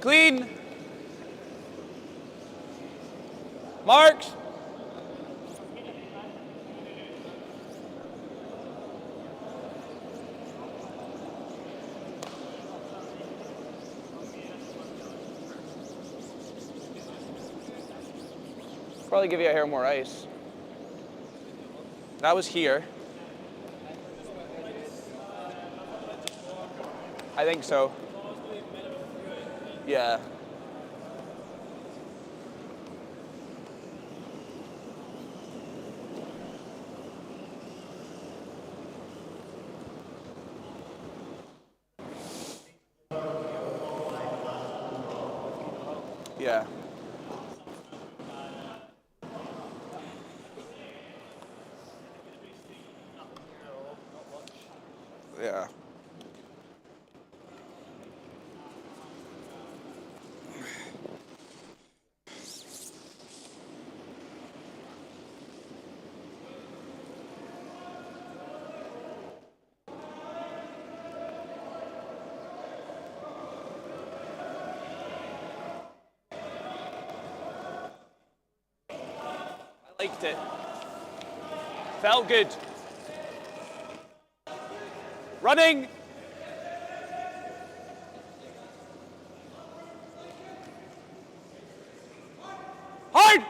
Clean. Marks. Probably give you a hair more ice. That was here. I think so. Yeah. Yeah. Yeah. I liked it. Felt good. Running. Hard.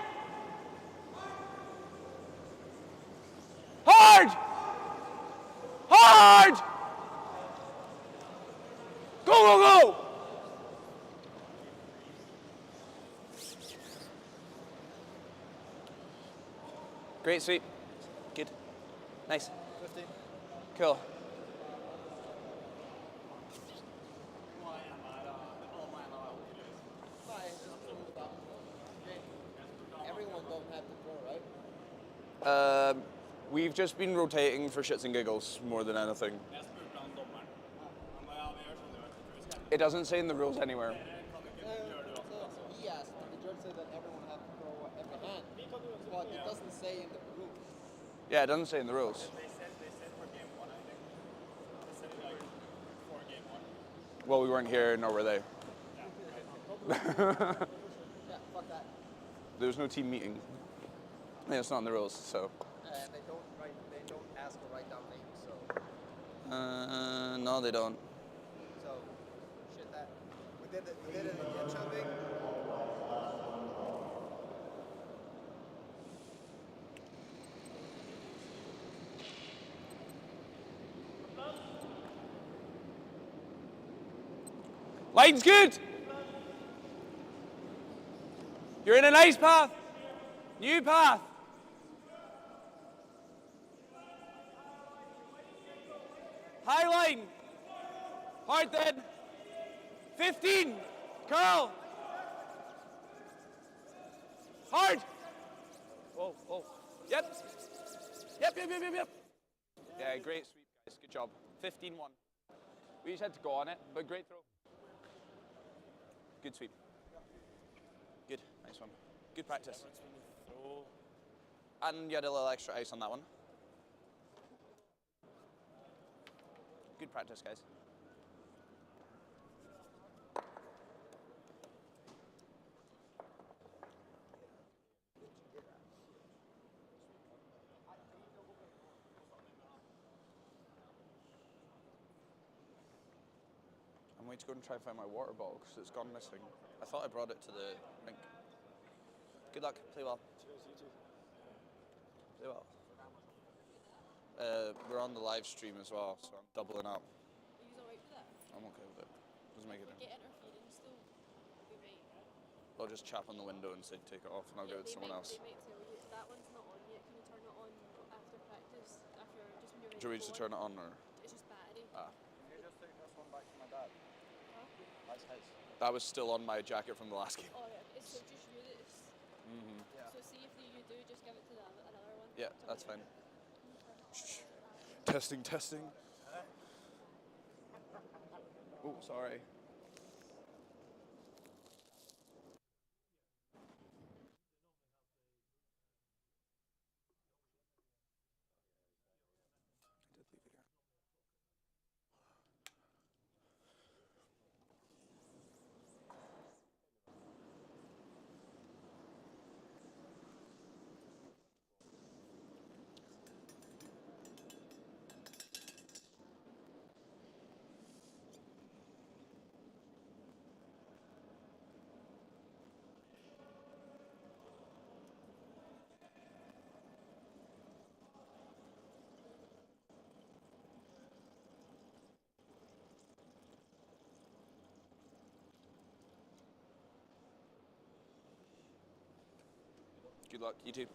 Hard. Hard. Go, go, go. Great sweep. Good. Nice. 15. Cool. Everyone don't have to throw, right? We've just been rotating for shits and giggles more than anything. It doesn't say in the rules anywhere. He asked, the judge said that everyone have to throw every hand, but it doesn't say in the rules. Yeah, it doesn't say in the rules. They said for game one, I think. They said like for game one. Well, we weren't here, nor were they. Yeah, fuck that. There was no team meeting. Yeah, it's not in the rules, so. They don't ask to write down names, so. No, they don't. So, shit that. We did it in the jumping. Line's good. You're in a nice path. New path. High line. Hard then. 15. Curl. Hard. Whoa, whoa. Yep. Yep. Yeah, great sweep, guys. Good job. 15-1. We just had to go on it, but great throw. Good sweep. Good. Nice one. Good practice. And you had a little extra ice on that one. Good practice, guys. I'm waiting to go and try and find my water bottle because it's gone missing. I thought I brought it to the rink. Good luck. Play well. Play well. We're on the live stream as well, so I'm doubling up. Are you alright with that? I'm okay with it. Doesn't make it Get interference though. Be right. I'll just chap on the window and say take it off and I'll give it to someone else. They might tell you that one's not on yet. Can you turn it on after practice? After just when you're ready Do you want me to turn it on or? It's just battery. Ah. Can you just take this one back to my dad? Huh? That's his. That was still on my jacket from the last game. Oh yeah, it's so just you that it's. Yeah. So see if you do, just give it to another one. Yeah, that's fine. Shh. Testing, testing. Oh, sorry. Good luck. You too.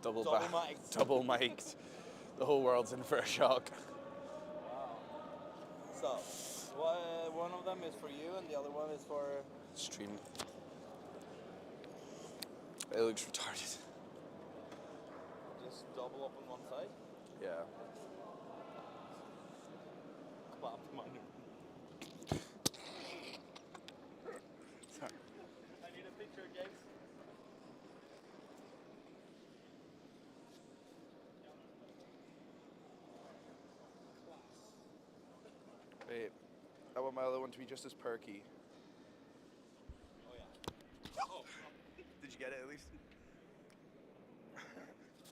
Double mic'd. Double mic'd. The whole world's in for a shock. So, one of them is for you and the other one is for... Stream. It looks retarded. Just double up on one side. Yeah. Clap them on your... Sorry. I need a picture, guys. Wait. I want my other one to be just as perky. Oh yeah. Oh. Did you get it at least?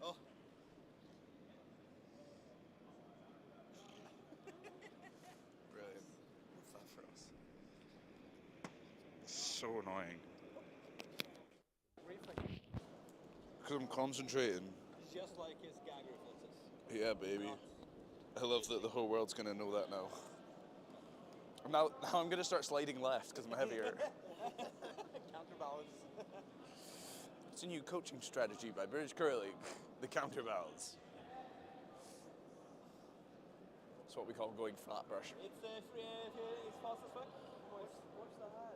Oh. Brilliant. What's that for us? So annoying. Because I'm concentrating. Just like his gag reflexes. Yeah, baby. I love that the whole world's gonna know that now. Now I'm gonna start sliding left because I'm heavier. Counterbalance. It's a new coaching strategy by British Curling, the counterbalance. That's what we call going flat brush. It's free, it's fast as fuck. What's that?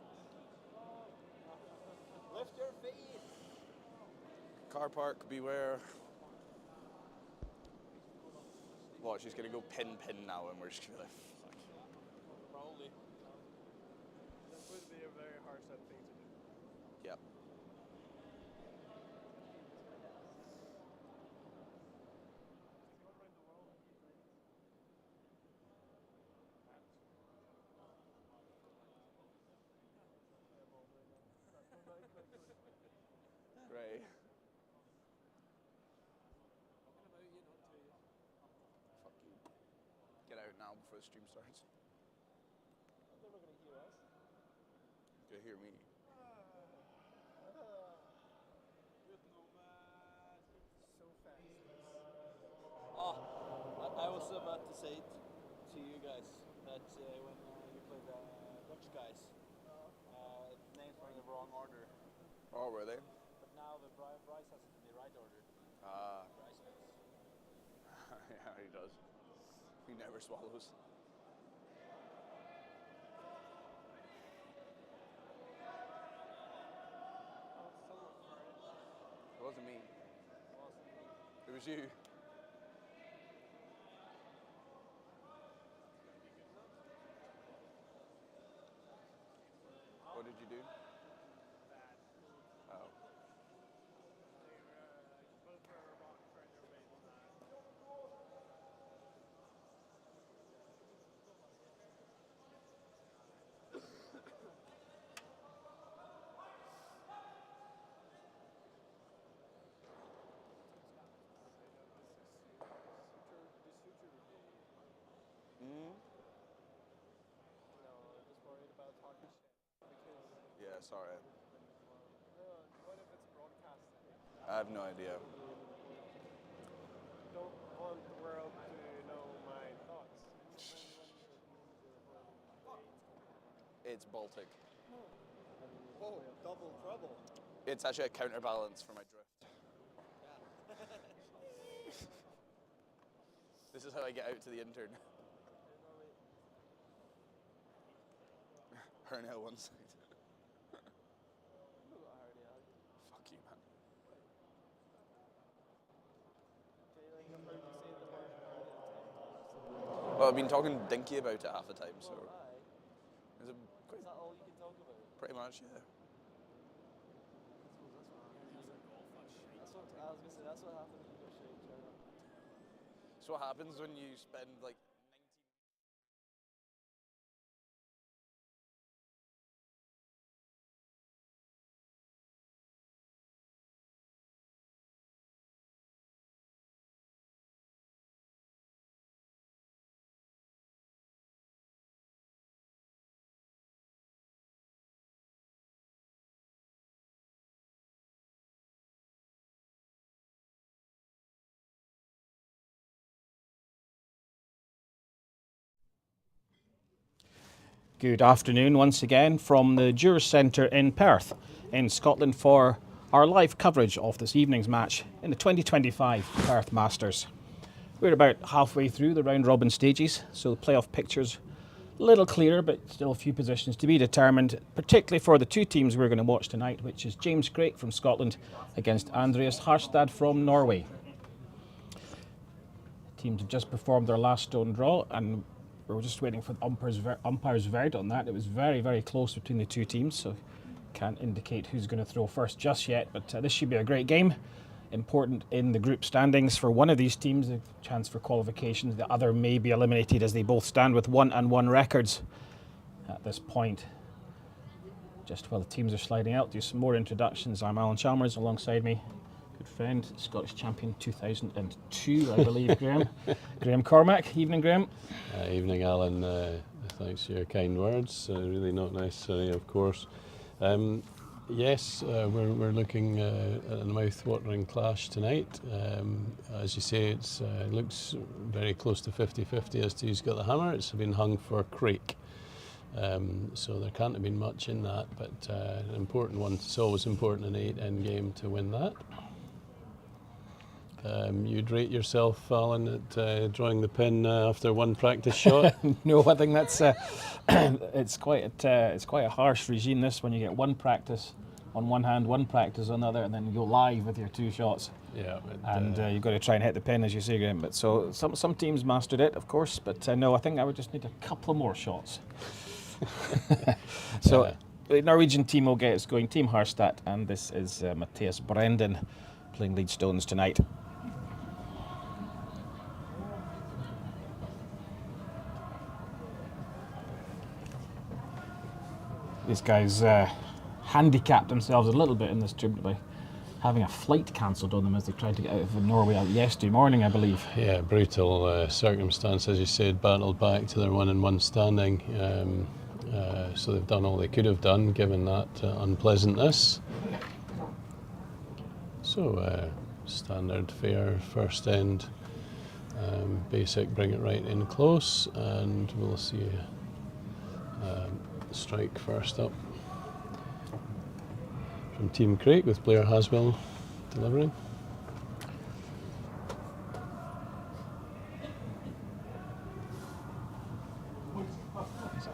Lift your feet. Car park, beware. Watch, she's gonna go pin now and we're just gonna be like, fuck. Probably. That would be a very Haarstad thing to do. Yep. Right. Fuck you. Get out now before the stream starts. They're not gonna hear us. You can hear me. So fast. Oh, I was about to say it to you guys that when you played the Dutch guys, names were in the wrong order. Oh, were they? But now the Bryce has it in the right order. Ah. Bryce knows. Yeah, he does. He never swallows. It wasn't me. It was you. What did you do? Bad. Oh. Both were wrong for their weight. Just worried about talking shit. Because, Yeah, sorry. what if it's broadcasted? I have no idea. Don't want the world to know my thoughts. It's Baltic. Oh, double trouble. It's actually a counterbalance for my drift. This is how I get out to the intern. Hernia one side. Fuck you, man. Well, I've been talking dinky about it half the time, so. Is it quite, Is that all you can talk about? pretty much, yeah. I was gonna say, that's what happened when you got shit, So what happens when you spend like Good afternoon once again from the Jurors Centre in Perth in Scotland for our live coverage of this evening's match in the 2025 Perth Masters. We're about halfway through the round robin stages, so the playoff picture's a little clearer, but still a few positions to be determined, particularly for the two teams we're going to watch tonight, which is James Craik from Scotland against Andreas Haarstad from Norway. Teams have just performed their last stone draw, and we're just waiting for the umpire's verdict on that. It was very, very close between the two teams, so can't indicate who's going to throw first just yet, but this should be a great game. Important in the group standings for one of these teams, a chance for qualifications. The other may be eliminated as they both stand with 1-1 records at this point. Just while the teams are sliding out, do some more introductions. I'm Alan Chalmers, alongside me, good friend, Scottish champion 2002, I believe, Graham. Graham Cormack. Evening, Graham. Evening, Alan. Thanks for your kind words. Really not necessary, of course. Yes, we're looking at a mouth-watering clash tonight. As you say, it looks very close to 50-50 as to who's got the hammer. It's been hung for Craik. So there can't have been much in that, but an important one. It's always important in an 8-end game to win that. You'd rate yourself, Alan, at drawing the pin after one practice shot? No, I think that's it's quite a harsh regime, this, when you get one practice on one hand, one practice on the other, and then you go live with your two shots. Yeah, and you've got to try and hit the pin, as you say, Graham. But so some teams mastered it, of course, but no, I think I would just need a couple more shots. So the Norwegian team will get us going, Team Haarstad, and this is Matthias Brendan playing lead stones tonight. These guys handicapped themselves a little bit in this trip by having a flight cancelled on them as they tried to get out of Norway yesterday morning, I believe. Yeah, brutal circumstance, as you said, battled back to their 1-1 standing. So they've done all they could have done, given that unpleasantness. So standard fair first end, basic bring it right in close, and we'll see strike first up from Team Craik with Blair Haswell delivering.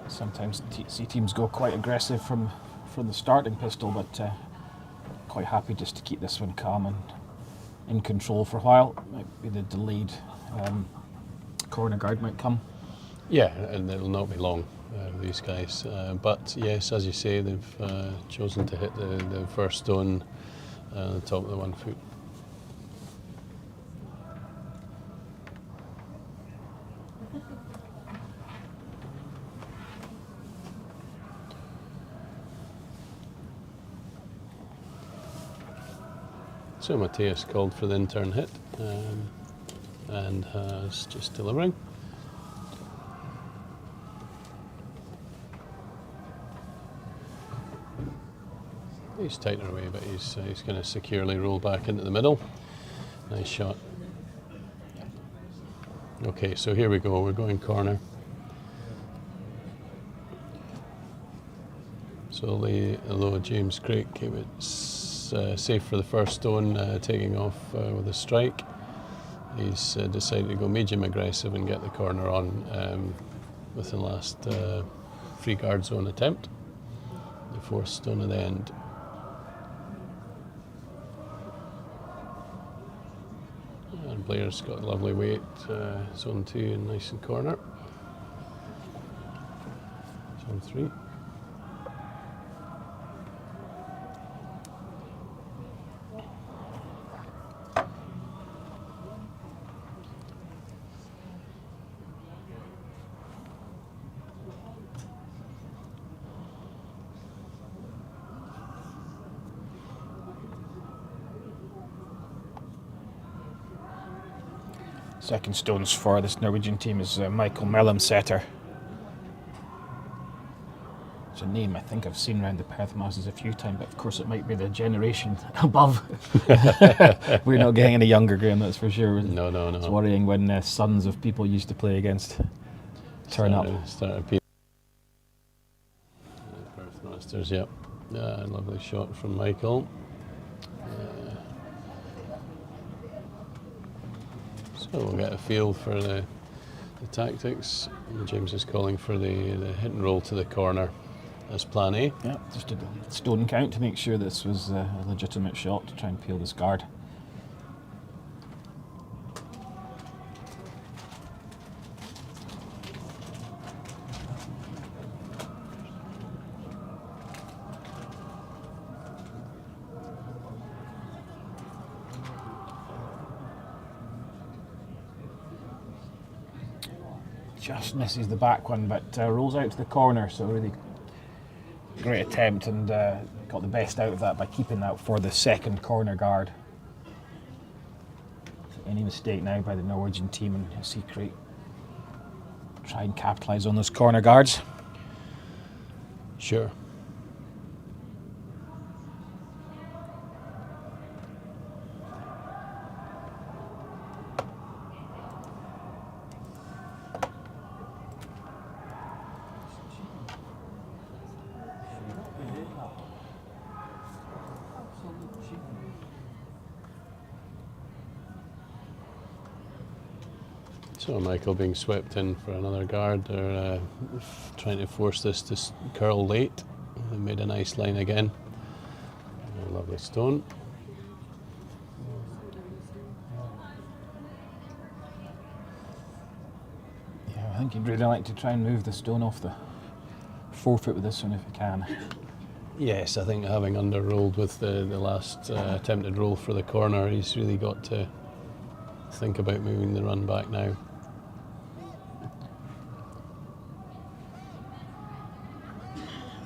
Sometimes see teams go quite aggressive from the starting pistol, but quite happy just to keep this one calm and in control for a while. Might be the delayed corner guard might come. Yeah, and it'll not be long, these guys. But yes, as you say, they've chosen to hit the first stone on the top of the 1 foot. So Matthias called for the in-turn hit and has just delivering. He's tighter away, but he's going to securely roll back into the middle. Nice shot. Okay, so here we go. We're going corner. So although James Craik came it safe for the first stone, taking off with a strike, he's decided to go medium aggressive and get the corner on with the last free guard zone attempt. The fourth stone at the end. And Blair's got a lovely weight, zone 2 and nice and corner. Zone 3. Second stones for this Norwegian team is Michael Mellemsetter. It's a name I think I've seen around the Perth Masters a few times, but of course it might be the generation above. We're not getting any younger, Graham, that's for sure. No. It's worrying when sons of people used to play against turn up. Started Masters, yep. Lovely shot from Michael. So we'll get a feel for the tactics. James is calling for the hit and roll to the corner as plan A. Yeah, just did a stone count to make sure this was a legitimate shot to try and peel this guard. Just misses the back one, but rolls out to the corner, so really great attempt, and got the best out of that by keeping that for the second corner guard. So any mistake now by the Norwegian team, and you'll see Craik try and capitalise on those corner guards. Sure. So Michael being swept in for another guard. They're trying to force this to curl late. They made a nice line again. A lovely stone. Yeah, I think you'd really like to try and move the stone off the forefoot with this one if you can. Yes, I think having under-rolled with the last attempted roll for the corner, he's really got to think about moving the run back now.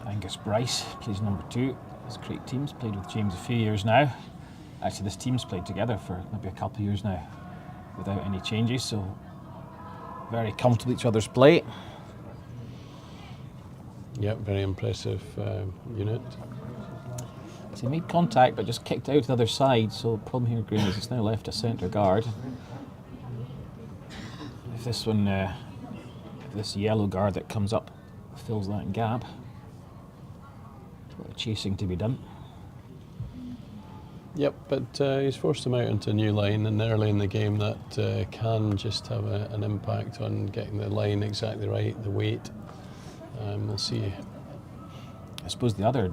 Angus Bryce plays number 2. This Craik team's played with James a few years now. Actually, this team's played together for maybe a couple of years now without any changes, so very comfortable with each other's play. Yep, very impressive unit. So he made contact but just kicked out to the other side, so the problem here, Graham, is it's now left a centre guard. If this one, if this yellow guard that comes up fills that gap, a lot of chasing to be done. Yep, but he's forced him out into a new line, and early in the game that can just have an impact on getting the line exactly right, the weight. We'll see. I suppose the other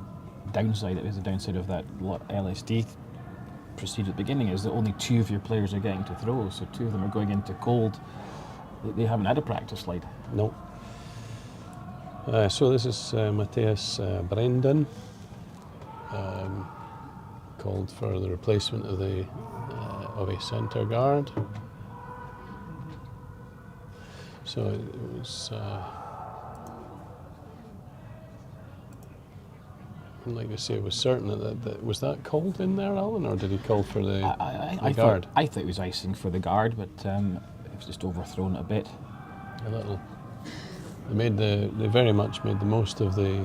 downside, it is the downside of that LSD procedure at the beginning, is that only 2 of your players are getting to throw, so 2 of them are going into cold. They haven't had a practice slide. No. So this is Matthias Brendan, called for the replacement of a centre guard. So it was. I'd like to say it was certain that was that called in there, Alan, or did he call for the guard? I thought it was icing for the guard, but it was just overthrown a bit. A little. They very much made the most of the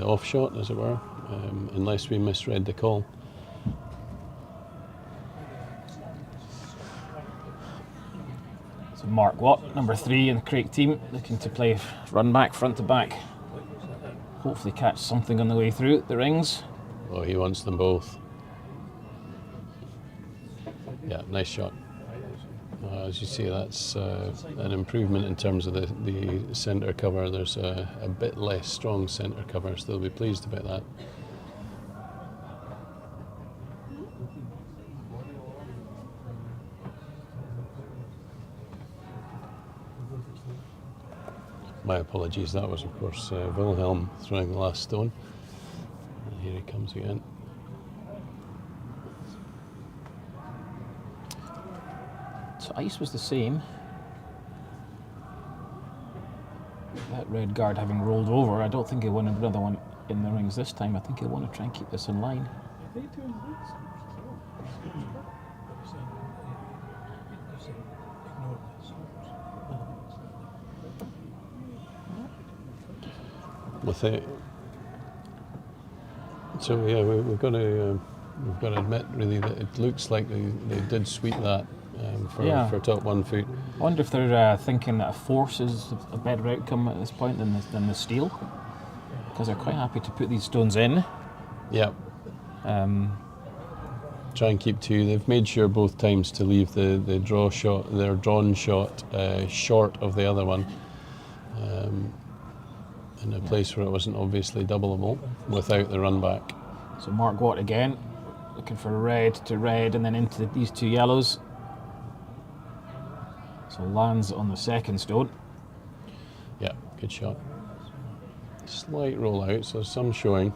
off shot, as it were, unless we misread the call. So Mark Watt, number 3 in the Craik team, looking to play run back, front to back. Hopefully catch something on the way through the rings. Oh, he wants them both. Yeah, nice shot. As you see, that's an improvement in terms of the centre cover. There's a bit less strong centre cover, so they'll be pleased about that. My apologies, that was of course Wilhelm throwing the last stone. And here he comes again. So ice was the same. That red guard having rolled over, I don't think he'll win another one in the rings this time. I think he'll want to try and keep this in line. With it. So yeah, we've got to admit really that it looks like they did sweep that for top 1 foot. I wonder if they're thinking that a force is a better outcome at this point than the steal. because they're quite happy to put these stones in. Yeah. Try and keep 2. They've made sure both times to leave the draw shot, their drawn shot, short of the other one, in a place where it wasn't obviously doubleable without the run back. So Mark Watt again, looking for red to red and then into these 2 yellows. So lands on the second stone. Yeah, good shot. Slight roll out, so some showing.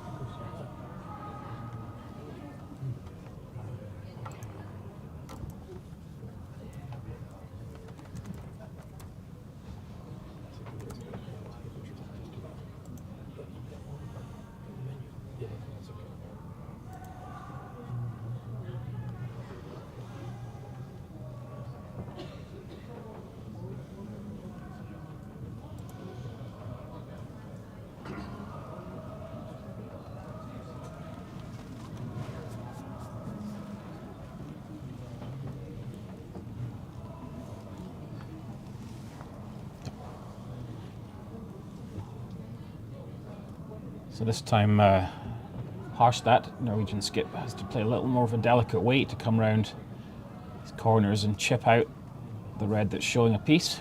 So this time Haarstad, Norwegian skip, has to play a little more of a delicate weight to come round these corners and chip out the red that's showing a piece.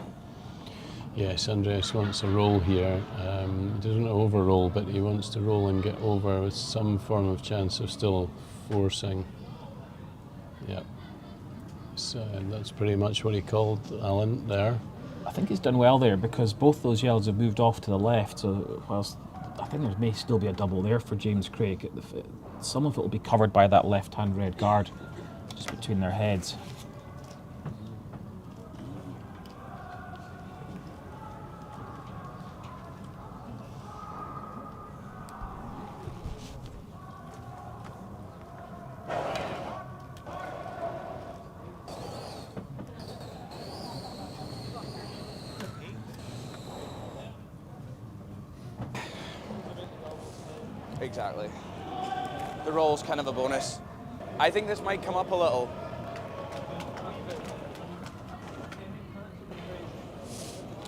Yes, Andreas wants a roll here. He doesn't over-roll, but he wants to roll and get over with some form of chance of still forcing. Yeah. So that's pretty much what he called Alan there. I think he's done well there because both those yellows have moved off to the left, so whilst I think there may still be a double there for James Craik, some of it will be covered by that left-hand red guard just between their heads. Exactly. The roll's kind of a bonus. I think this might come up a little.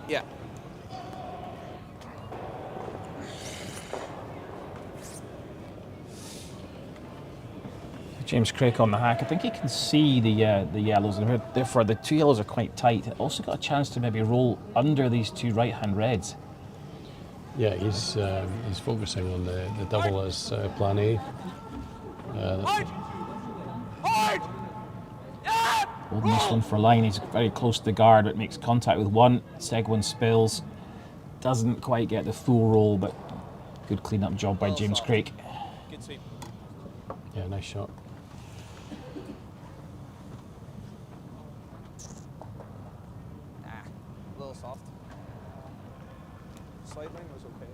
Yeah. James Craik on the hack. I think he can see the yellows, and therefore the 2 yellows are quite tight. Also got a chance to maybe roll under these 2 right-hand reds. Yeah, he's focusing on the double as plan A. Holding this one for line. He's very close to the guard, but makes contact with 1. Seguin spills. Doesn't quite get the full roll, but good clean-up job by James Craik. Good sweep. Yeah, nice shot. A little soft. Slight line was okay.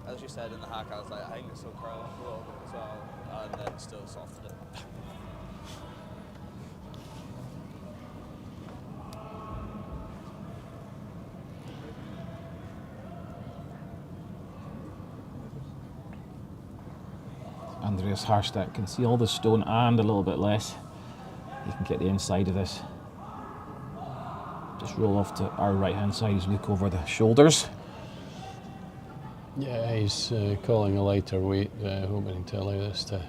As you said in the hack, I was like, I think this will curl up a little bit as well, and then still softened it. Andreas Haarstad can see all the stone and a little bit less. You can get the inside of this. Just roll off to our right-hand side as we look over the shoulders. Yeah, he's calling a lighter weight, hoping to allow this to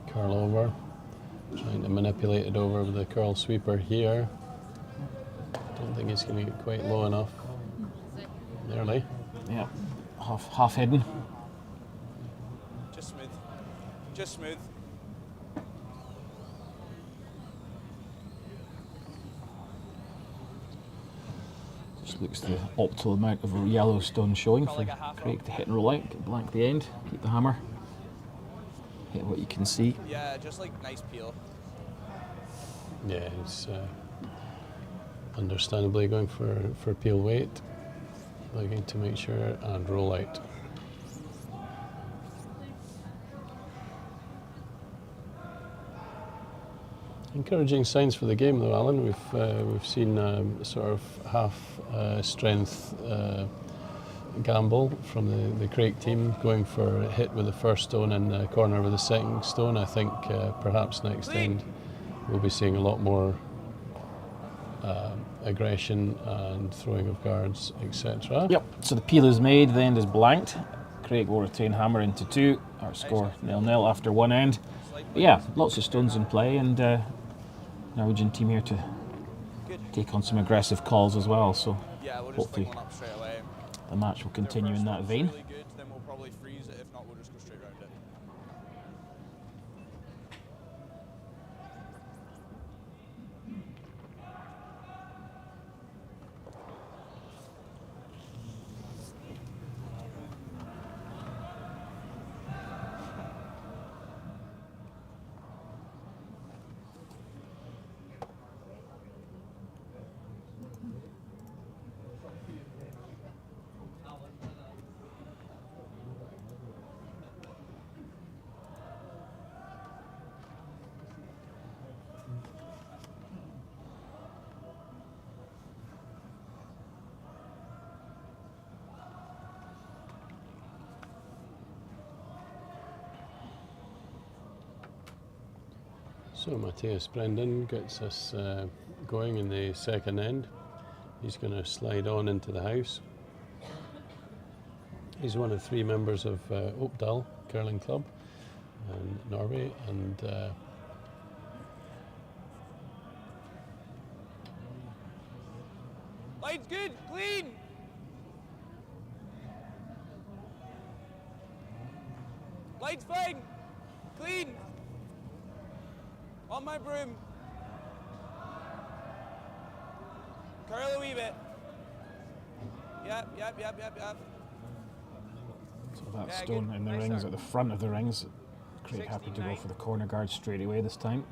curl over. Trying to manipulate it over with the curl sweeper here. Don't think he's going to get quite low enough. Nearly. Yeah, half hidden. Just smooth. Just smooth. Just looks the optimal amount of yellow stone showing for Craik to hit and roll out. Get blank the end, keep the hammer. Hit what you can see. Yeah, just like nice peel. Yeah, he's understandably going for peel weight. Looking to make sure and roll out. Encouraging signs for the game, though, Alan. We've seen sort of half strength gamble from the Craik team, going for a hit with the first stone and a corner with the second stone. I think perhaps next end we'll be seeing a lot more aggression and throwing of guards, etc. Yep, so the peel is made, the end is blanked. Craik will retain hammer into 2. Our score 0-0 after one end. But yeah, lots of stones in play, and Norwegian team here to take on some aggressive calls as well. So Yeah, we'll just hopefully fling one up straight away. the match will continue in that First vein. one's really good, then we'll probably freeze it. If not, we'll just go straight round it. So Matthias Brendan gets us going in the second end. He's going to slide on into the house. He's one of 3 members of Oppdal Curling Club in Norway, and Line's good, clean. Line's fine, clean. On my broom. Curl a wee bit. Yep. So that Yeah, stone good. in the Nice rings start. at the front of the rings. Craig happy to go 69. for the corner guard straight away this time.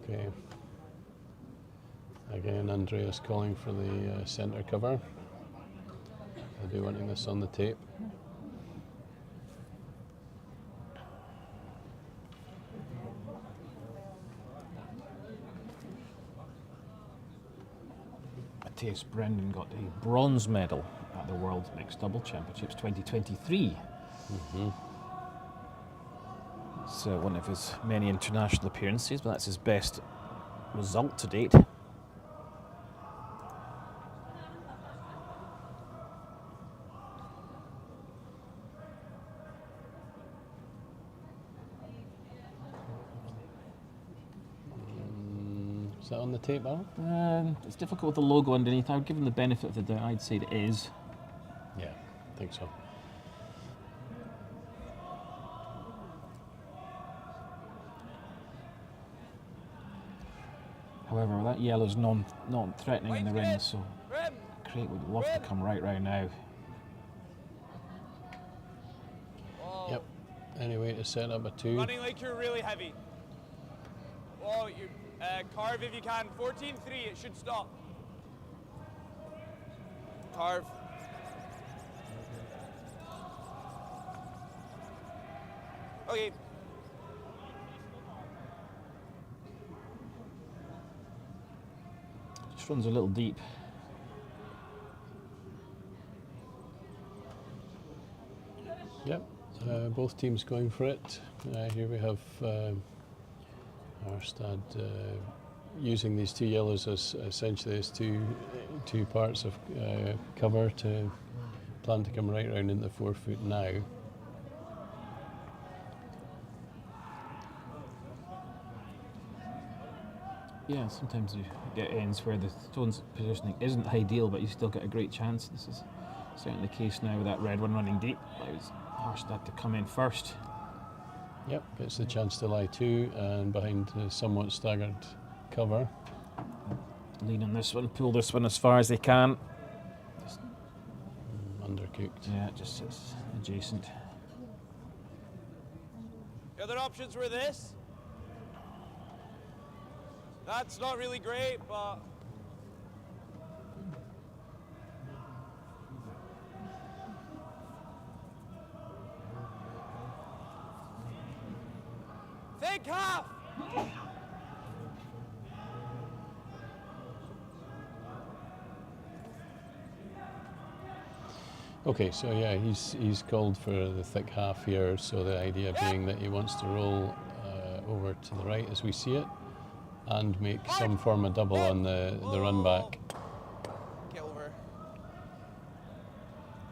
okay. Again, Andreas calling for the centre cover. I'll be wanting this on the tape. Matthias Brendan got a bronze medal at the World Mixed Double Championships 2023. It's one of his many international appearances, but that's his best result to date. Is that on the tape, Alan? It's difficult with the logo underneath. I would give him the benefit of the doubt. I'd say it is. Yeah, I think so. However, that yellow's not threatening in the Line's ring, good. so Rim. Craig would love to come right round now. Oh, Yep. Anyway, to set up a 2. running like you're really heavy. Oh, you carve if you can. 14-3, it should stop. Carve. Okay. Just runs a little deep. Yep, both teams going for it. Here we have Haarstad using these 2 yellows as essentially as two parts of cover to plan to come right round into the 4-foot now. Yeah, sometimes you get ends where the stone's positioning isn't ideal, but you still get a great chance. This is certainly the case now with that red one running deep. Allows Haarstad to come in first. Yep, gets the chance to lie 2 and behind the somewhat staggered cover. Lean on this one, pull this one as far as they can. Undercooked. Yeah, it just sits adjacent. The other options were this. That's not really great, but thick half. Okay, so yeah, he's called for the thick half here. So the idea being that he wants to roll over to the right as we see it, and make some form of double on the run back. Get over.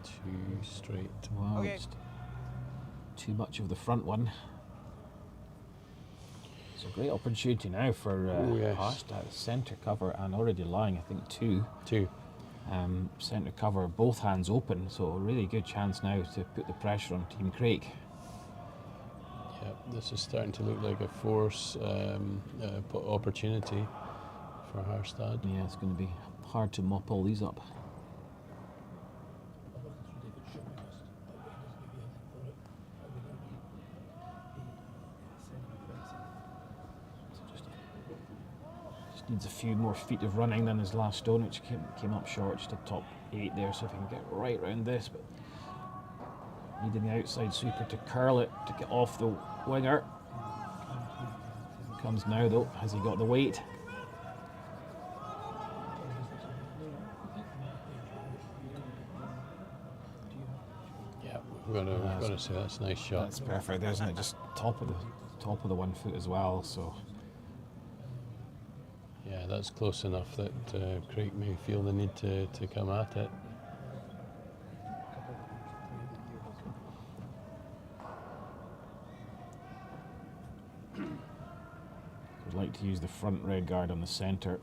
Too straight. Wow, Okay. just too much of the front one. It's a great opportunity now for yes. Haarstad, centre cover, and already lying, I think, two. Centre cover, both hands open, so a really good chance now to put the pressure on Team Craik. Yep, this is starting to look like a force opportunity for Haarstad. Yeah, it's going to be hard to mop all these up. Just needs a few more feet of running than his last stone, which came up short, just a top 8 there, so if he can get right round this, but needing the outside sweeper to curl it, to get off the winger. Comes now though, has he got the weight? Yeah, we've got to say that's a nice shot. That's perfect, isn't it? Just top of the 1 foot as well, so. Yeah, that's close enough that Craik may feel the need to come at it. I'd like to use the front red guard on the centre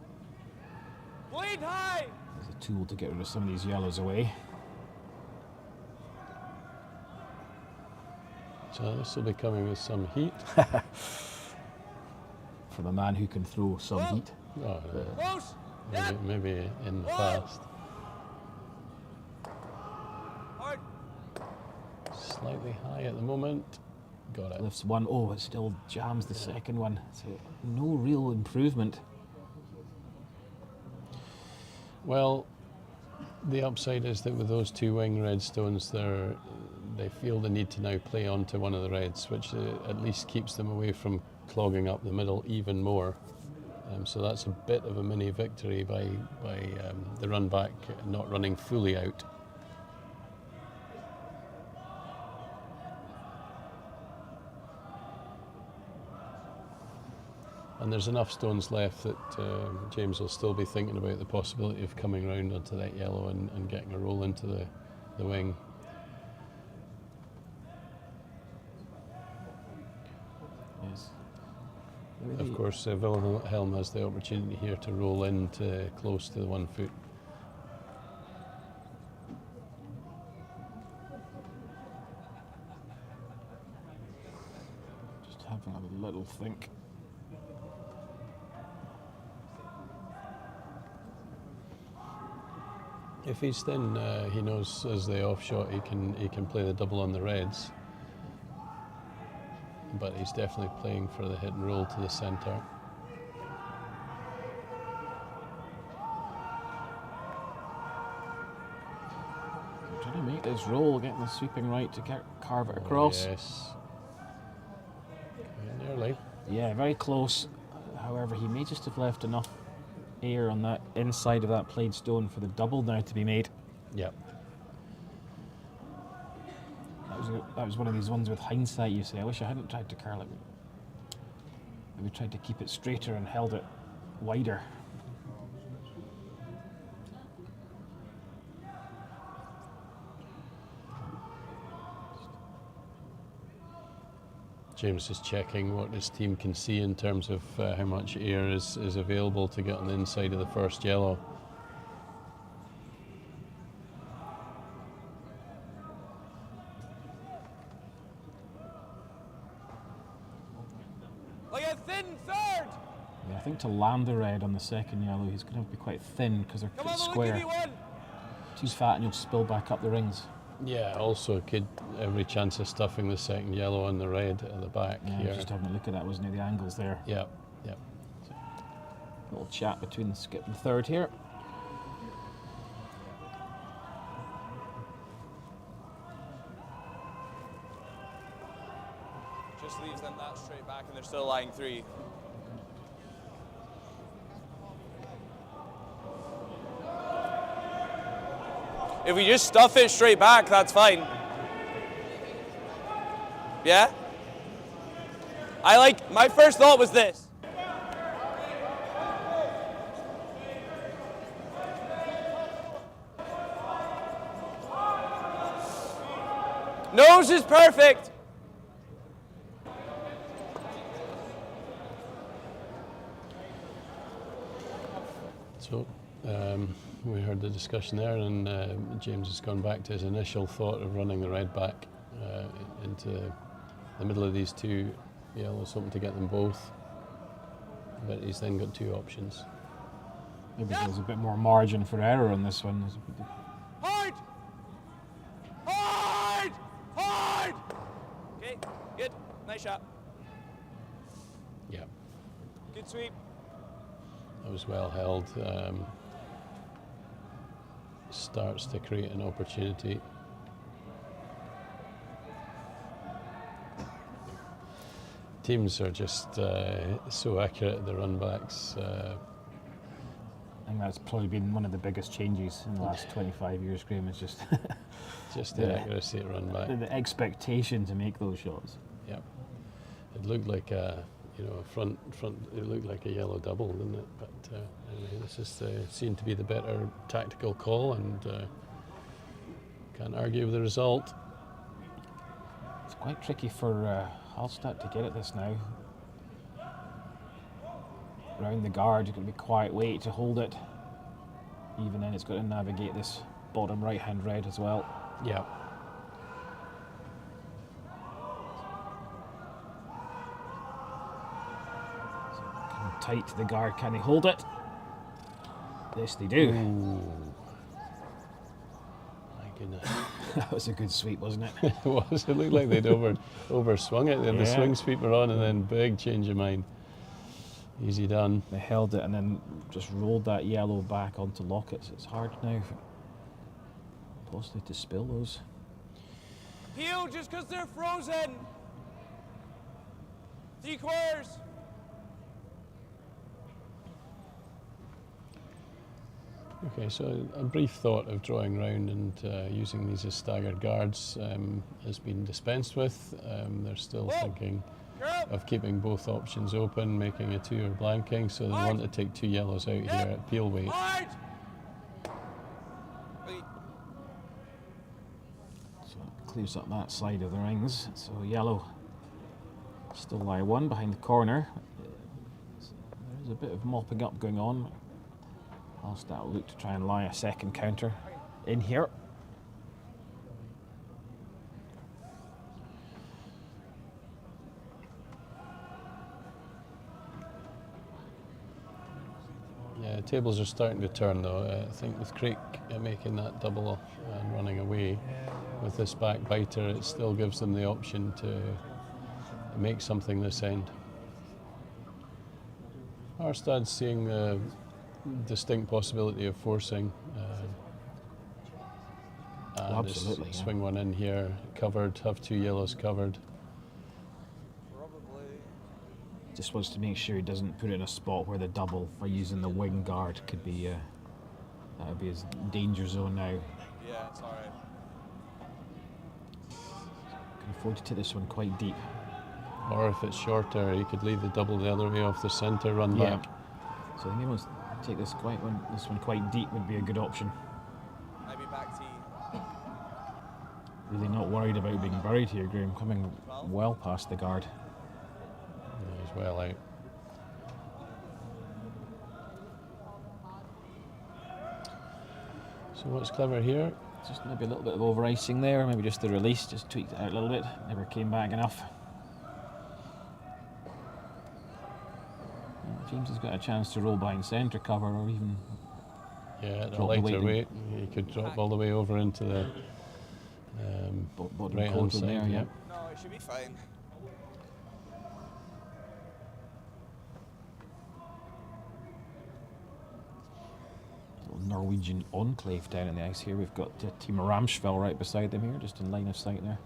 Bleed high! as a tool to get rid of some of these yellows away. So this will be coming with some heat. For the man who can throw some heat. Oh, Close! Yep! maybe in the past. Hard! Slightly high at the moment. Got it. Lifts one, oh, it still jams the second one. So no real improvement. Well, the upside is that with those 2 wing red stones, they feel the need to now play onto one of the reds, which at least keeps them away from clogging up the middle even more. So that's a bit of a mini victory by the run back not running fully out. And there's enough stones left that James will still be thinking about the possibility of coming round onto that yellow and getting a roll into the wing. Yes. Of course, Wilhelm has the opportunity here to roll in close to the 1 foot. Just having a little think. If he's thin, he knows as the off shot he can play the double on the reds. But he's definitely playing for the hit and roll to the centre. Trying to make this roll, getting the sweeping right to carve it across. Oh, yes. Okay, nearly. Yeah, very close. However, he may just have left enough air on that inside of that played stone for the double now to be made. Yep. That was one of these ones with hindsight you say, I wish I hadn't tried to curl it. Maybe tried to keep it straighter and held it wider. James is checking what his team can see in terms of how much air is available to get on the inside of the first yellow. Like a thin third! Yeah, I think to land the red on the second yellow, he's going to have to be quite thin because they're Come quite on, square. Luke, one! Too fat and you'll spill back up the rings. Yeah, also every chance of stuffing the second yellow on the red at the back Yeah, I here. was just having a look at that, wasn't it? The angles there. Yep, yep. Little chat between the skip and third here. Just leaves them that straight back and they're still lying 3. If we just stuff it straight back, that's fine. Yeah? My first thought was this. Nose is perfect. So we heard the discussion there, and James has gone back to his initial thought of running the red back into the middle of these two yellows, hoping to get them both. But he's then got two options. Maybe there's a bit more margin for error on this one. Hard! Hard! Hard! Okay, good. Nice shot. Yeah, Good sweep. that was well held. Starts to create an opportunity. Teams are just so accurate at the run backs. I think that's probably been one of the biggest changes in the last 25 years, Graham. It's just Just the accuracy at run back. the expectation to make those shots. Yep. It looked like a front. It looked like a yellow double, didn't it? But anyway, this is seemed to be the better tactical call, and can't argue with the result. It's quite tricky for Haarstad to get at this now. Round the guard, it's going to be quiet weight to hold it. Even then, it's got to navigate this bottom right-hand red as well. Yeah. Tight to the guard, can they hold it? Yes, they do. Ooh. My goodness. That was a good sweep, wasn't it? It was. It looked like they'd overswung it. They had the Yeah. swing sweeper on, and then big change of mind. Easy done. They held it and then just rolled that yellow back onto Lockett. It's hard now, possibly, to spill those. Peel just because they're frozen. 3/4. Okay, so a brief thought of drawing round and using these as staggered guards has been dispensed with. They're still thinking of keeping both options open, making a two or blanking, so they want to take two yellows out here at peel weight. Hard! So it clears up that side of the rings. So yellow still lie one behind the corner. There's a bit of mopping up going on. Haarstad will look to try and lie a second counter in here. Yeah, tables are starting to turn though. I think with Craik making that double and running away with this back biter, it still gives them the option to make something this end. Haarstad's seeing the distinct possibility of forcing. And Absolutely, just yeah. swing one in here, covered, have two yellows covered. Just wants to make sure he doesn't put it in a spot where the double for using the wing guard could be, that would be his danger zone now. Yeah, it's alright. Can afford to take this one quite deep. Or if it's shorter, he could leave the double the other way off the centre, run back. So I think he wants to take this one quite deep would be a good option. Maybe back tee. Really not worried about being buried here, Graham. Coming well past the guard. Yeah, he's well out. So what's clever here? Just maybe a little bit of over icing there, maybe just the release, just tweaked it out a little bit. Never came back enough. James has got a chance to roll behind centre cover or even Yeah, at a drop the lighter weight weight, he could drop all the way over into the bottom right hand quarter side. there, yeah. No, it should be fine. Little Norwegian enclave down in the ice here. We've got Team Ramsfell right beside them here, just in line of sight there.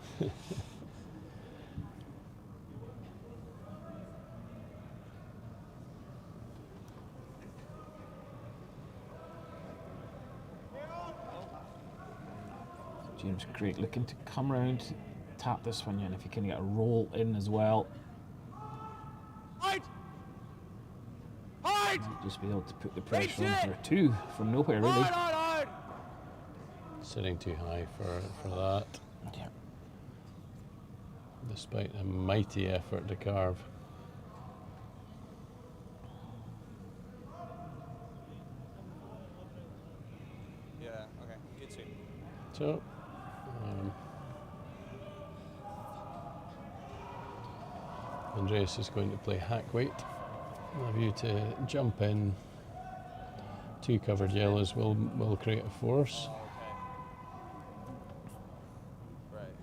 James Craik looking to come round, tap this one in if he can get a roll in as well. Hard! Just be able to put the pressure on for 2 from nowhere, really. Hard! Sitting too high for that, Yeah. despite a mighty effort to carve. Yeah, okay, good sweep. So, Andreas is going to play hack weight. A view to jump in. 2 covered yellows will create a force. Oh, okay. Right.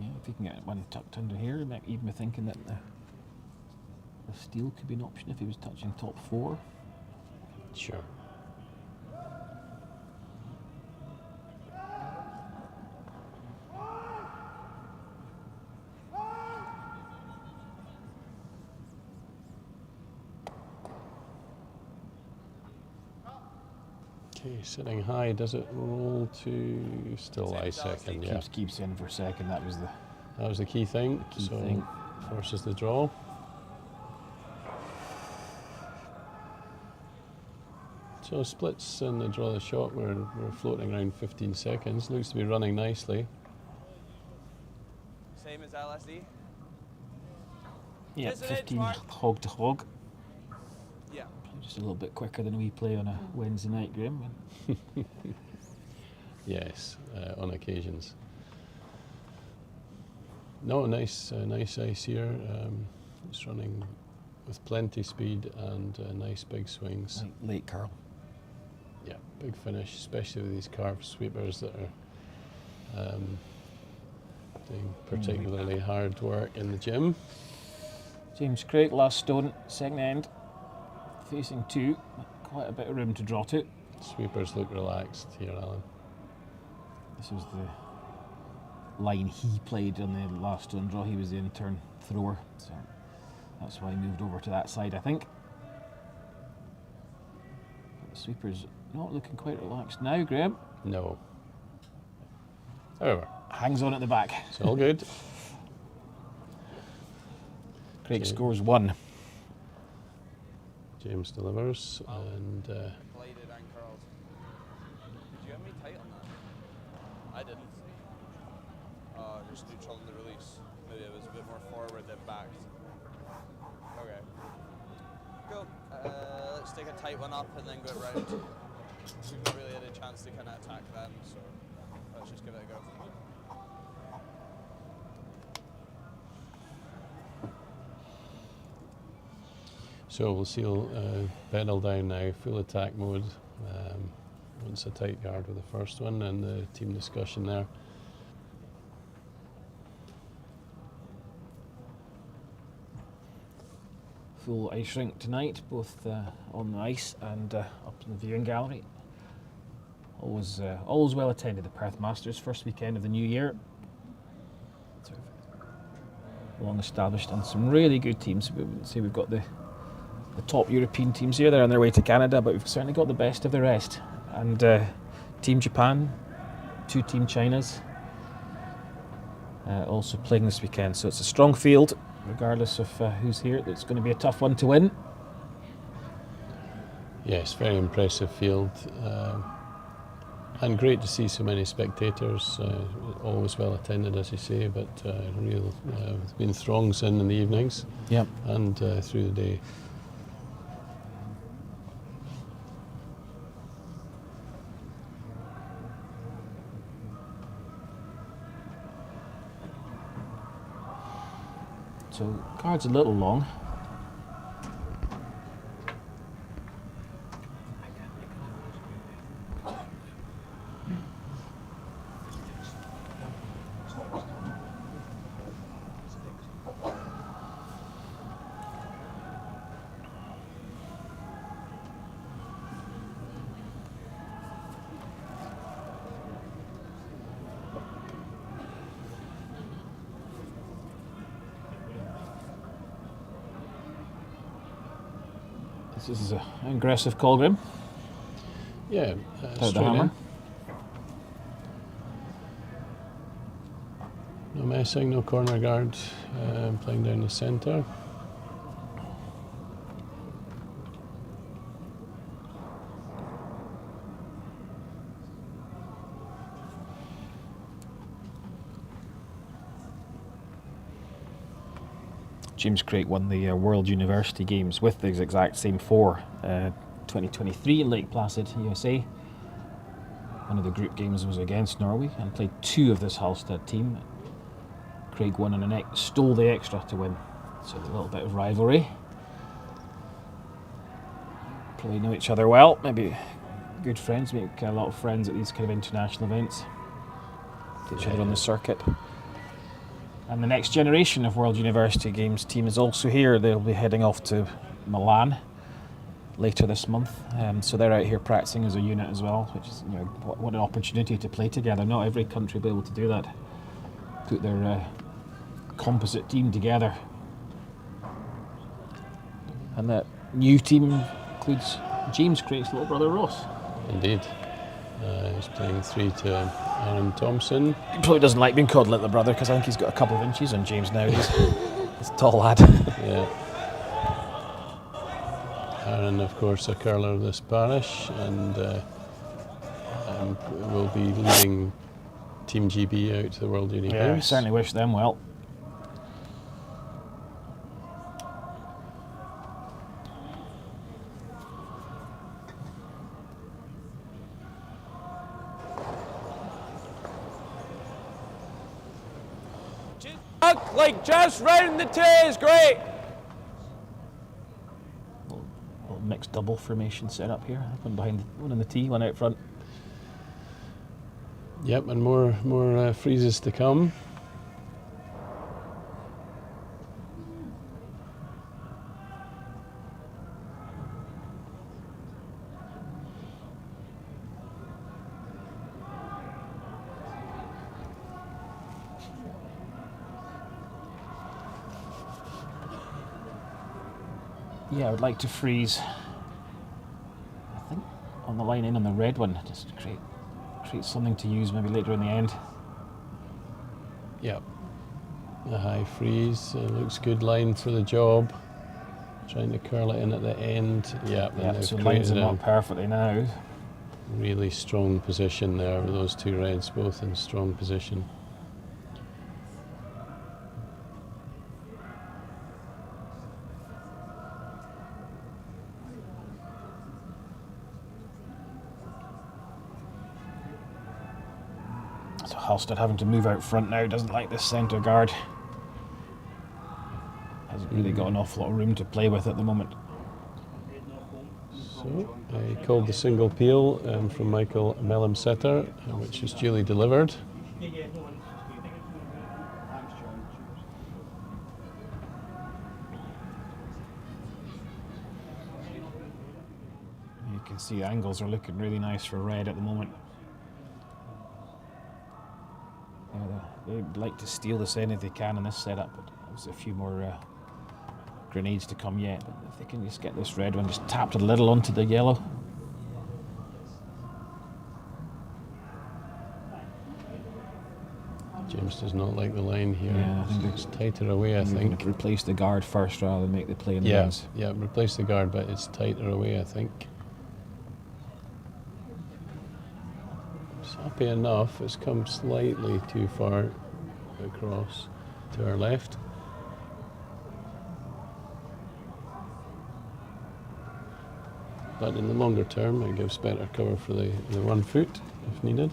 Yeah, if you can get one tucked under here, it might even be thinking that the steal could be an option if he was touching top 4. Sure. Okay, sitting high, does it roll to still lie second? Yeah, Keeps in for second. That was the key thing. Key so thing. forces the draw. So splits in the draw the shot. We're floating around 15 seconds. Looks to be running nicely. Same as LSD? yeah, Just an 15 inch, Mark. hog to hog. Yeah. Just a little bit quicker than we play on a Wednesday night, Graham. Yes, on occasions. No, nice ice here. It's running with plenty speed and nice big swings. Like late curl. Yeah, big finish, especially with these carved sweepers that are doing particularly hard work in the gym. James Craik, last stone, second end, facing 2. Quite a bit of room to draw to. Sweepers look relaxed here, Alan. This was the line he played on the last stone draw. He was the in-turn thrower, so that's why he moved over to that side, I think. But the sweeper's not looking quite relaxed now, Graham. No. However, Hangs on at the back. it's all good. Craig Okay. scores 1. James delivers and Glided and curled. Did you have me tight on that? I didn't. Just neutral in the release. Maybe it was a bit more forward than back. Okay. Cool. Let's take a tight one up and then go round. We've not really had a chance to kind of attack then, so let's just give it a go. so we'll seal pedal down now, full attack mode. Once a tight guard with the first one and the team discussion there. Full ice rink tonight, both on the ice and up in the viewing gallery. Always well attended, the Perth Masters, first weekend of the new year. Long established and some really good teams. We wouldn't say we've got the top European teams here. They're on their way to Canada, but we've certainly got the best of the rest. And Team Japan, 2 Team Chinas, also playing this weekend. So it's a strong field, regardless of who's here. It's going to be a tough one to win. Yes, very impressive field. And great to see so many spectators. Always well attended, as you say, but there's been throngs in the evenings Yep. and through the day. So card's a little long. This is an aggressive call, Grim. Yeah, Out the straight hammer. in. No pressing, no corner guard, playing down the centre. James Craik won the World University Games with these exact same four, 2023 in Lake Placid, USA. One of the group games was against Norway and played two of this Haarstad team. Craig won and stole the extra to win. So a little bit of rivalry. Probably know each other well, maybe good friends, make a lot of friends at these kind of international events. To each other on the circuit. And the next generation of World University Games team is also here. They'll be heading off to Milan later this month. So they're out here practicing as a unit as well, which is, you know, what an opportunity to play together. Not every country will be able to do that. Put their composite team together. And that new team includes James Craik's little brother Ross. Indeed. He's playing 3 to Aaron Thompson. He probably doesn't like being called little brother because I think he's got a couple of inches on James nowadays. He's a tall lad. Yeah. Aaron, of course, a curler of this parish, and will be leading Team GB out to the World Uni Yeah, I Games. certainly wish them well. Like just round the tee is great. Little mixed double formation set up here. One behind, one on the tee, one out front. Yep, and more freezes to come. Yeah, I would like to freeze, I think, on the line in on the red one, just to create something to use maybe later in the end. Yep. The high freeze looks good line for the job. Trying to curl it in at the end. Yep, and Yeah, they've so lines created them a up perfectly now. really strong position there with those two reds both in strong position. So Haarstad having to move out front now, doesn't like this centre guard. Hasn't really got an awful lot of room to play with at the moment. So I called the single peel from Michael Melham-Setter, which is duly delivered. You can see angles are looking really nice for red at the moment. They'd like to steal this in if they can in this setup, but there's a few more grenades to come yet. But if they can just get this red one just tapped a little onto the yellow. James does not like the line here. Yeah, I think it's tighter away, I think. Replace the guard first rather than make the play in the Yeah, lines. yeah, replace the guard, but it's tighter away, I think. It's happy enough. It's come slightly too far across to our left. But in the longer term, it gives better cover for the 1 foot if needed.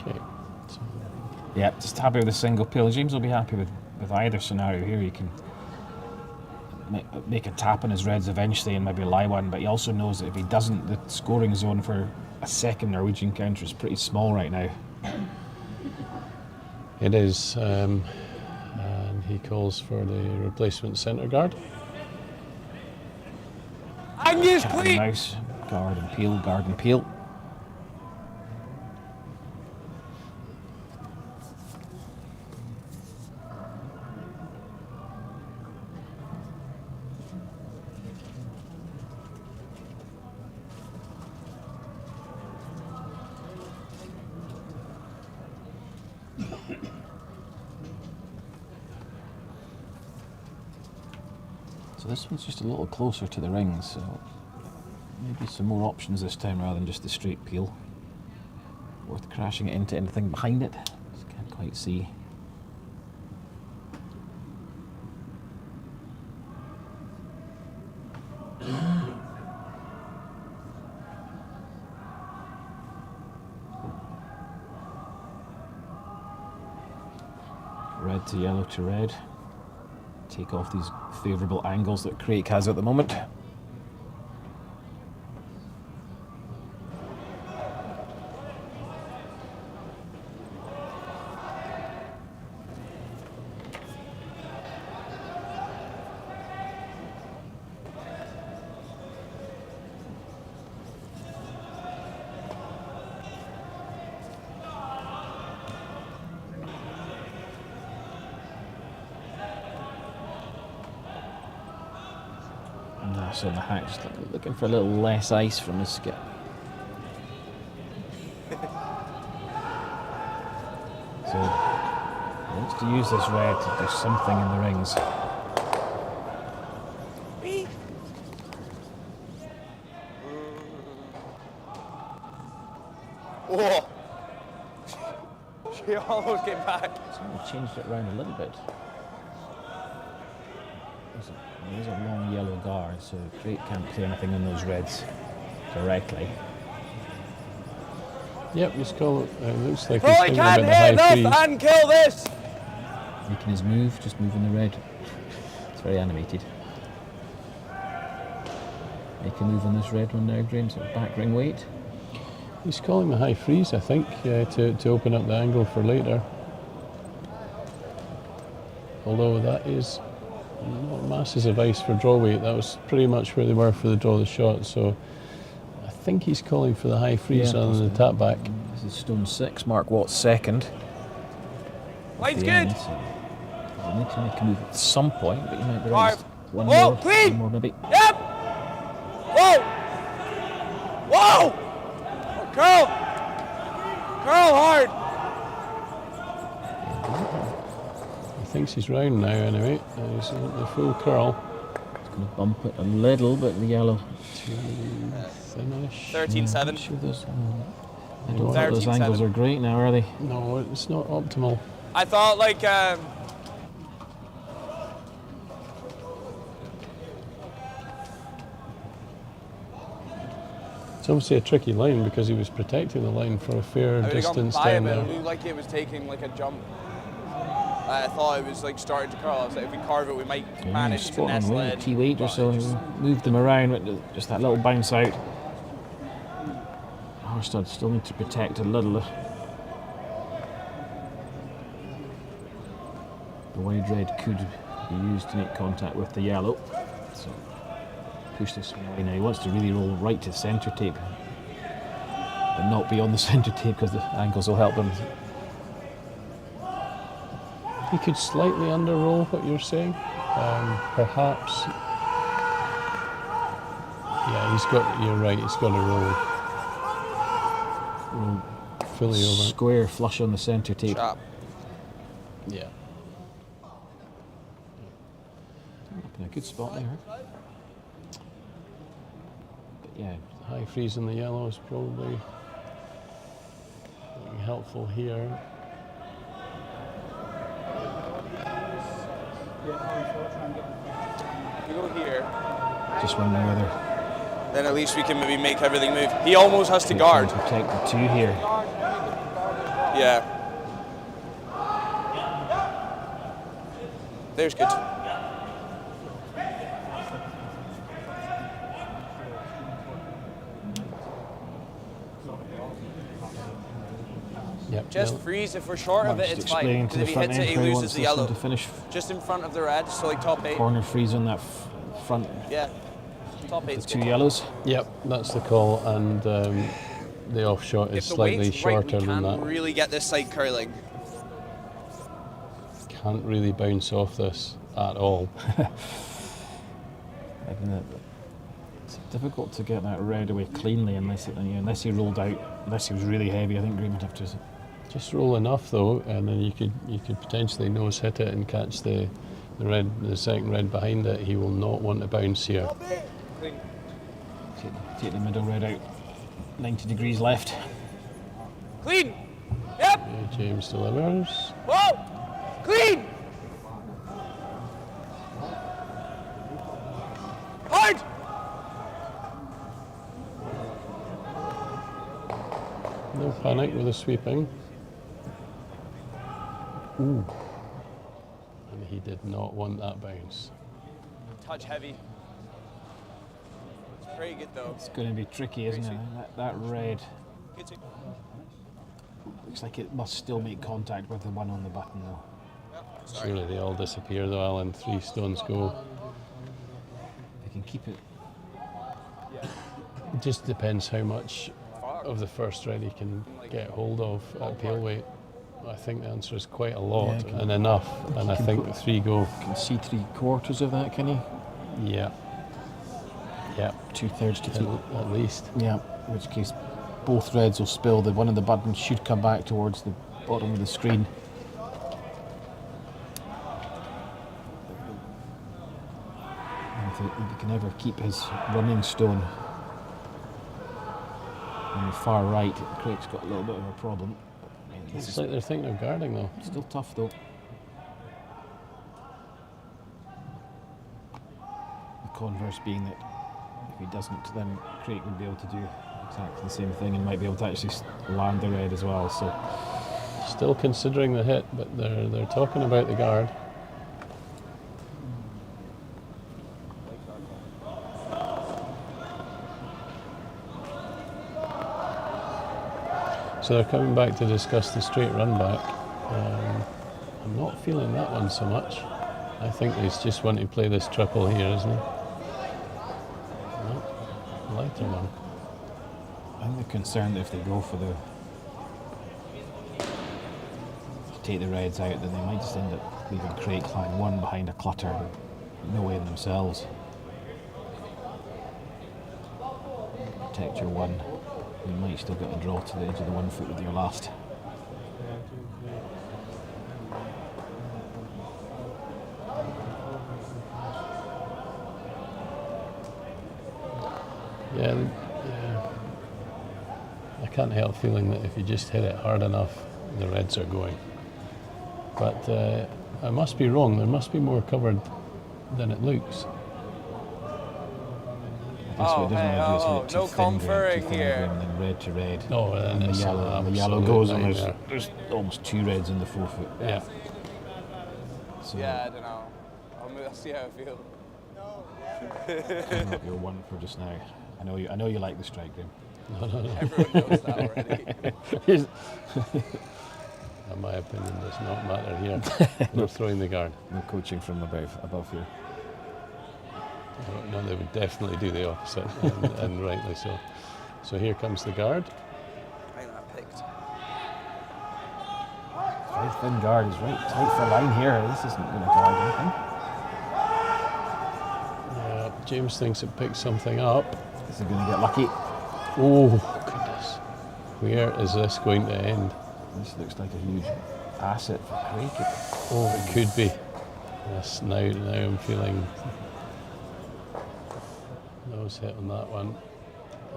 Okay. So Yeah, just happy with a single peel. James will be happy with either scenario here. He can make a tap on his reds eventually and maybe lie one, but he also knows that if he doesn't, the scoring zone for a second Norwegian counter is pretty small right now. it is, and he calls for the replacement centre guard. Angus, Cat and please. mouse, guard and peel, guard and peel. So this one's just a little closer to the rings, so maybe some more options this time rather than just the straight peel. Worth crashing it into anything behind it. Just can't quite see. Red to yellow to red. Take off these favourable angles that Craik has at the moment. So the hack just looking for a little less ice from his skip. So he wants to use this red to do something in the rings. Oh! She almost came back. So we changed it around a little bit. There's a long yellow guard, so Craik can't play anything on those reds directly. Yep, he's called. Looks like Oh, he's he thinking can't about the hit high enough freeze. and kill this! Making his move, just moving the red. It's very animated. Make a move on this red one now, Graham, so back ring weight. He's calling the high freeze, I think, to open up the angle for later. Although that is not masses of ice for draw weight. That was pretty much where they were for the draw the shot. So I think he's calling for the high freeze rather than the tap back. This is stone 6, Mark Watt's second. Line's The good. end, so we'll need to make a move at some point, but you might be Five. right. One Whoa, more, clean. one more maybe. Yep! Whoa! Whoa! Curl! Curl hard! He thinks he's round now anyway. He's the full curl. It's going to bump it a little bit, the yellow. Finish. 13-7. I'm sure I don't think those 13-7. angles are great now, are they? No, it's not optimal. I thought like It's obviously a tricky line because he was protecting the line for a fair I would have gone distance by down him, there. it looked like it was taking like a jump. I thought it was like starting to curl. I was like, if we carve it, we might manage to Spot on, nestle right? in. T8 or But so, it just- moved them around, with just that little bounce out. Haarstad still need to protect a little. The wide red could be used to make contact with the yellow. So push this one away now. He wants to really roll right to centre tape, but not beyond the centre tape because the angles will help him. He could slightly under-roll what you're saying. Perhaps. Yeah, you're right, he's got to roll fully over. Square flush on the centre tape. Chop. Yeah. In a good spot there. But yeah, High freeze in the yellow is probably helpful here. If we go here, just wondering whether then at least we can maybe make everything move. He almost has to they guard. can protect the two here. Yeah. There's good. Yep. Just no. freeze. If we're short of it, Just it's fine. explain Because to if the he front hits it, end he how he loses wants the this one yellow. to finish. Just in front of the red, so like top 8. Corner freeze on that front, Yeah. Top the 8's two good. yellows. Yep, that's the call, and the off shot is If the slightly weight's right, shorter we than can't that. really get this side curling. Can't really bounce off this at all. It's difficult to get that red away cleanly unless he rolled out, unless he was really heavy. I think Graham would have to. Just roll enough though, and then you could potentially nose hit it and catch the the second red behind it, he will not want to bounce here. Clean. Take the middle red out. 90 degrees left. Clean. Yep. Yeah, James delivers. Whoa. Clean. Hard. No panic with the sweeping. Ooh. And he did not want that bounce. Touch heavy. It's pretty good though. It's going to be tricky, isn't it? That red Good to- looks like it must still make contact with the one on the button though. Surely they all disappear though, Alan. 3 stones go. They can keep it. It just depends how much of the first red he can get hold of at pale weight. I think the answer is quite a lot Yeah, and enough. And I think 3 go. You can see 3/4 of that, can you? Yeah. Yeah. 2/3 to 3. At least. Yeah, in which case both reds will spill. The one on the button should come back towards the bottom of the screen. And if he can ever keep his running stone on the far right, Craig's got a little bit of a problem. This It's is like they're thinking of guarding though. still tough though. The converse being that if he doesn't, then Craig would be able to do exactly the same thing and might be able to actually land the red as well. So Still considering the hit, but they're talking about the guard. So they're coming back to discuss the straight run back. I'm not feeling that one so much. I think he's just want to play this triple here, isn't he? No, lighter one. I think they're concerned that if they go for the take the reds out, then they might just end up leaving Craig lying one behind a clutter with no in themselves. Protect your one. You might still get a draw to the edge of the 1 foot with your last. Yeah, I can't help feeling that if you just hit it hard enough, the reds are going. But I must be wrong. There must be more covered than it looks. I guess what it doesn't want to do is hit it too no thin grain, conferring too thin here. grain, then red to red. Oh, and And it's the an yellow absolute goes, and nightmare. there's almost 2 reds in the 4 foot. Yeah. So Yeah, I don't know. I'll see how I feel. I'm not your one for just now. I know you like the strike game. Everyone knows that already. In my opinion, does not matter here. They're throwing the guard. No coaching from above here. No, they would definitely do the opposite, and rightly so. So here comes the guard. I think I picked. Very thin guard is right tight for line here. This isn't going to guard anything. Yeah, James thinks it picked something up. Is he going to get lucky? Oh, goodness. Where is this going to end? This looks like a huge asset for Craig. Oh, it could be. Yes, now I'm feeling nose hit on that one.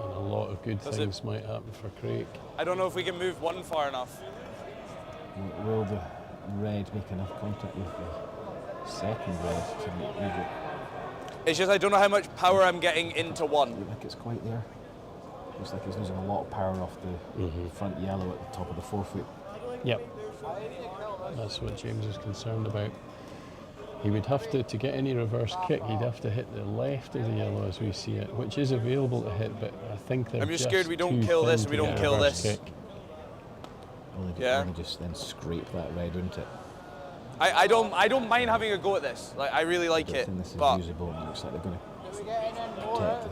And a lot of good things might happen for Craig. I don't know if we can move one far enough. Will the red make enough contact with the second red to move it? It's just I don't know how much power I'm getting into one. Looks like it's quite there. Looks like he's losing a lot of power off the front yellow at the top of the 4 foot. Yep. That's what James is concerned about. He would have to get any reverse kick, he'd have to hit the left of the yellow as we see it, which is available to hit, but I think they're I'm just scared we don't too kill thin this, to we don't get a kill reverse this. kick. Well, they Yeah. want to just then scrape that red into it. I don't mind having a go at this. Like I really like I it. think this is But usable, and it looks like they're going to protect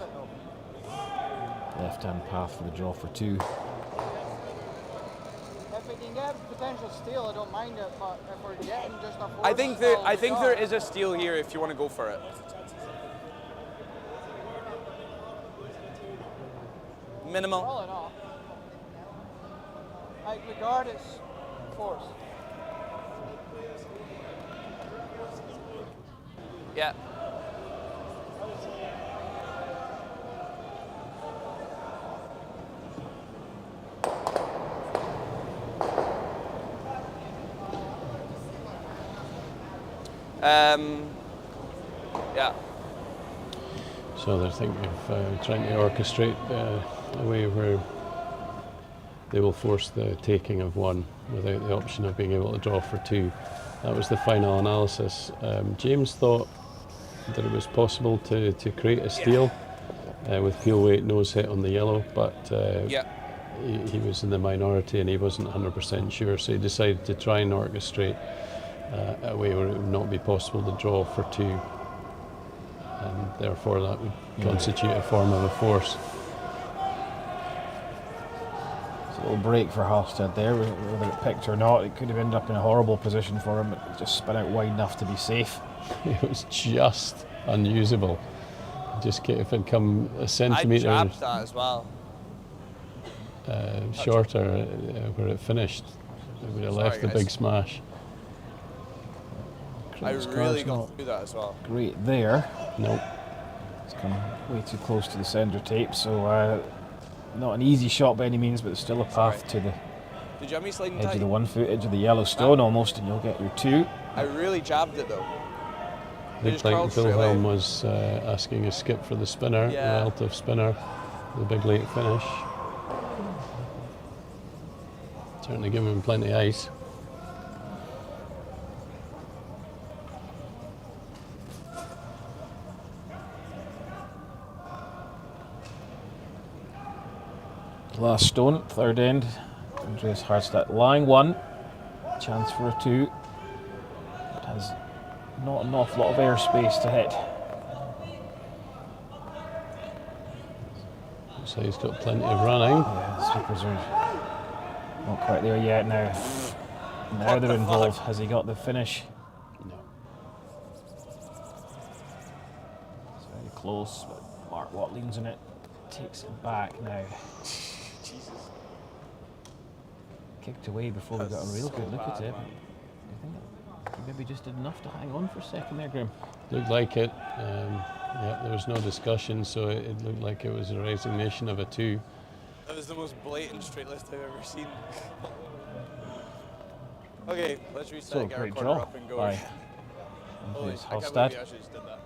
the left-hand path for the draw for 2. If we can get potential steal, I don't mind it, but if we're getting just a I think there is a steal here if you want to go for it. Minimal. Probably not. Like, regard it's force. Yeah. Yeah. So they're thinking of trying to orchestrate a way where they will force the taking of one without the option of being able to draw for two. That was the final analysis. James thought that it was possible to create a steal with peel weight nose hit on the yellow, but he was in the minority and he wasn't 100% sure, so he decided to try and orchestrate a way where it would not be possible to draw for two, and therefore that would constitute a form of a force. It's a little break for Haarstad there, whether it picked or not. It could have ended up in a horrible position for him, but it just spun out wide enough to be safe. It was just unusable. Just if it had come a centimetre I jabbed that as well. shorter where it finished, it would have left the big smash. I really got through that as well. Great there. Nope. It's come way too close to the centre tape, so not an easy shot by any means, but there's still a path to the Did you have me sliding edge tight? of the 1 foot, edge of the yellow stone almost, and you'll get your two. I really jabbed it though. Looked like Wilhelm was asking a skip for the spinner, the relative spinner, the big late finish. Certainly giving him plenty of ice. Last stone, third end. Andreas Haarstad lying one. Chance for a two. But has not an awful lot of airspace to hit. So he's got plenty of running. Yeah, the sweepers are not quite there yet now. Now they're involved. Has he got the finish? No. It's very close, but Mark Watling's in it. Takes it back now. Jesus. Kicked away before we got a real good look at it. I think he maybe just did enough to hang on for a second there, Graham. Looked like it. Yeah, there was no discussion, so it looked like it was a resignation of a two. That was the most blatant straight lift I've ever seen. Okay, let's reset, So, get our great corner draw up and go. by Holy, Andreas I can't believe Haarstad. you actually just did that.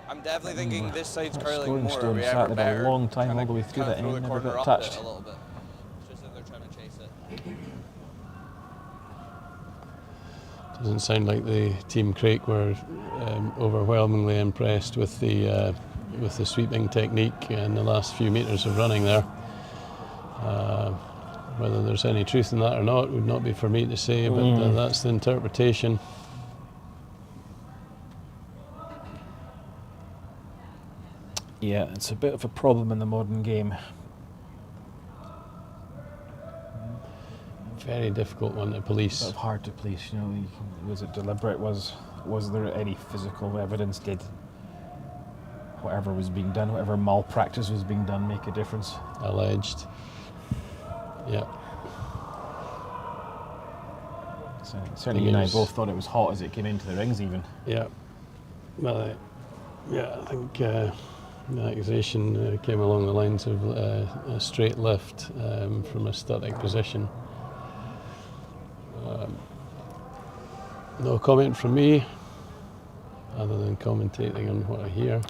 I'm definitely thinking this side's curling Scoring more. stone We sat ever there better. a long time Trying all to the way through kinda that throw end, the never corner got up touched. it a little bit. It's just that they're trying to chase it. Doesn't sound like the team Craik were overwhelmingly impressed with the sweeping technique and the last few metres of running there. Whether there's any truth in that or not would not be for me to say, but that's the interpretation. Yeah, it's a bit of a problem in the modern game. Very difficult one to police. Sort of hard to police, you know. Was it deliberate? Was there any physical evidence? Did whatever was being done, whatever malpractice was being done, make a difference? Alleged. Yeah. So, certainly you and I both thought it was hot as it came into the rings even. Yeah. Well, I think the accusation came along the lines of a straight lift from a static position. No comment from me, other than commentating on what I hear.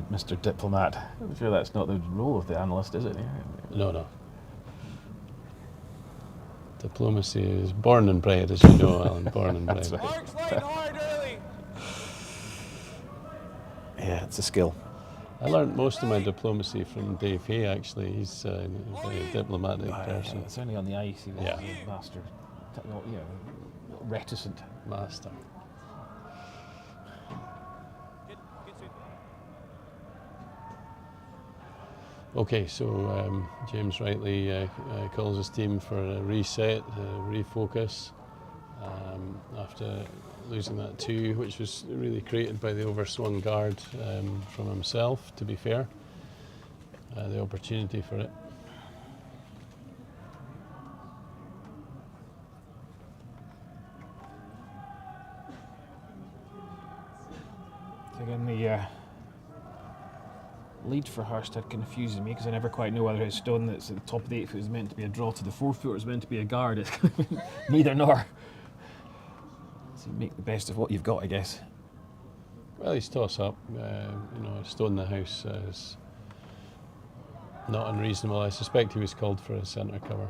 Mr. Diplomat. I'm sure that's not the role of the analyst, is it? No. Diplomacy is born and bred, as you know, Alan. Born and bred. That's right. Mark's line hard early. Yeah, it's a skill. I learned most of my diplomacy from Dave Hay, actually. He's a very diplomatic person. It's only on the ice he was Yeah. a master. Reticent. Master. Okay, so James rightly calls his team for a reset, a refocus after losing that two, which was really created by the overswung guard from himself, to be fair. The opportunity for it. Again, the lead for Haarstad confuses me because I never quite know whether his stone that's at the top of the 8 foot is meant to be a draw to the 4 foot or is meant to be a guard. It's neither nor. So you make the best of what you've got, I guess. Well, he's toss up. You know, a stone in the house is not unreasonable. I suspect he was called for a centre cover.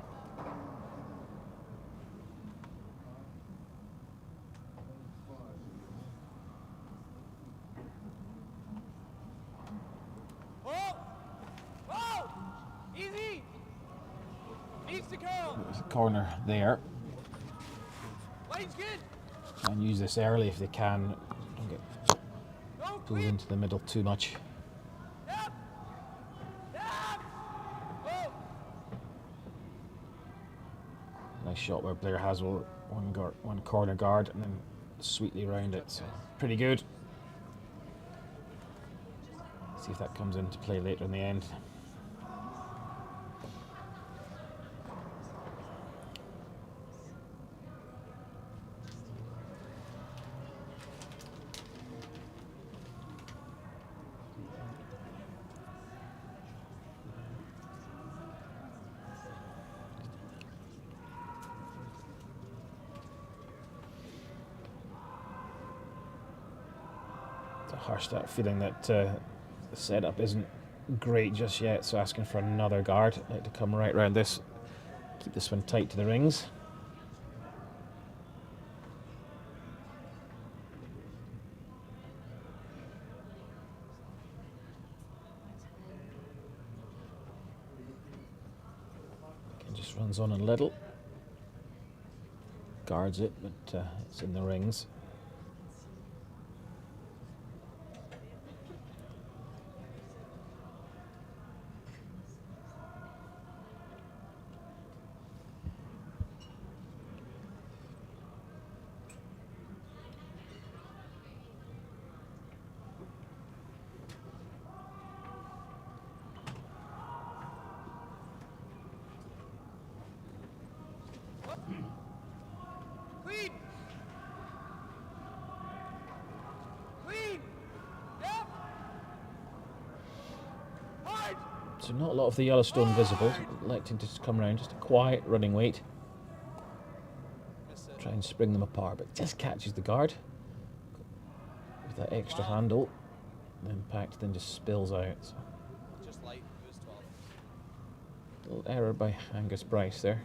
Easy! Needs to curl! There's a corner there. Line's good! And use this early if they can. Don't get Go, pulled Queen! into the middle too much. Yep! Yep! Oh! Nice shot where Blair has one corner guard and then sweetly round it. So pretty good. See if that comes into play later in the end. Haarstad feeling that the setup isn't great just yet, so asking for another guard. I'd like to come right round this, keep this one tight to the rings. Again, just runs on a little, guards it, but it's in the rings. Clean! Clean! Yep! Hard! So not a lot of the Yellowstone visible, electing to just come around, just a quiet running weight. Try and spring them apart, but just catches the guard with that extra handle. The impact then just spills out. So Just light, it was 12. little error by Angus Bryce there.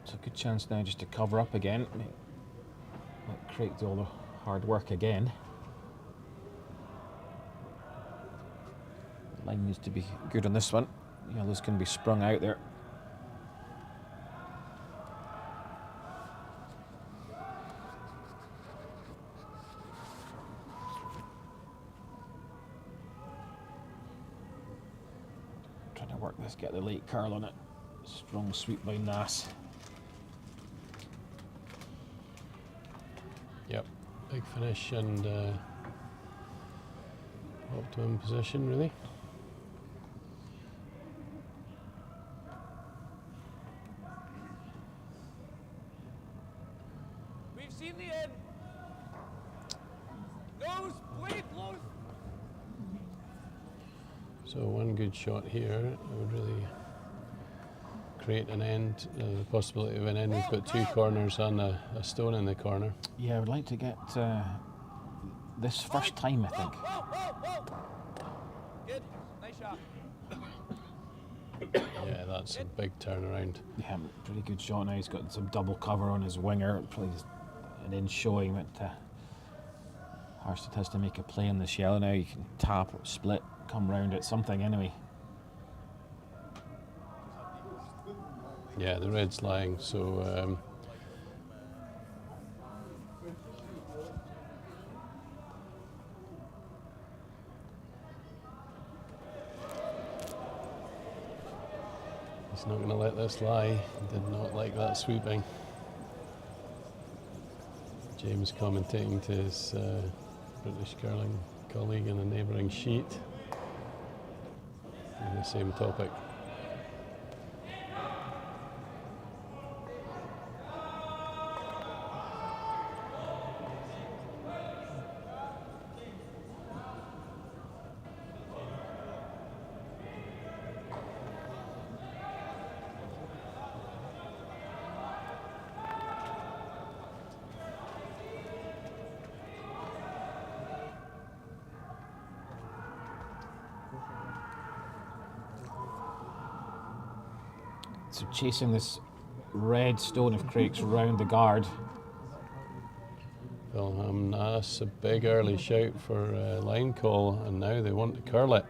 So a good chance now just to cover up again. Let Craik do all the hard work again. Line needs to be good on this one. Yellow's going to be sprung out there. Trying to work this, get the late curl on it. Strong sweep by Nass. Yep, big finish and optimum position, really. We've seen the end! Nose, blade, close! So one good shot here would really create an end, the possibility of an end. We've got two corners and a stone in the corner. Yeah, I would like to get this first time, I think. Good, nice shot. Yeah, that's a big turnaround. Yeah, pretty good shot now. He's got some double cover on his winger. Probably just an inch showing that Haarstad has to make a play in this yellow now. You can tap or split, come round it, something anyway. Yeah, the red's lying, so he's not going to let this lie. He did not like that sweeping. James commentating to his British curling colleague in the neighbouring sheet on the same topic. So chasing this red stone of Craik's round the guard. Wilhelm Nass, a big early shout for line call, and now they want to curl it.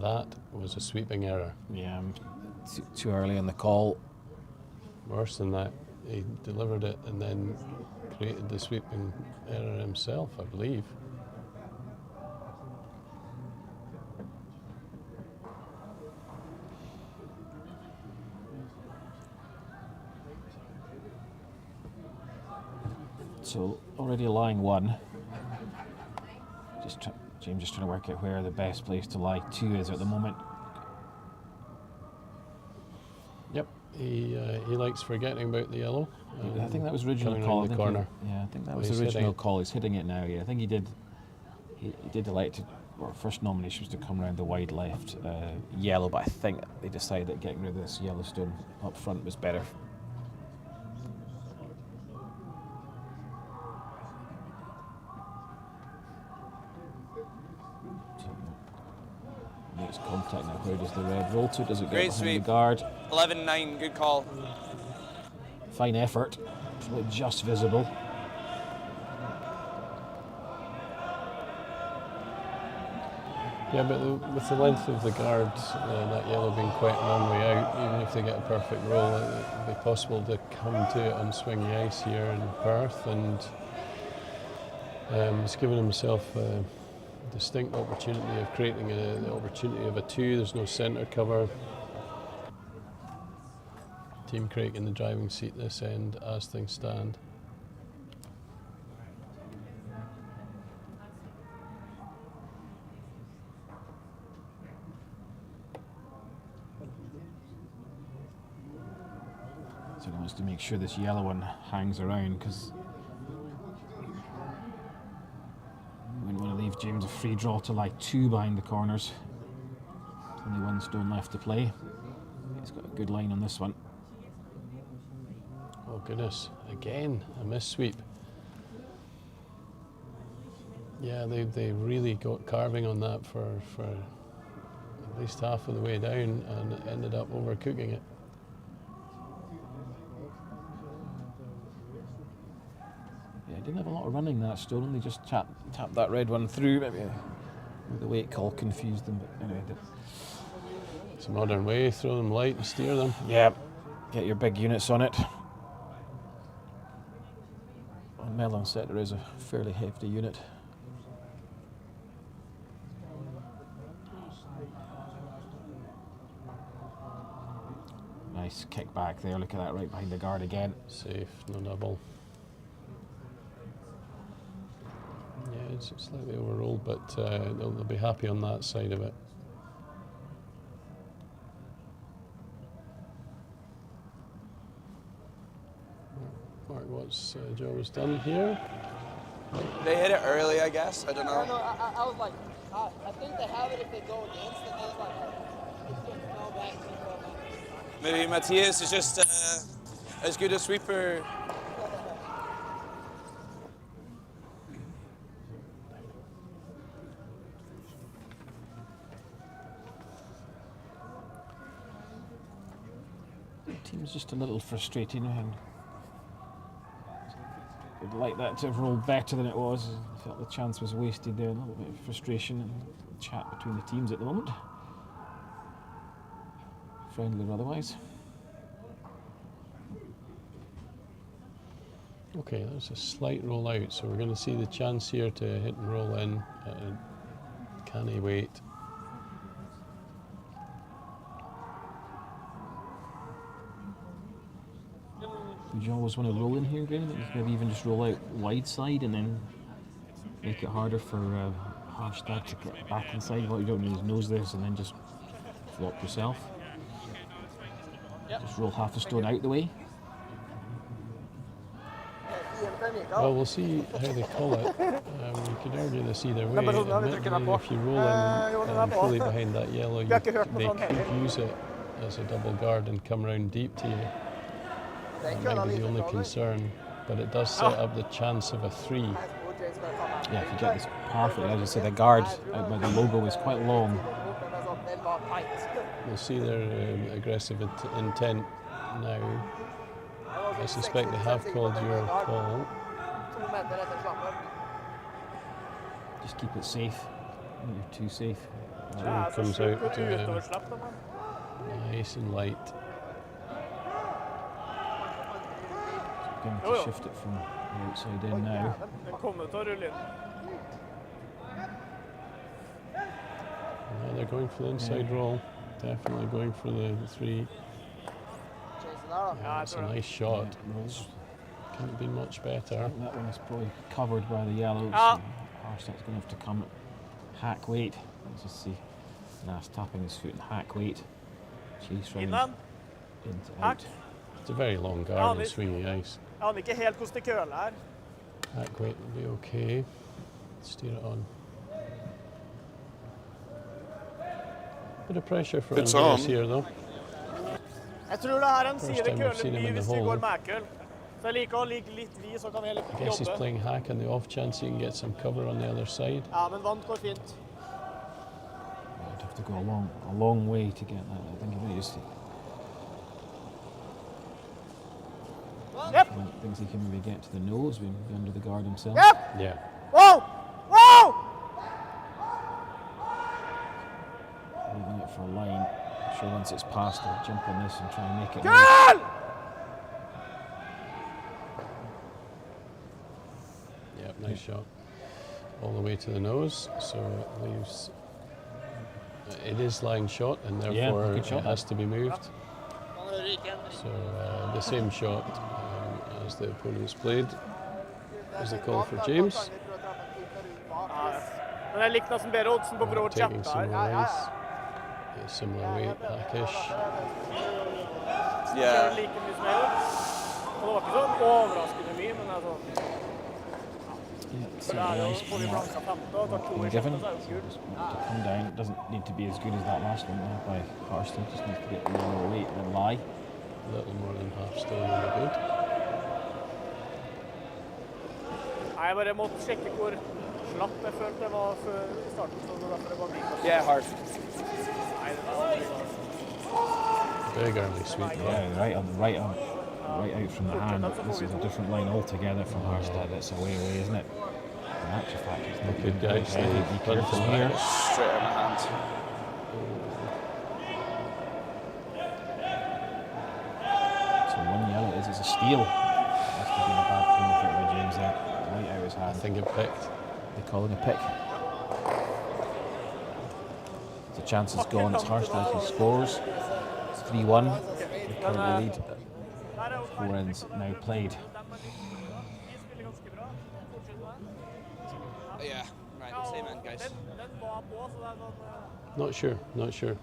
That was a sweeping error. Yeah, too early on the call. Worse than that, he delivered it and then created the sweeping error himself, I believe. So already lying one. James just trying to work out where the best place to lie two is at the moment. Yep, he likes forgetting about the yellow. I think that was original coming call. round the corner. I think that Oh, was he's the original hitting it. call. He's hitting it now. Yeah, I think he did. He did elect to. Well, first nomination was to come around the wide left yellow, but I think they decided that getting rid of this yellow stone up front was better. Makes contact now. Where does the red roll to? Does it get Great behind sweep. the guard? 11-9, good call. Fine effort. Just visible. Yeah, but with the length of the guard, that yellow being quite a long way out, even if they get a perfect roll, it would be possible to come to it on swingy ice here in Perth, and he's given himself a distinct opportunity of creating the opportunity of a two. There's no centre cover. Team Craik in the driving seat this end as things stand. So he wants to make sure this yellow one hangs around, because we wouldn't want to leave James a free draw to lie two behind the corners. There's only one stone left to play. He's got a good line on this one. Oh goodness, again, a missed sweep. Yeah, they really got carving on that for at least half of the way down, and ended up overcooking it. Yeah, didn't have a lot of running that stone, only just tapped that red one through. Maybe the weight call confused them, but anyway. It's a modern way, throw them light and steer them. Yeah, get your big units on it. On Melon set there is a fairly hefty unit. Nice kick back there, look at that, right behind the guard again. Safe, no double. Yeah, it's slightly overrolled, but they'll be happy on that side of it. Mark, what's job was done here? They hit it early, I guess. I don't I know. I was like, I think they have it if they go against it. It's like, it's going to fall back to Maybe Matthias is just as good a sweeper. The team's just a little frustrating, and would like that to have rolled better than it was. I felt the chance was wasted there. A little bit of frustration and chat between the teams at the moment. Friendly or otherwise. Okay, that's a slight roll out, so we're going to see the chance here to hit and roll in at a canny weight. Would you always want to roll in here, Graham? Maybe even just roll out wide side and then make it harder for Haarstad to get back inside. What you don't need is nose this and then just flop yourself. Just roll half a stone out the way. Well, we'll see how they call it. You could argue this either way. Admittedly, if you roll in fully behind that yellow, they could use it as a double guard and come round deep to you. That might be the only concern, but it does set up the chance of a 3. Yeah, if you get this perfectly, as I said, the guard out by the logo is quite long. We'll see their aggressive intent now. I suspect they have called your call. Just keep it safe. You're too safe. Comes out nice and light. Going to shift it from the outside in now. Yeah, they're going for the inside roll. Definitely going for the 3. Yeah, it's a nice shot. Couldn't have been much better. That one is probably covered by the yellow. So Haarstad's going to have to come at hack weight. Let's just see. Nas tapping his foot and hack weight. Chase round into out. It's a very long guard and swingy ice. Aner ikke helt hvordan det køler her. Hack weight will be okay. Steer it on. Bit of pressure for Andreas here though. Jeg tror det her en First side time we've køler seen him mye in the hvis vi hole. går mækøl. Så jeg liker å ligge litt vi, så kan vi heller I guess he's jobbe. playing hack on the off chance he can get some cover on the other side. Ja, men vant går fint. You'd have to go a long way to get that. I think he might just. Yep. Thinks he can maybe get to the nose, be under the guard himself. Yep. Yeah. Wow! Wow! Leaving it for a line. I'm sure once it's passed, I'll jump on this and try and make it. Good! Yep, nice shot. All the way to the nose, so it leaves. It is line shot, and therefore good shot. it has to be moved. So the same shot as the opponents played was the call for James. Men jeg likte nesten bedre oddsen på Broad Taking Chapter. some more ice. Similar weight, hackish. Yeah. Like mye som jeg gjorde. Og det var ikke sånn overraskende mye, men altså... For det er jo, får vi blanka 15 og tar 2 i Given. kjøttet, så er det jo Just kult. to come down. It doesn't need to be as good as that last one by Haarstad. Just needs to get a little weight and lie. A little more than half stone would be good. Nei, jeg bare måtte sjekke hvor slapp jeg følte jeg var før i starten, så det var derfor det var mye. Yeah, hard. Nei, det var Big early sweep. Yeah, right out from the hand. This is a different line altogether from Haarstad. It's a way away, isn't it? In actual fact, it's not Good guys. Be careful here. Straight on the hand. So one yellow is a steal. Must have been a bad thing I think by James there. Right out his I hand. think it picked. They're calling a pick. The chance is gone. It's Haarstad who scores. It's 3-1. They currently lead. 4 ends now played. Yeah, right, same end, guys. Not sure. Not sure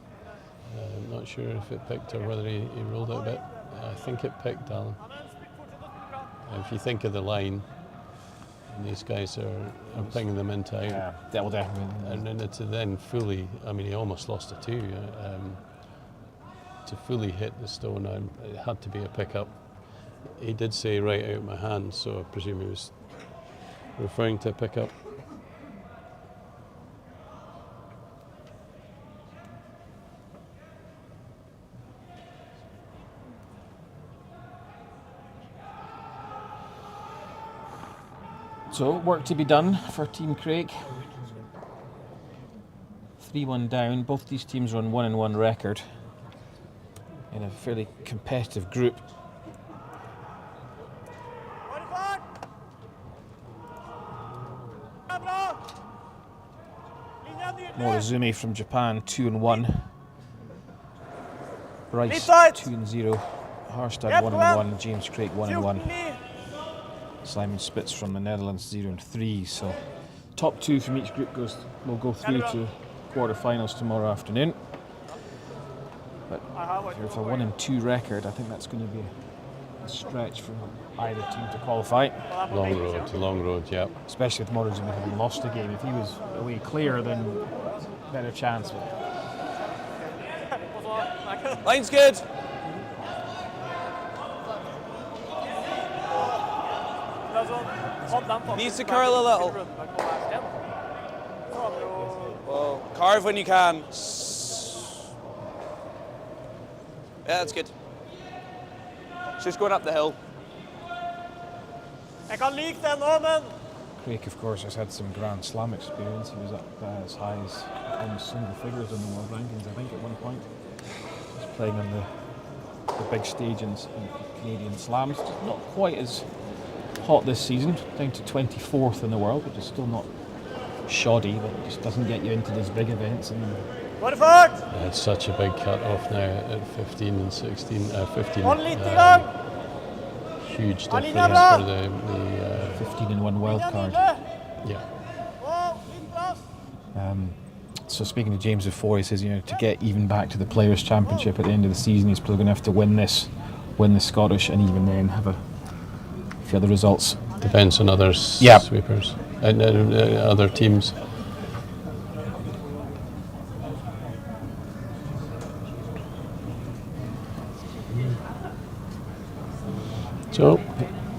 if it picked or whether he rolled it a bit. I think it picked, Alan. If you think of the line, and these guys are pinging them into out. Yeah, that will definitely. And then to then fully, I mean, he almost lost a 2. To fully hit the stone, it had to be a pickup. He did say right out my hand, so I presume he was referring to a pickup. So, work to be done for Team Craik. 3-1 down. Both these teams are on 1-1 record in a fairly competitive group. Morozumi from Japan, 2-1. Bryce, 2-0. Haarstad, 1-1. James Craik, 1-1. Simon Spitz from the Netherlands, 0-3. So top 2 from each group will go through to quarterfinals tomorrow afternoon. But if you're with a 1-2 record, I think that's going to be a stretch for either team to qualify. Long road, yeah. Especially with Morrison having lost a game. If he was away clear, then better chance. Line's good. Needs to curl a little. Whoa. Carve when you can. Yeah, that's good. It's just going up the hill. Craik, of course, has had some Grand Slam experience. He was up as high as almost single figures in the world rankings, I think, at one point. He's playing on the big stage in Canadian Slams. Just not quite as hot this season, down to 24th in the world, which is still not shoddy, but it just doesn't get you into these big events. And It's such a big cut off now at 15 and 16. 15. Huge difference for the 15 and 1 wild card. yeah. So speaking to James before, he says, to get even back to the Players' Championship at the end of the season, he's probably going to have to win the Scottish, and even then have a few other results. Depends on other sweepers and other teams. So,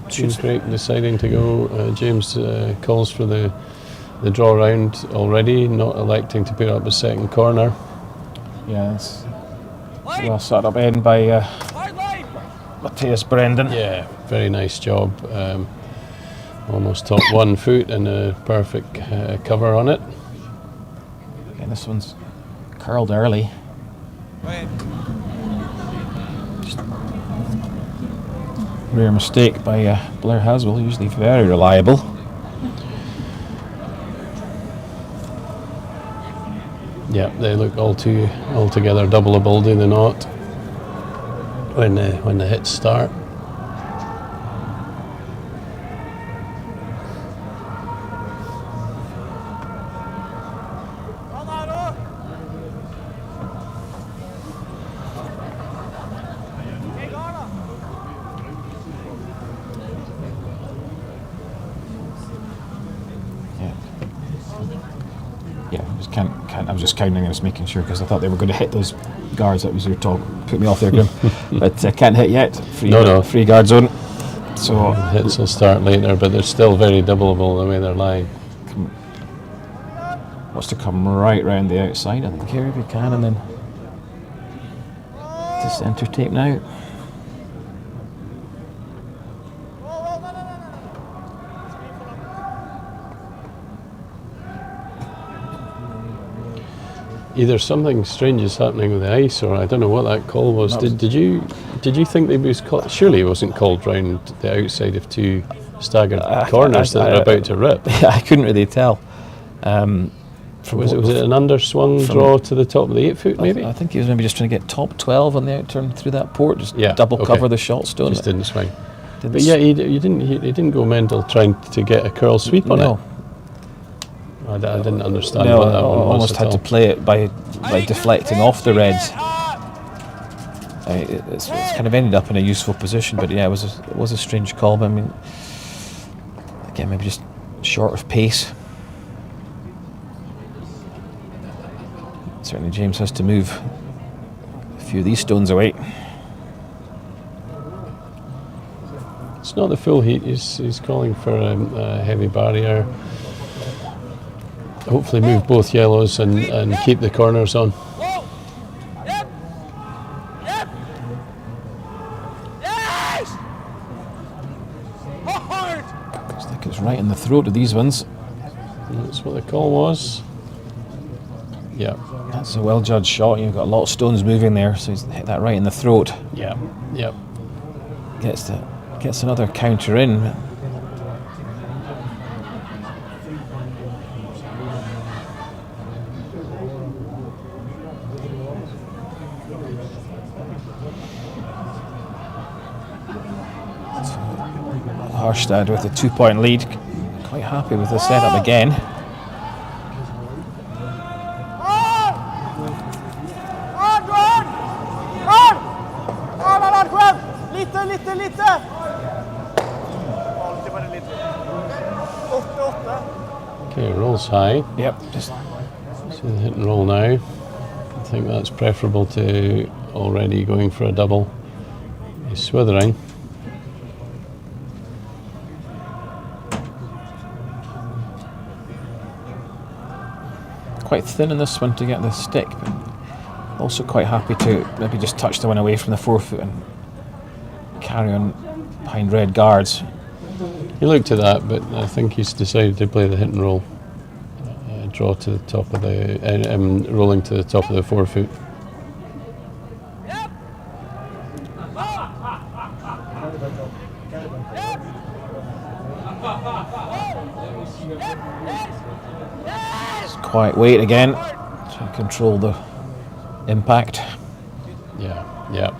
James Craik deciding to go. James calls for the draw round already, not electing to put up a second corner. Yeah, it's well set up end by Matthias Brendan. Yeah, very nice job. Almost top 1 foot and a perfect cover on it. And this one's curled early. Rare mistake by Blair Haswell, usually very reliable. Yeah, they look altogether doubleable, do they not? When the hits start. I was just counting and just making sure, because I thought they were going to hit those guards. That was your talk, put me off there, Grim. But can't hit yet. Free guard zone. So hits will start later, but they're still very doubleable the way they're lying. Wants to come right round the outside, I think, here if you can, and then to centre tape now. Either something strange is happening with the ice, or I don't know what that call was. Did you think they was called? Surely it wasn't called round the outside of 2 staggered corners that are about to rip. I couldn't really tell. Was it an underswung draw to the top of the 8 foot? Maybe. I think he was maybe just trying to get top 12 on the outturn through that port, just double cover the shot stone. Just didn't swing. But yeah, he didn't go mental trying to get a curl sweep on it. I didn't understand what that one was. Almost had to play it by deflecting off the reds. It's kind of ended up in a useful position, but yeah, it was a strange call. But I mean, again, maybe just short of pace. Certainly, James has to move a few of these stones away. It's not the full heat. He's calling for a heavy barrier. Hopefully move both yellows and keep the corners on. Yep. Yes! Hard! I think it's right in the throat of these ones. That's what the call was. Yeah. That's a well judged shot. You've got a lot of stones moving there, so he's hit that right in the throat. Yeah. Yep. Gets another counter in. Haarstad with a 2-point lead. Quite happy with the setup again. lite! Alltid bare litt. 8-8. Okay, rolls high. Yep, just So the hit and roll now. I think that's preferable to already going for a double. He's swithering. quite thin in this one to get the stick, but also quite happy to maybe just touch the one away from the forefoot and carry on behind red guards. He looked at that, but I think he's decided to play the hit and roll. Draw to the top of the, rolling to the top of the forefoot. It's quiet weight again to control the impact. Yeah.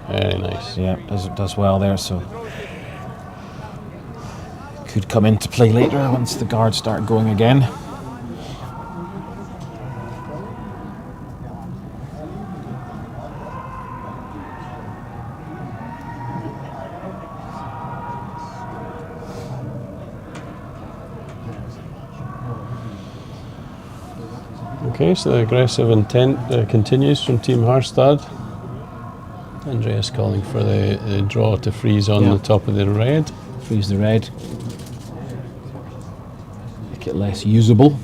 Very nice. Yeah, does well there, so could come into play later once the guards start going again. Okay, so the aggressive intent continues from Team Haarstad. Andreas calling for the draw to freeze on the top of the red. Freeze the red. Make it less usable.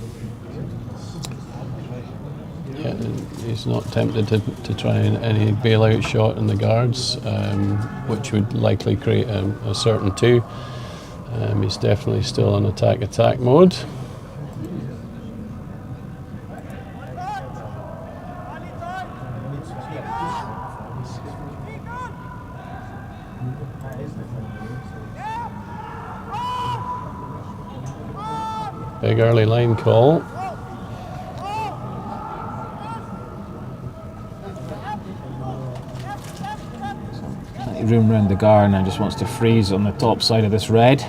Yeah, and he's not tempted to try any bailout shot in the guards, which would likely create a certain two. He's definitely still on attack mode. Big early line call. Room round the guard now, just wants to freeze on the top side of this red.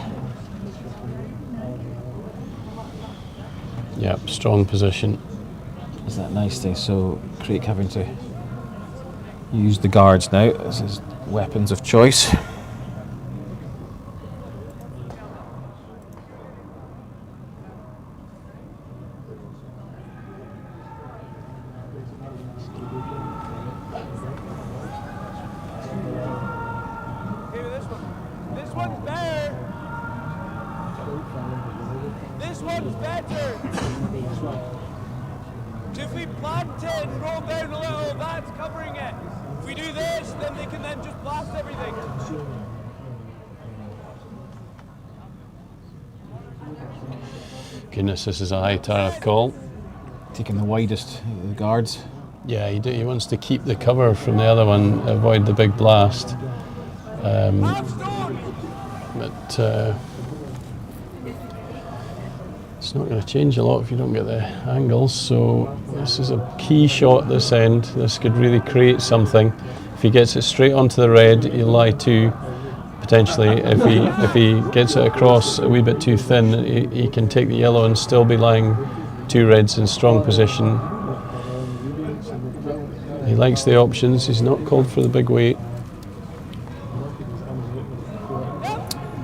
Yep, strong position. Is that nicely? So Craik having to use the guards now as his weapons of choice. This one's better. This one's better. If we plant it and roll down a little, that's covering it. If we do this, then they can then just blast everything. Goodness, this is a high tariff call. Taking the widest of the guards. Yeah, he wants to keep the cover from the other one, avoid the big blast. But it's not going to change a lot if you don't get the angles. So this is a key shot this end. This could really create something. If he gets it straight onto the red, he'll lie two. Potentially, if he gets it across a wee bit too thin, he can take the yellow and still be lying two reds in strong position. He likes the options. He's not called for the big weight.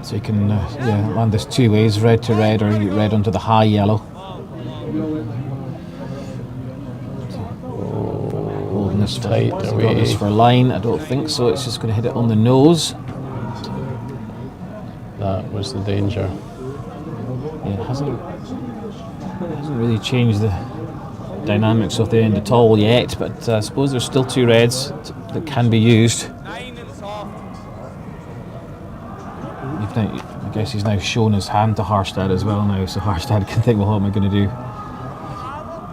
So you can land this two ways, red to red or red onto the high yellow. Holding this tight, for, got this for line, I don't think so, it's just going to hit it on the nose. That was the danger. Yeah, it hasn't really changed the dynamics of the end at all yet, but I suppose there's still two reds that can be used. I guess he's now shown his hand to Haarstad as well now, so Haarstad can think, well, what am I going to do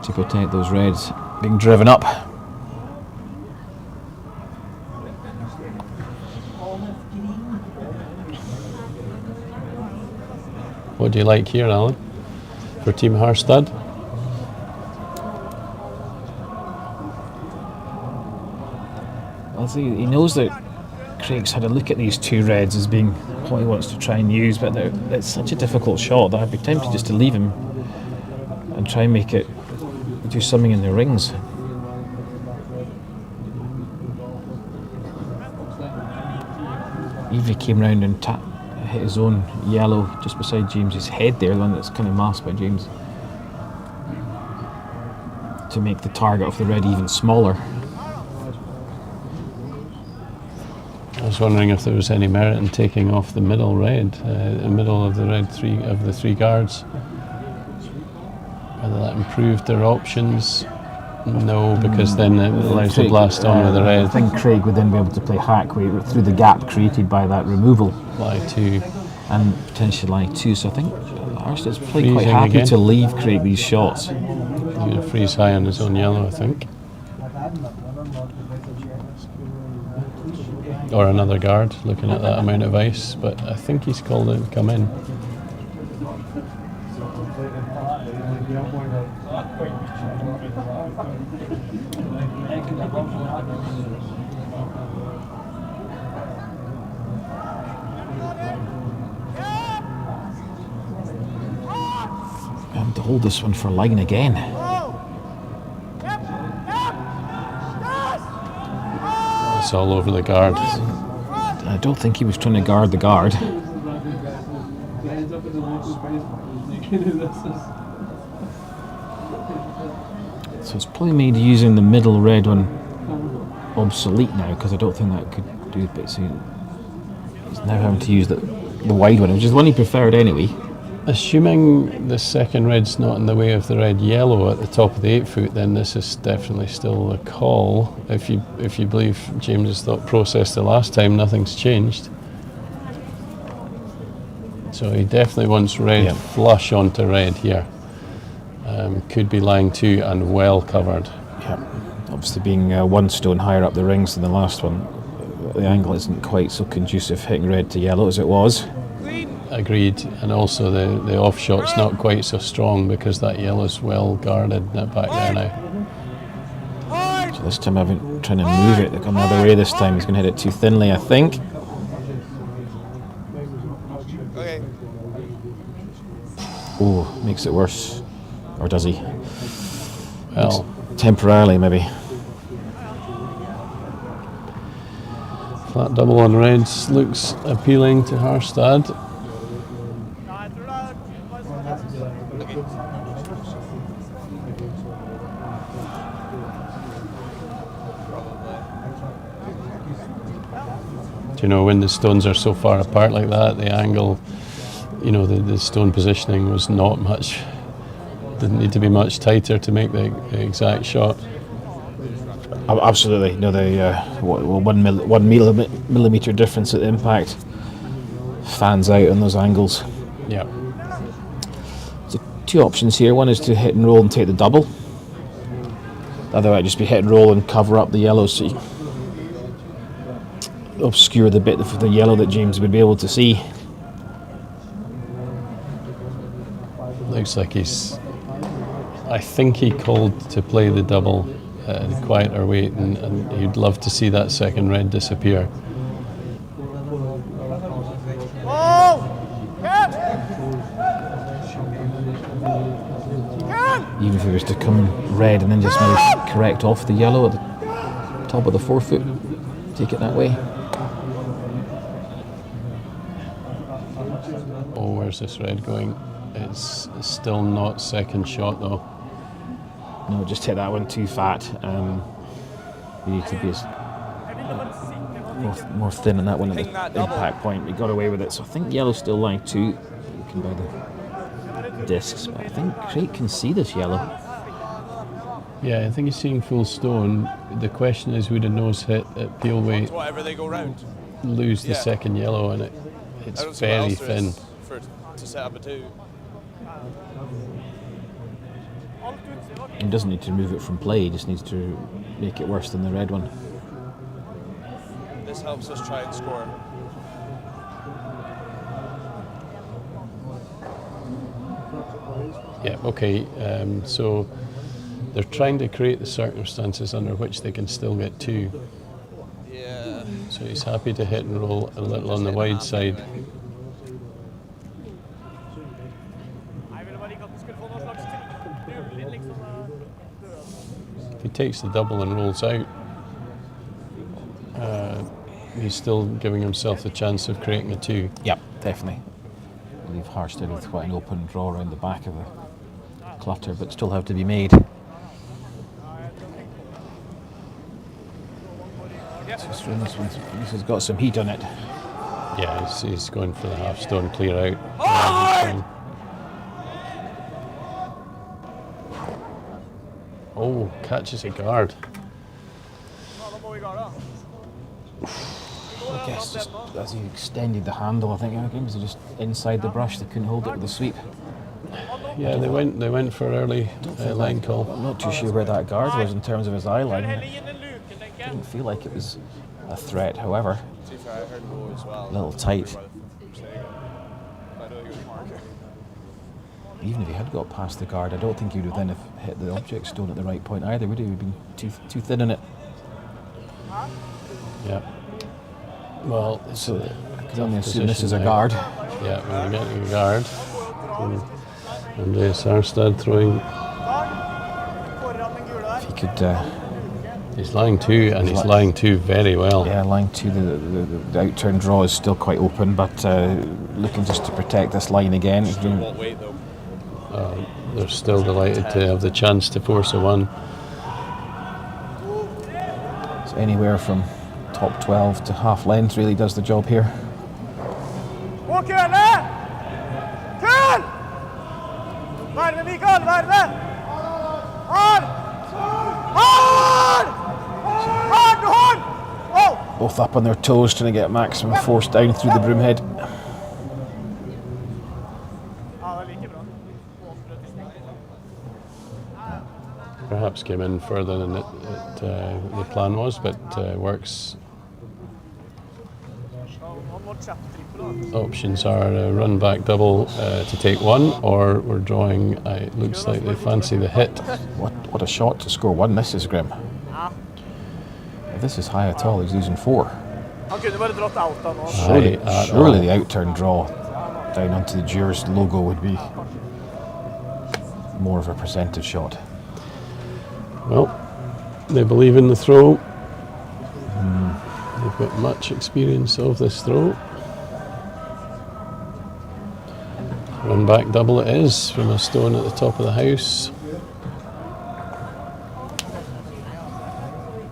to protect those reds being driven up? What do you like here, Alan, for Team Haarstad? Well, see, he knows that Craig's had a look at these two reds as being what he wants to try and use, but it's such a difficult shot that I'd be tempted just to leave him and try and make it do something in the rings. Evie came round and hit his own yellow just beside James's head there, the one that's kind of masked by James, to make the target of the red even smaller. I was wondering if there was any merit in taking off the middle red, the middle of the red three guards. Whether that improved their options. No, because then it allows to blast on with the red. I think Craig would then be able to play hack through the gap created by that removal. Lie 2. And potentially lie 2. So I think Haarstad's probably quite Freezing happy again. to leave Craig these shots. He's going to freeze high on his own yellow, I think. Or another guard, looking at that amount of ice. But I think he's called it and come in. And to hold this one for line again. It's all over the guard. I don't think he was trying to guard the guard. So it's probably made using the middle red one obsolete now, because I don't think that could do it. But see, he's now having to use the wide one, which is the one he preferred anyway. Assuming the second red's not in the way of the red yellow at the top of the 8 foot, then this is definitely still a call. If you believe James's thought process the last time, nothing's changed. So he definitely wants red flush onto red here. Could be lying 2 and well covered. Yeah, obviously being 1 stone higher up the rings than the last one, the angle isn't quite so conducive hitting red to yellow as it was. Agreed, and also the off shot's not quite so strong because that yellow's well guarded back there now. So this time I've been trying to move it, they've gone the other way this time. He's going to hit it too thinly, I think. Okay. Oh, makes it worse. Or does he? Well, temporarily maybe. Flat double on reds looks appealing to Haarstad. You know, when the stones are so far apart like that, the angle, you know, the stone positioning was not much, didn't need to be much tighter to make the exact shot. Absolutely. No, the 1 millimeter difference at the impact fans out on those angles. Yeah. So 2 options here. One is to hit and roll and take the double. The other might just be hit and roll and cover up the yellow, so you obscure the bit of the yellow that James would be able to see. Looks like I think he called to play the double at a quieter weight, and he'd love to see that second red disappear. Even if he was to come red and then just maybe correct off the yellow at the top of the 4 foot, take it that way. Oh, where's this red going? It's still not second shot though. No, just hit that one too fat. You need to be more thin on that one at the impact point. We got away with it, so I think yellow's still lying 2. You can buy the discs, but I think Craik can see this yellow. Yeah, I think he's seeing full stone. The question is, would a nose hit at peel weight Whatever they go round. lose the second yellow, and it's very thin. To set up a 2. He doesn't need to remove it from play, he just needs to make it worse than the red one. This helps us try and score. Yeah, okay. So they're trying to create the circumstances under which they can still get 2. Yeah. So he's happy to hit and roll a little on the wide side. If he takes the double and rolls out, he's still giving himself the chance of creating a 2. Yep, definitely. I believe Haarstad with quite an open draw around the back of the clutter, but still have to be made. This has got some heat on it. Yeah, he's going for the half stone clear out. Oh, catches a guard. I guess just as he extended the handle, I think it was just inside the brush. They couldn't hold it with a sweep. Yeah, they went for early line call. I'm not too sure where that guard was in terms of his eye line. It didn't feel like it was a threat, however. To be fair, I heard low as well. A little tight. I don't think it was marker. Even if he had got past the guard, I don't think he would have then have hit the object stone at the right point either, would he? He would have been too thin in it. Yeah. Well, So I can only assume this is a guard. Yeah, we're getting a guard. Andreas Haarstad throwing. If he could, He's lying 2, and he's lying 2 very well. yeah, line 2, the outturn draw is still quite open, but looking just to protect this line again. What weight though? They're still delighted to have the chance to force a 1. So anywhere from top 12 to half length really does the job here. Both up on their toes trying to get maximum force down through the broomhead. Perhaps came in further than the plan was, but works. Options are a run back double to take 1, or we're drawing. It looks like they fancy the hit. What a shot to score 1 misses, Grim. If this is high at all, he's losing 4. Surely the outturn draw down onto the Jurors logo would be more of a percentage shot. Well, they believe in the throw. They've got much experience of this throw. Run back double it is from a stone at the top of the house.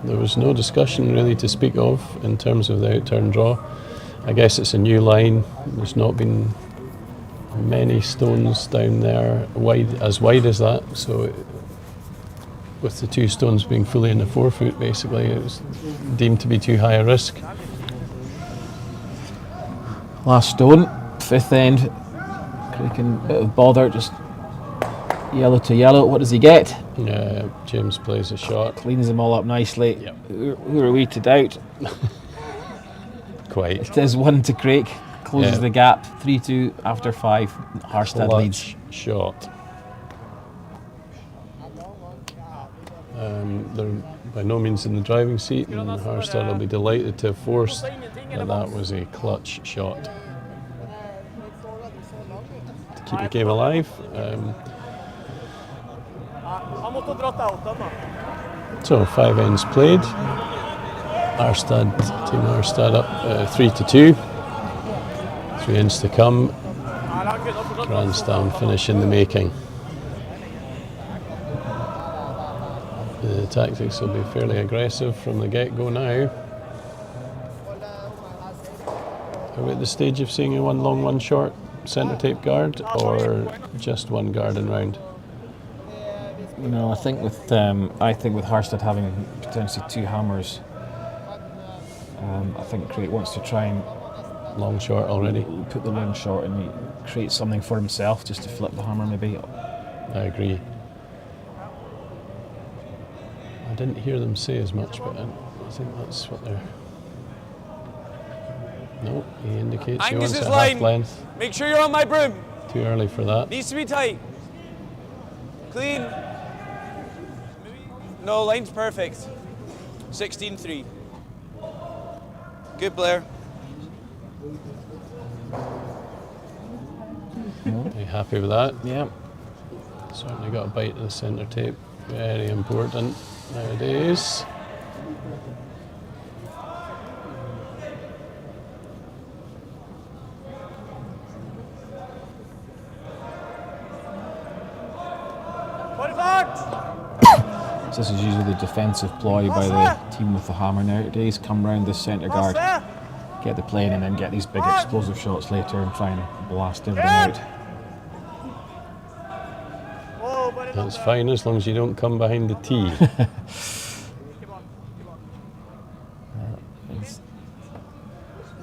There was no discussion really to speak of in terms of the outturn draw. I guess it's a new line. There's not been many stones down there as wide as that, so with the 2 stones being fully in the 4 foot, basically it was deemed to be too high a risk. Last stone, 5th end. Craik in a bit of bother, just yellow to yellow. What does he get? James plays a shot. Cleans them all up nicely. Yep. Who are we to doubt? Quite. It is 1 to Craik. Closes the gap. 3-2 after 5. Haarstad leads. Clutch shot. They're by no means in the driving seat, and Haarstad will be delighted to have forced that was a clutch shot. To keep the game alive. So 5 ends played. Team Haarstad up 3-2. 3 ends to come. Grandstand finish in the making. The tactics will be fairly aggressive from the get-go now. Are we at the stage of seeing a 1 long, 1 short centre tape guard, or just 1 guard and round? No, I think with Haarstad having potentially 2 hammers, I think Craik wants to try and long short already. Put the long short and create something for himself, just to flip the hammer maybe. I agree. I didn't hear them say as much, but I think that's what they're. No, he indicates he wants Angus's a line. half length. Make sure you're on my broom. Too early for that. Needs to be tight. Clean. No, line's perfect. 16-3. Good, Blair. Are you happy with that? Yeah. Certainly got a bite of the centre tape. Very important nowadays. So this is usually the defensive ploy by the team with the hammer nowadays. Come round this centre guard, get the plane, and then get these big explosive shots later and try and blast everything out. That's fine as long as you don't come behind the tee.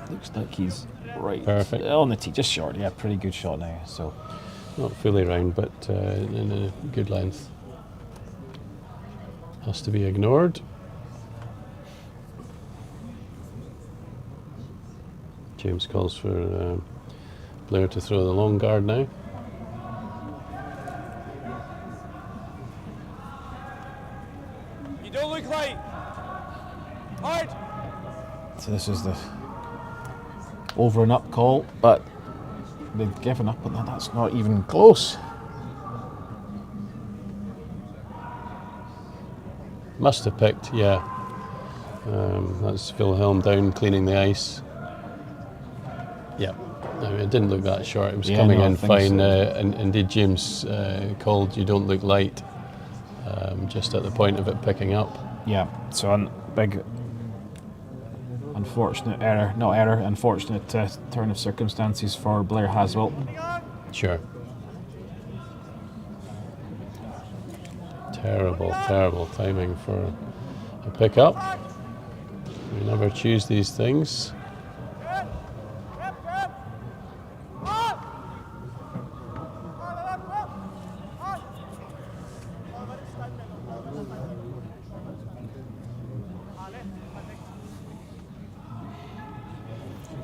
Looks like he's right Perfect. on the tee, just short. Yeah, pretty good shot now. So Not fully round, but in a good length. Has to be ignored. James calls for Blair to throw the long guard now. You don't look light. Hard. So this is the over and up call, but they've given up on that. That's not even close. Must have picked, yeah. That's Wilhelm down cleaning the ice. Yeah, no, it didn't look that short. It was coming in fine. So. And indeed, James called you don't look light just at the point of it picking up. Yeah, so big unfortunate error, not error, unfortunate turn of circumstances for Blair Haswell. Sure. Terrible, terrible timing for a pickup. We never choose these things.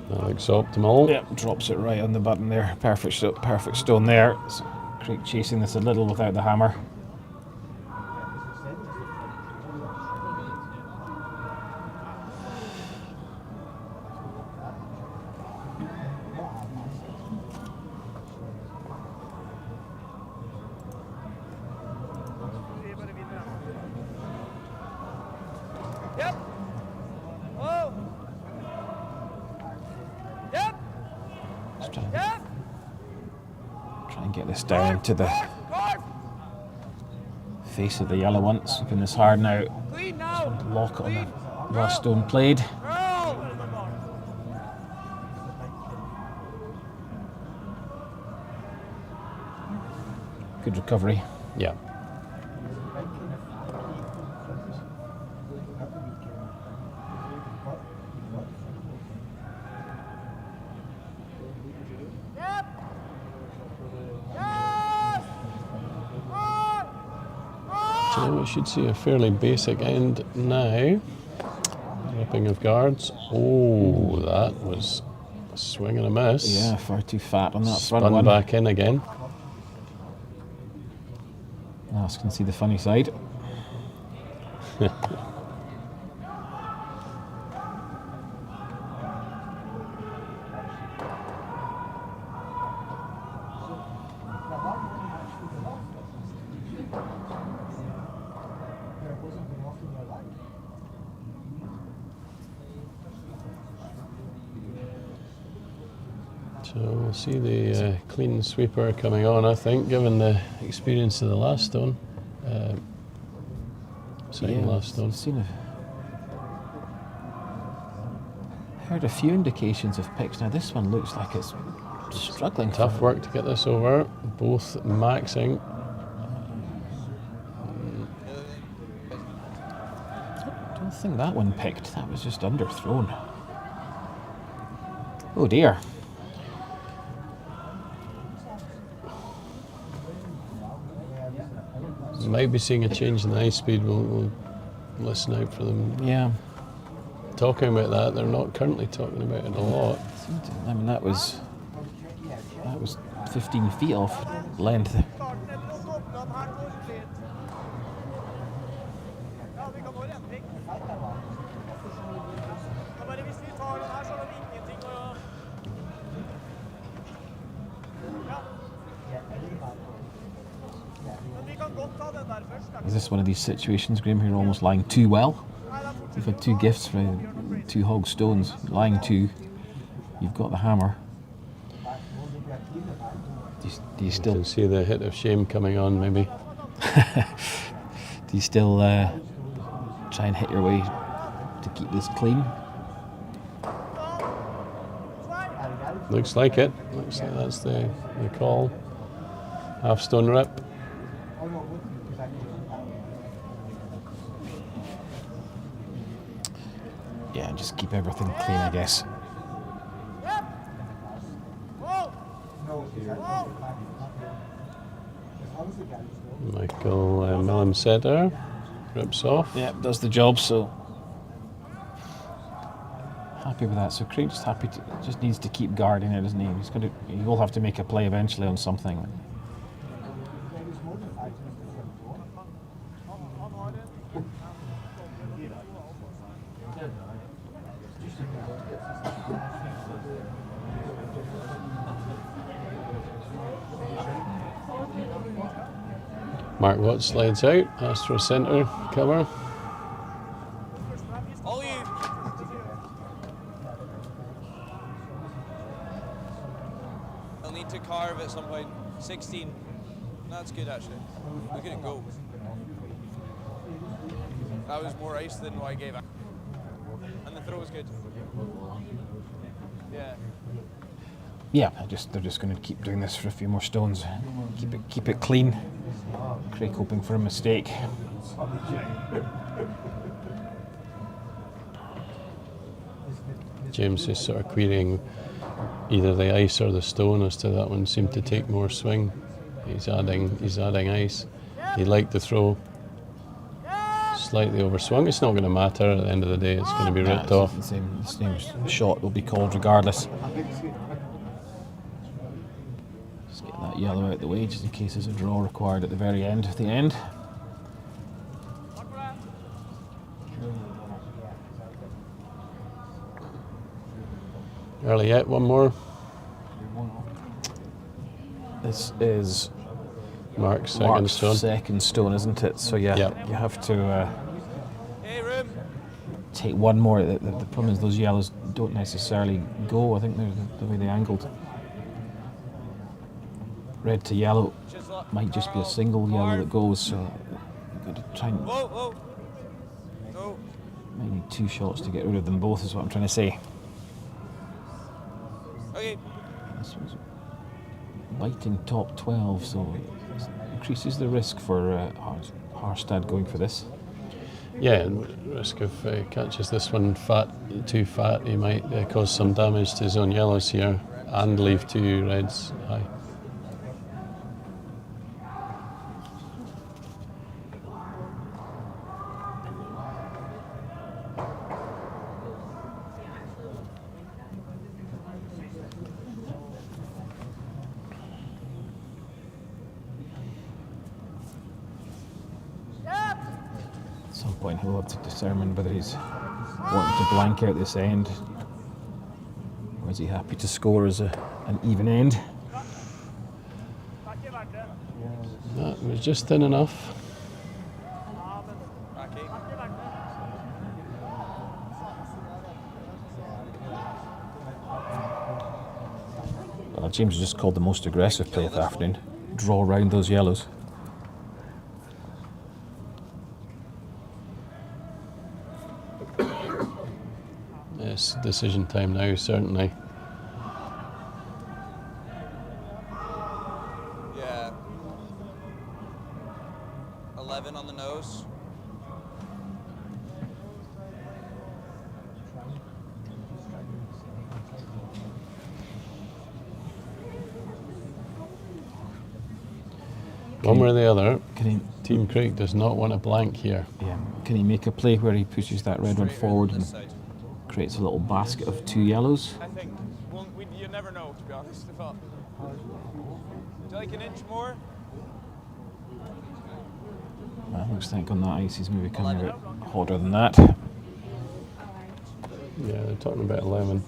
That looks optimal. Yeah, drops it right on the button there. Perfect stone there. So Craik chasing this a little without the hammer. Yep. Oh. Yep. Just try Yep. and get this down into the face of the yellow one. Sweeping this hard now. Clean now. Lock it on the last stone played. Girl. Good recovery. Yeah. So we should see a fairly basic end now. Ripping of guards. Oh, that was a swing and a miss. Yeah, far too fat on that front Spun one. back in again. Now I can see the funny side. So we'll see the clean sweeper coming on, I think, given the experience of the last stone. Second last stone. Heard a few indications of picks. Now this one looks like it's struggling. Tough work to get this over. Both maxing. I don't think that one picked. That was just underthrown. Oh dear. Might be seeing a change in the ice speed. We'll listen out for them. Yeah. Talking about that, they're not currently talking about it a lot. I mean, that was 15 feet off length. Is this one of these situations, Graham, where you're almost lying too well? You've had two gifts for 2 hog stones. Lying two, you've got the hammer. Do you You still can see the hit of shame coming on, maybe. Do you still try and hit your way to keep this clean? Looks like it. Looks like that's the call. Half stone rip. Yeah, just keep everything clean, I guess. Michael Millam setter rips off. Yeah, does the job, so happy with that. So Craig just needs to keep guarding it, doesn't he? He will have to make a play eventually on something. Mark Watts slides out, Astro centre cover. All you. They'll need to carve at some point. 16. That's good actually. Look at it go. That was more ice than what I gave it. And the throw was good. Yeah. Yeah, they're just going to keep doing this for a few more stones. Keep it clean. Craig hoping for a mistake. James is sort of querying either the ice or the stone as to that one seemed to take more swing. He's adding ice. He liked the throw. Slightly overswung. It's not going to matter at the end of the day. It's going to be ripped off. The same shot will be called regardless. Just get that yellow out the way just in case there's a draw required at the very end. At the end. Early yet, one more. This is Mark's Mark's second stone. second stone, isn't it? So yeah, Yep. you have to take one more. The problem is those yellows don't necessarily go. I think they're the way they angled. Red to yellow might just be a single yellow that goes. So you've got to try and. Might need two shots to get rid of them both. Is what I'm trying to say. Okay. This was biting top 12, so it increases the risk for Haarstad going for this. Yeah, and risk of catches this one too fat, he might cause some damage to his own yellows here and leave two reds high. At some point he'll have to determine whether he's wanting to blank out this end, or is he happy to score as an even end. That was just thin enough. Well, James just called the most aggressive play of the afternoon. Draw around those yellows. Yes, decision time now, certainly. Yeah. 11 on the nose. One way or the other, Can he? Team Craik does not want a blank here. Yeah. Can he make a play where he pushes that red one forward and This side. creates a little basket of two yellows? I think. Well, you never know, to be honest. But do you like an inch more? Well, looks like on that ice he's maybe coming a bit hotter than that. Yeah, they're talking about 11.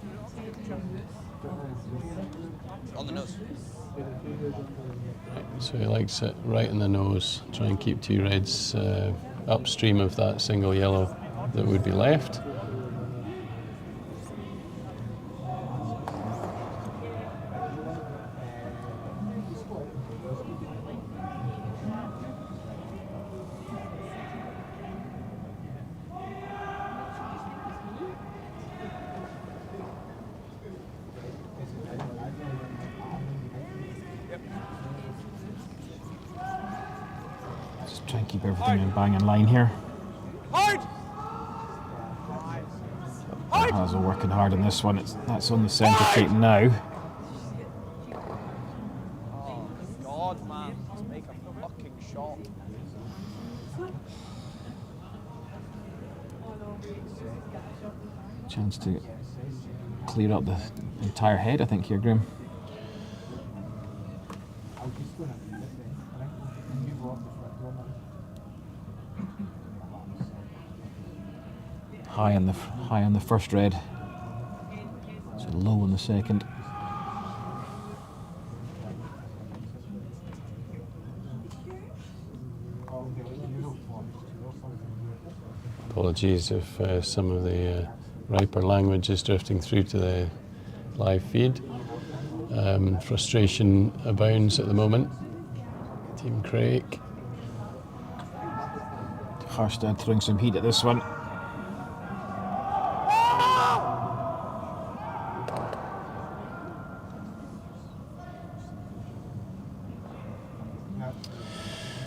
On the nose. So he likes it right in the nose. Try and keep two reds upstream of that single yellow that would be left. keep everything in bang in line here. Hard! Hazel working hard on this one. That's on the centre tape now. Oh, God, man. Let's make a fucking shot. Chance to clear up the entire head, I think, here, Grim. High on the first red. So low on the second. Apologies if some of the riper language is drifting through to the live feed. Frustration abounds at the moment. Team Craik. Haarstad throwing some heat at this one.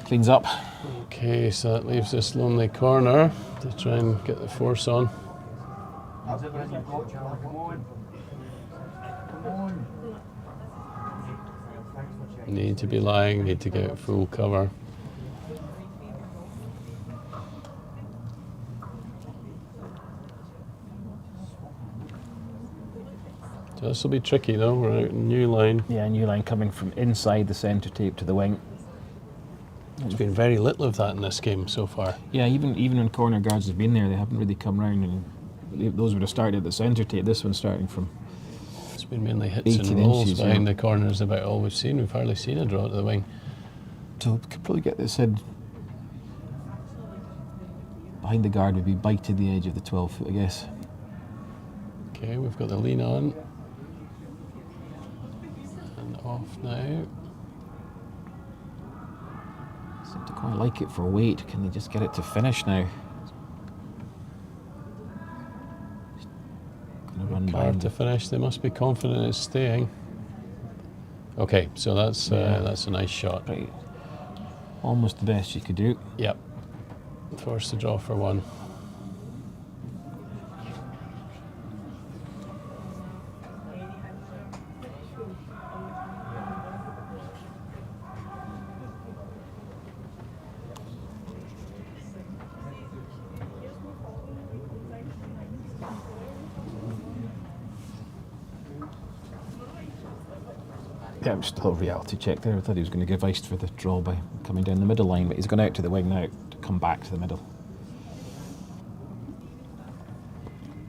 Cleans up. Okay, so that leaves this lonely corner to try and get the force on. Need to be lying, need to get full cover. So this will be tricky though, we're out in new line. Yeah, new line coming from inside the centre tape to the wing. There's been very little of that in this game so far. Yeah, even when corner guards have been there, they haven't really come round, and those would have started at the centre tape. This one's starting from. It's been mainly hits and 18 rolls inches, behind yeah. the corners, about all we've seen. We've hardly seen a draw to the wing. So we could probably get this head behind the guard, would be bite to the edge of the 12 foot, I guess. Okay, we've got the lean on. And off now. Seem to quite like it for weight. Can they just get it to finish now? Gonna run by Card to finish, they must be confident it's staying. Okay, so that's a nice shot. Right. Almost the best you could do. Yep. Forced to draw for one. Yeah, it was still a reality check there. I thought he was going to give ice for the draw by coming down the middle line, but he's gone out to the wing now to come back to the middle.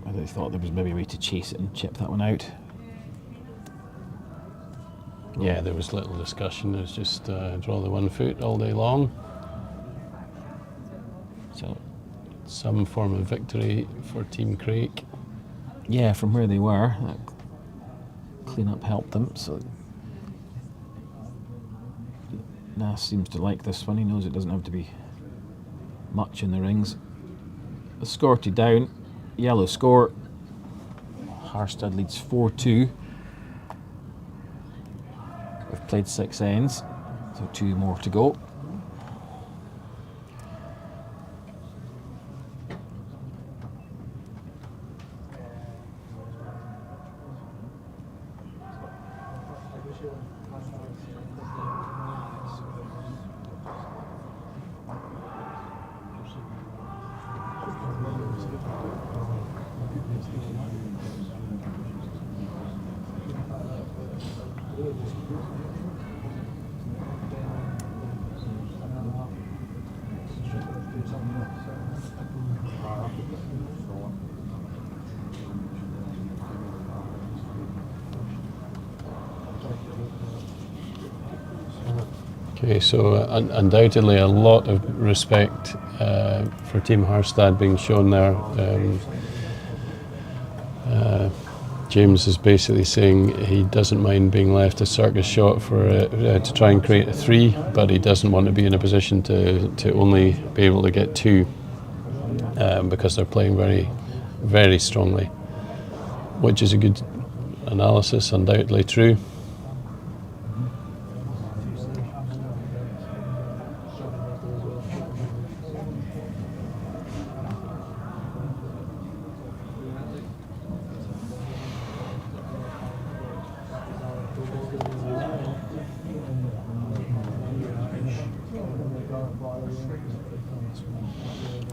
I thought there was maybe a way to chase it and chip that one out. Yeah, there was little discussion. It was just draw the 1 foot all day long. So, Some form of victory for Team Craik. yeah, from where they were, that clean-up helped them. So Nas seems to like this one. He knows it doesn't have to be much in the rings. Escorted down, yellow score. Haarstad leads 4-2. We've played 6 ends, so 2 more to go. Okay, so undoubtedly a lot of respect for Team Haarstad being shown there. James is basically saying he doesn't mind being left a circus shot for to try and create a 3, but he doesn't want to be in a position to only be able to get 2 because they're playing very, very strongly, which is a good analysis, undoubtedly true.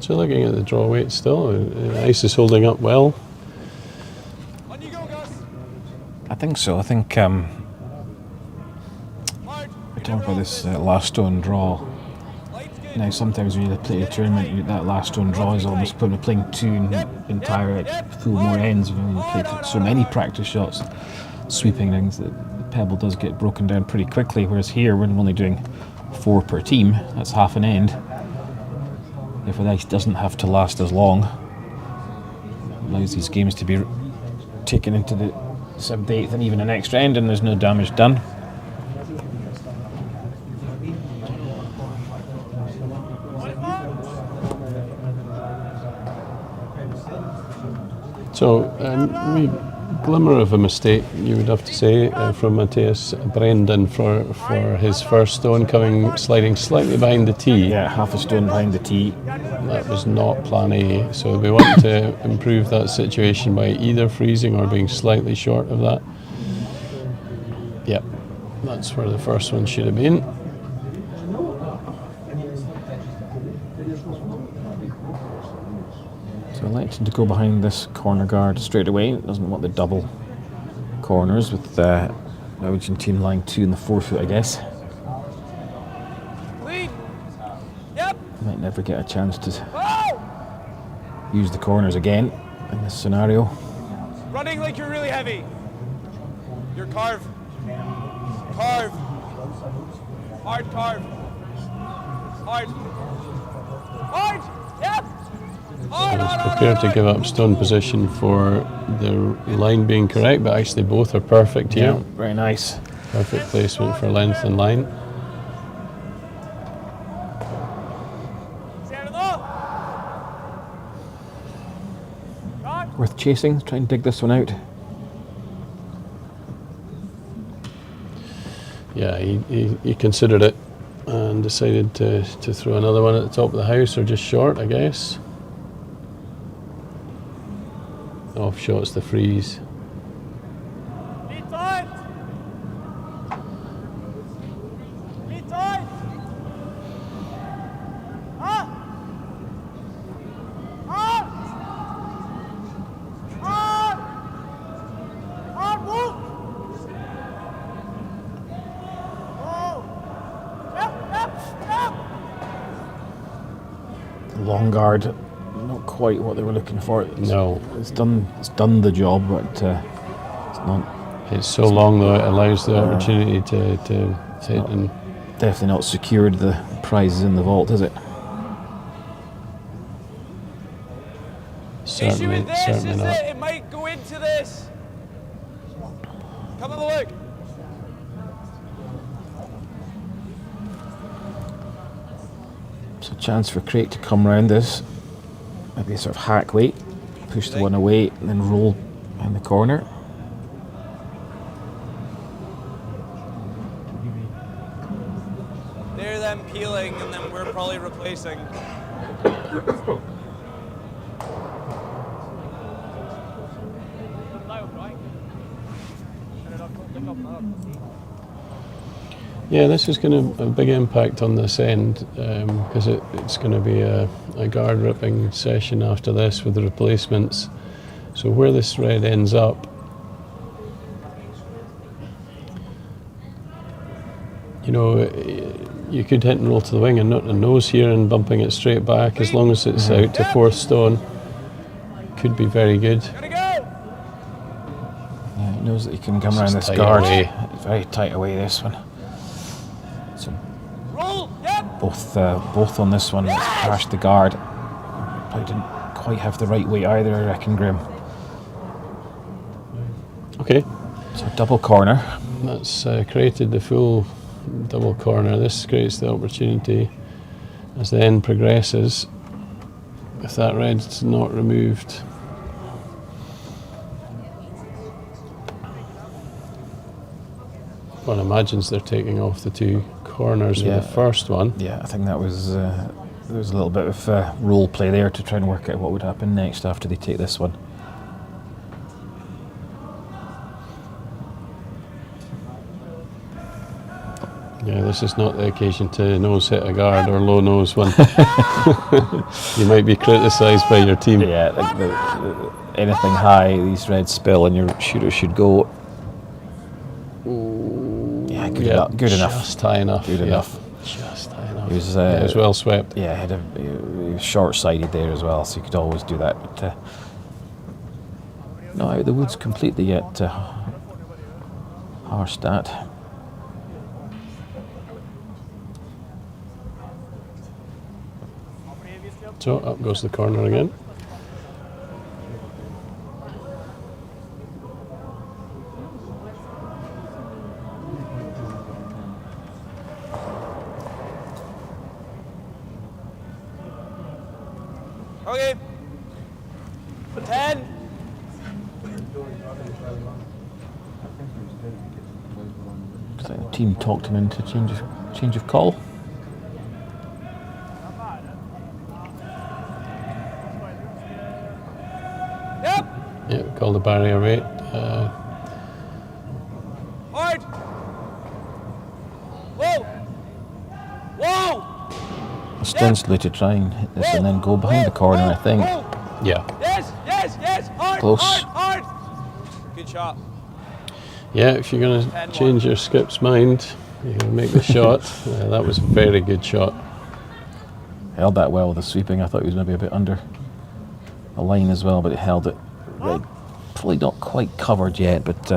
So looking at the draw weight still, ice is holding up well. On you go, Gus. I think so. I think Hard. we're talking about this last stone draw. Light's good. Now, sometimes when you play a tournament, that last stone draw is almost playing two entire full more ends. You know, you play so many practice shots, sweeping things, that the pebble does get broken down pretty quickly. Whereas here, we're only doing 4 per team. That's half an end. Therefore, the ice doesn't have to last as long. It allows these games to be taken into the 7th, 8th, and even an extra end, and there's no damage done. So, we glimmer of a mistake, you would have to say, from Matthias Brendan for his first stone sliding slightly behind the tee. Yeah, half a stone behind the tee. That was not plan A, so we want to improve that situation by either freezing or being slightly short of that. Yep, that's where the first one should have been. So electing to go behind this corner guard straight away. Doesn't want the double corners with the Norwegian team lying 2 in the 4 foot, I guess. Lead. Yep. Might never get a chance to Oh! use the corners again in this scenario. Running like you're really heavy. You're carve. Carve. Hard carve. Hard. Hard. Yep. Hard, hard, hard, Prepared to hard. give up stone position for the line being correct, but actually both are perfect here. Yeah, very nice. Perfect placement for length and line. Stand low. God. Worth chasing. Try and dig this one out. Yeah, he considered it and decided to throw another one at the top of the house, or just short, I guess. Off shots the freeze. Lead tight. Lead tight. Ah. Ah. Ah. Ah. Move. Oh. Yep. Yep. Yep. Long guard. Not quite what they were looking for. No. It's done the job, but it's not. It's so long though, it allows the opportunity to hit and Definitely not secured the prizes in the vault, is it? Issue certainly with this is not. that it might go into this. Come have a look. So chance for Craik to come round this. Maybe a sort of hack weight, push the one away, and then roll in the corner. They're them peeling, and then we're probably replacing. Yeah, this is going to have a big impact on this end because it's going to be a guard ripping session after this with the replacements. So where this red ends up, you know, you could hit and roll to the wing and not the nose here and bumping it straight back as long as it's out to 4th stone. Could be very good. Gotta go. Yeah, he knows that he can come This around is this tight guard. away. Very tight away, this one. So Roll. Yep. both on this one crashed the guard. Probably didn't quite have the right weight either, I reckon, Grim. Okay, So double corner. that's created the full double corner. This creates the opportunity as the end progresses. If that red's not removed, one imagines they're taking off the 2 corners with the first one. Yeah, I think that was there was a little bit of role play there to try and work out what would happen next after they take this one. Yeah, this is not the occasion to nose hit a guard or low nose one. You might be criticised by your team. Yeah, like anything high, these reds spill, and your shooter should go. Yeah, good enough. Good enough. Just high enough. Good enough. Just high enough. It was well swept. Yeah, he was short-sighted there as well, so you could always do that. But not out of the woods completely yet. Haarstad. So up goes the corner again. Okay. 10. Looks like the team talked him into change of call. Yep. Yeah, we call the barrier rate. Hard. Whoa. Whoa. Ostensibly to try and hit this and then go behind the corner, I think. Yeah. Yes, yes, yes. Hard, Close. hard, hard. Good shot. Yeah, if you're going to change your skip's mind, you're going to make the shot. That was a very good shot. Held that well with the sweeping. I thought he was maybe a bit under the line as well, but he held it right. Probably not quite covered yet, but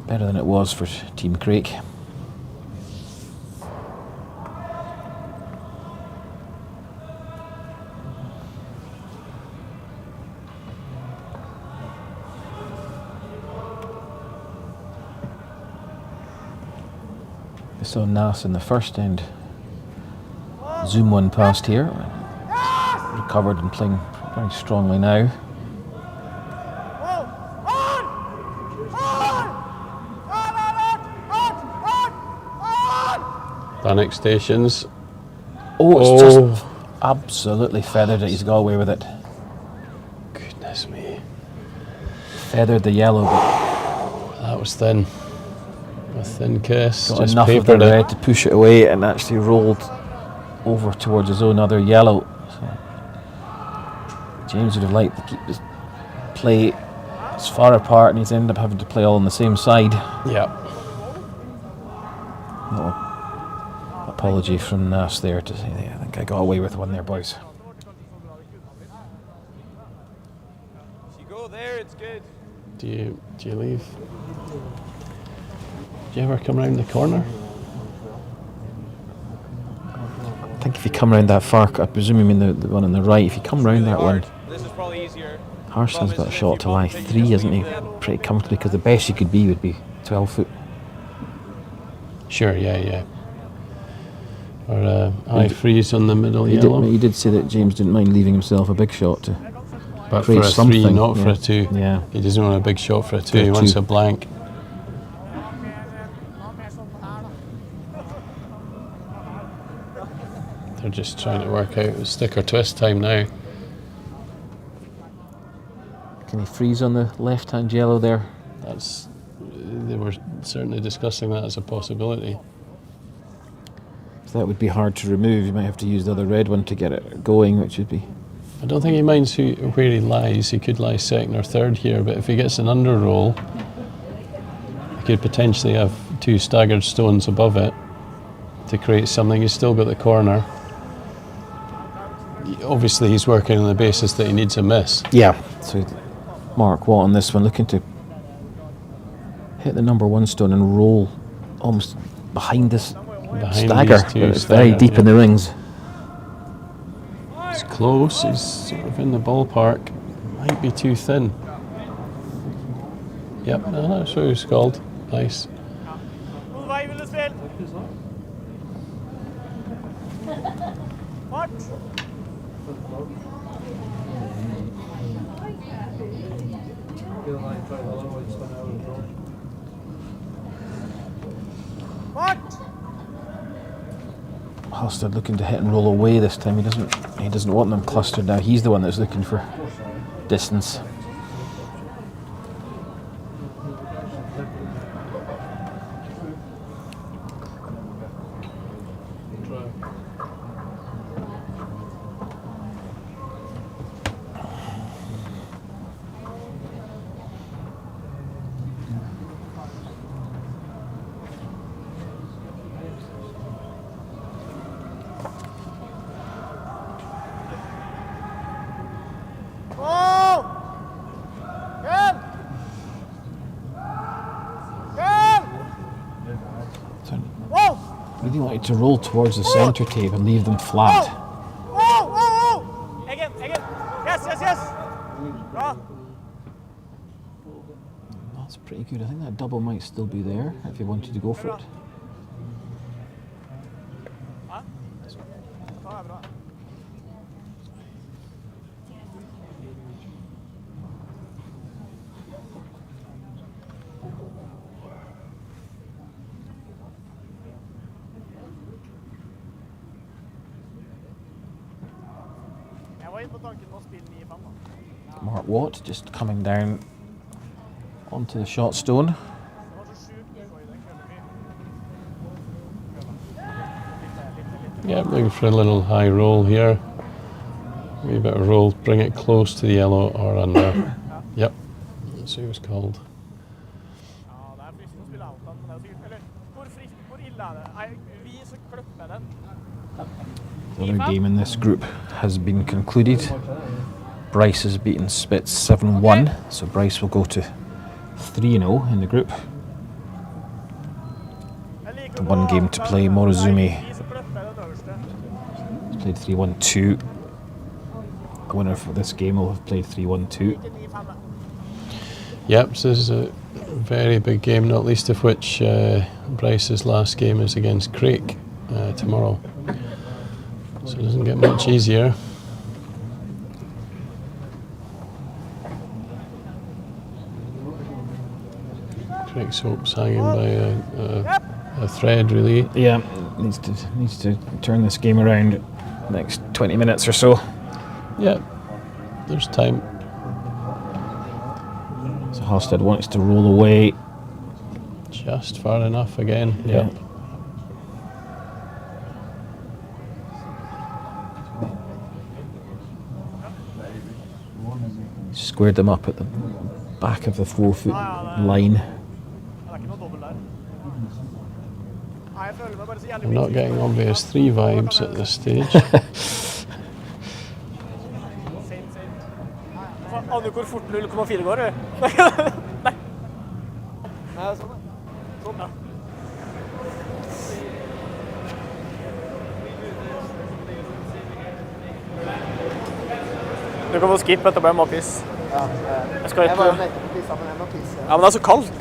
better than it was for Team Craik. We saw Nas in the first end. Zoom one past here. Recovered and playing very strongly now. Panic stations. Oh, it's just absolutely feathered it. He's got away with it. Goodness me. Feathered the yellow, but That was thin. A thin kiss. got Just enough of the papered it. red to push it away and actually rolled over towards his own other yellow. So James would have liked to keep his play as far apart, and he's ended up having to play all on the same side. Yeah. No apology from Nas there to say, I think I got away with one there, boys. If you go there, it's good. Do you leave? Do you ever come round the corner? I think if you come round that far, I presume you mean the one on the right, if you come round that one, This is probably easier. Haarstad's got a shot to lie 3, isn't he? Pretty comfortably, because the best you could be would be 12 foot. Sure, yeah. Or high freeze on the middle He yellow. did say that James didn't mind leaving himself a big shot to But for create a something. 3, not for Yeah. a 2. Yeah. He doesn't want a big shot for a 2. For a He wants 2. a blank. They're just trying to work out stick or twist time now. Can he freeze on the left-hand yellow there? They were certainly discussing that as a possibility. So that would be hard to remove. You might have to use the other red one to get it going, which would be... I don't think he minds where he lies. He could lie second or third here, but if he gets an under roll, he could potentially have 2 staggered stones above it to create something. He's still got the corner. Obviously, he's working on the basis that he needs a miss. Yeah. So Mark Watt on this one, looking to hit the number 1 stone and roll almost behind this stagger. these two But it's very stagger, deep yeah. in the rings. It's close. He's sort of in the ballpark. Might be too thin. Yep, no, that's what it was called. Nice. What? What? Haarstad looking to hit and roll away this time. He doesn't want them clustered now. He's the one that's looking for distance. You want it to roll towards the centre tape and leave them flat. Again. Yes. Bra. That's pretty good. I think that double might still be there if you wanted to go for it. Ja, bra. Jeg var inne på tanken på å spille 9-5 da. Mark Watt just coming down onto the shot stone. Det var så sjukt nivå i den køller. Yeah, looking for a little high roll here. Wee bit of roll, bring it close to the yellow or under. Yep, that's what it was called. Ja, det fristende å spille out, men det sikkert, eller hvor ille det? Nei, vi så kløpper den. The other game in this group has been concluded. Bryce has beaten Spitz 7-1, so Bryce will go to 3-0 in the group. The one game to play, Morozumi has played 3-1-2. The winner for this game will have played 3-1-2. Yep, so this is a very big game, not least of which Bryce's last game is against Craik tomorrow. So it doesn't get much easier. Craig's hopes hanging by a thread, really. Yeah, needs to turn this game around next 20 minutes or so. Yeah, there's time. So Haarstad wants to roll away. Just far enough again. Yeah. Squared them up at the back of the 4-foot line. Det ikke noe dobbelt der. Nei, jeg føler meg bare så jævlig I'm not getting obvious 3 vibes at this stage. Same. Aner du hvor fort 0,4 går, du? Nei. Nei, sånn da. Sånn, ja. Du kan få skip etter bare mappis. Ja, Jeg skal jeg var jo ikke... nettopp pissa, men jeg må pisse. Ja, men det er så kaldt.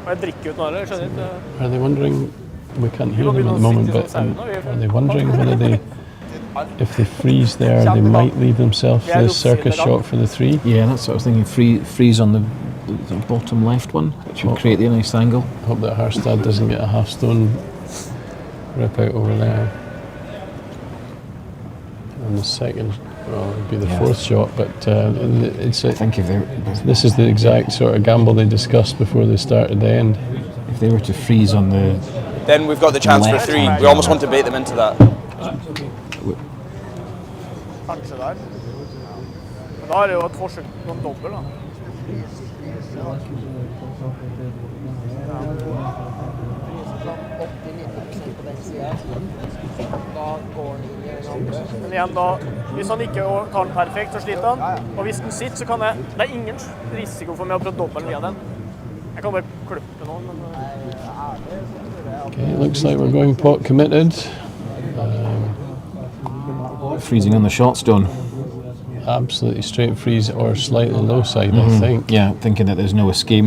Og jeg drikker ut nå, eller? Jeg skjønner ikke. Are they wondering? We can't hear them at the moment, but are they wondering whether they, if they freeze there, they might leave themselves the circus shot for the 3? Yeah, that's what I was thinking. Freeze on the bottom left one, which would create the nice angle. Hope that Haarstad doesn't get a half stone rip out over there. And the second, well, it would be the 4th shot, but it's I think if they, this is the exact sort of gamble they discussed before they started the end. if they were to freeze on the Then we've got the chance for Left 3. hand. We almost want to bait them into that. Kanskje der. Men da er det jo et forsøk på en dobbel, da. Sånn 80-90% på den siden. Da går den inn i den andre. Men igjen da, hvis han ikke tar den perfekt, så sliter han. Og hvis den sitter, så kan jeg... Det er ingen risiko for meg å prøve dobbelen via den. Jeg kan bare klippe noen, men... Okay, looks like we're going pot committed. freezing on the shot stone. Absolutely straight freeze or slightly low side, I think. Yeah, thinking that there's no escape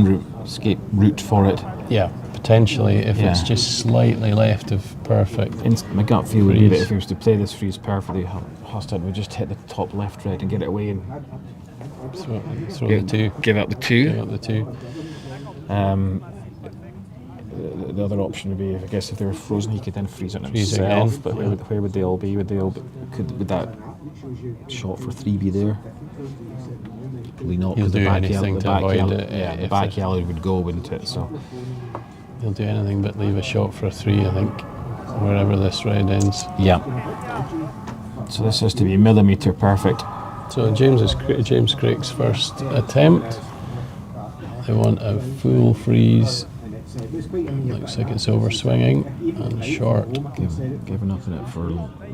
route for it. Yeah, potentially if it's Yeah. just slightly left of perfect. My gut feel would be that Freeze. if he was to play this freeze perfectly, Haarstad would just hit the top left red and get it away and Throw the 2. give out the Give 2. up the 2. The other option would be, I guess, if they were frozen, he could then freeze it Freeze himself. again. But where would they all be? Would that shot for 3 be there? Probably not. He'll 'Cause the do back anything yellow, to avoid it, Yeah, the if back it- yellow would go, wouldn't it? So He'll do anything but leave a shot for a 3, I think, wherever this red ends. yeah. So this has to be millimetre perfect. So James Craik's first attempt. They want a full freeze. Looks like it's over swinging and short. Giving up in it for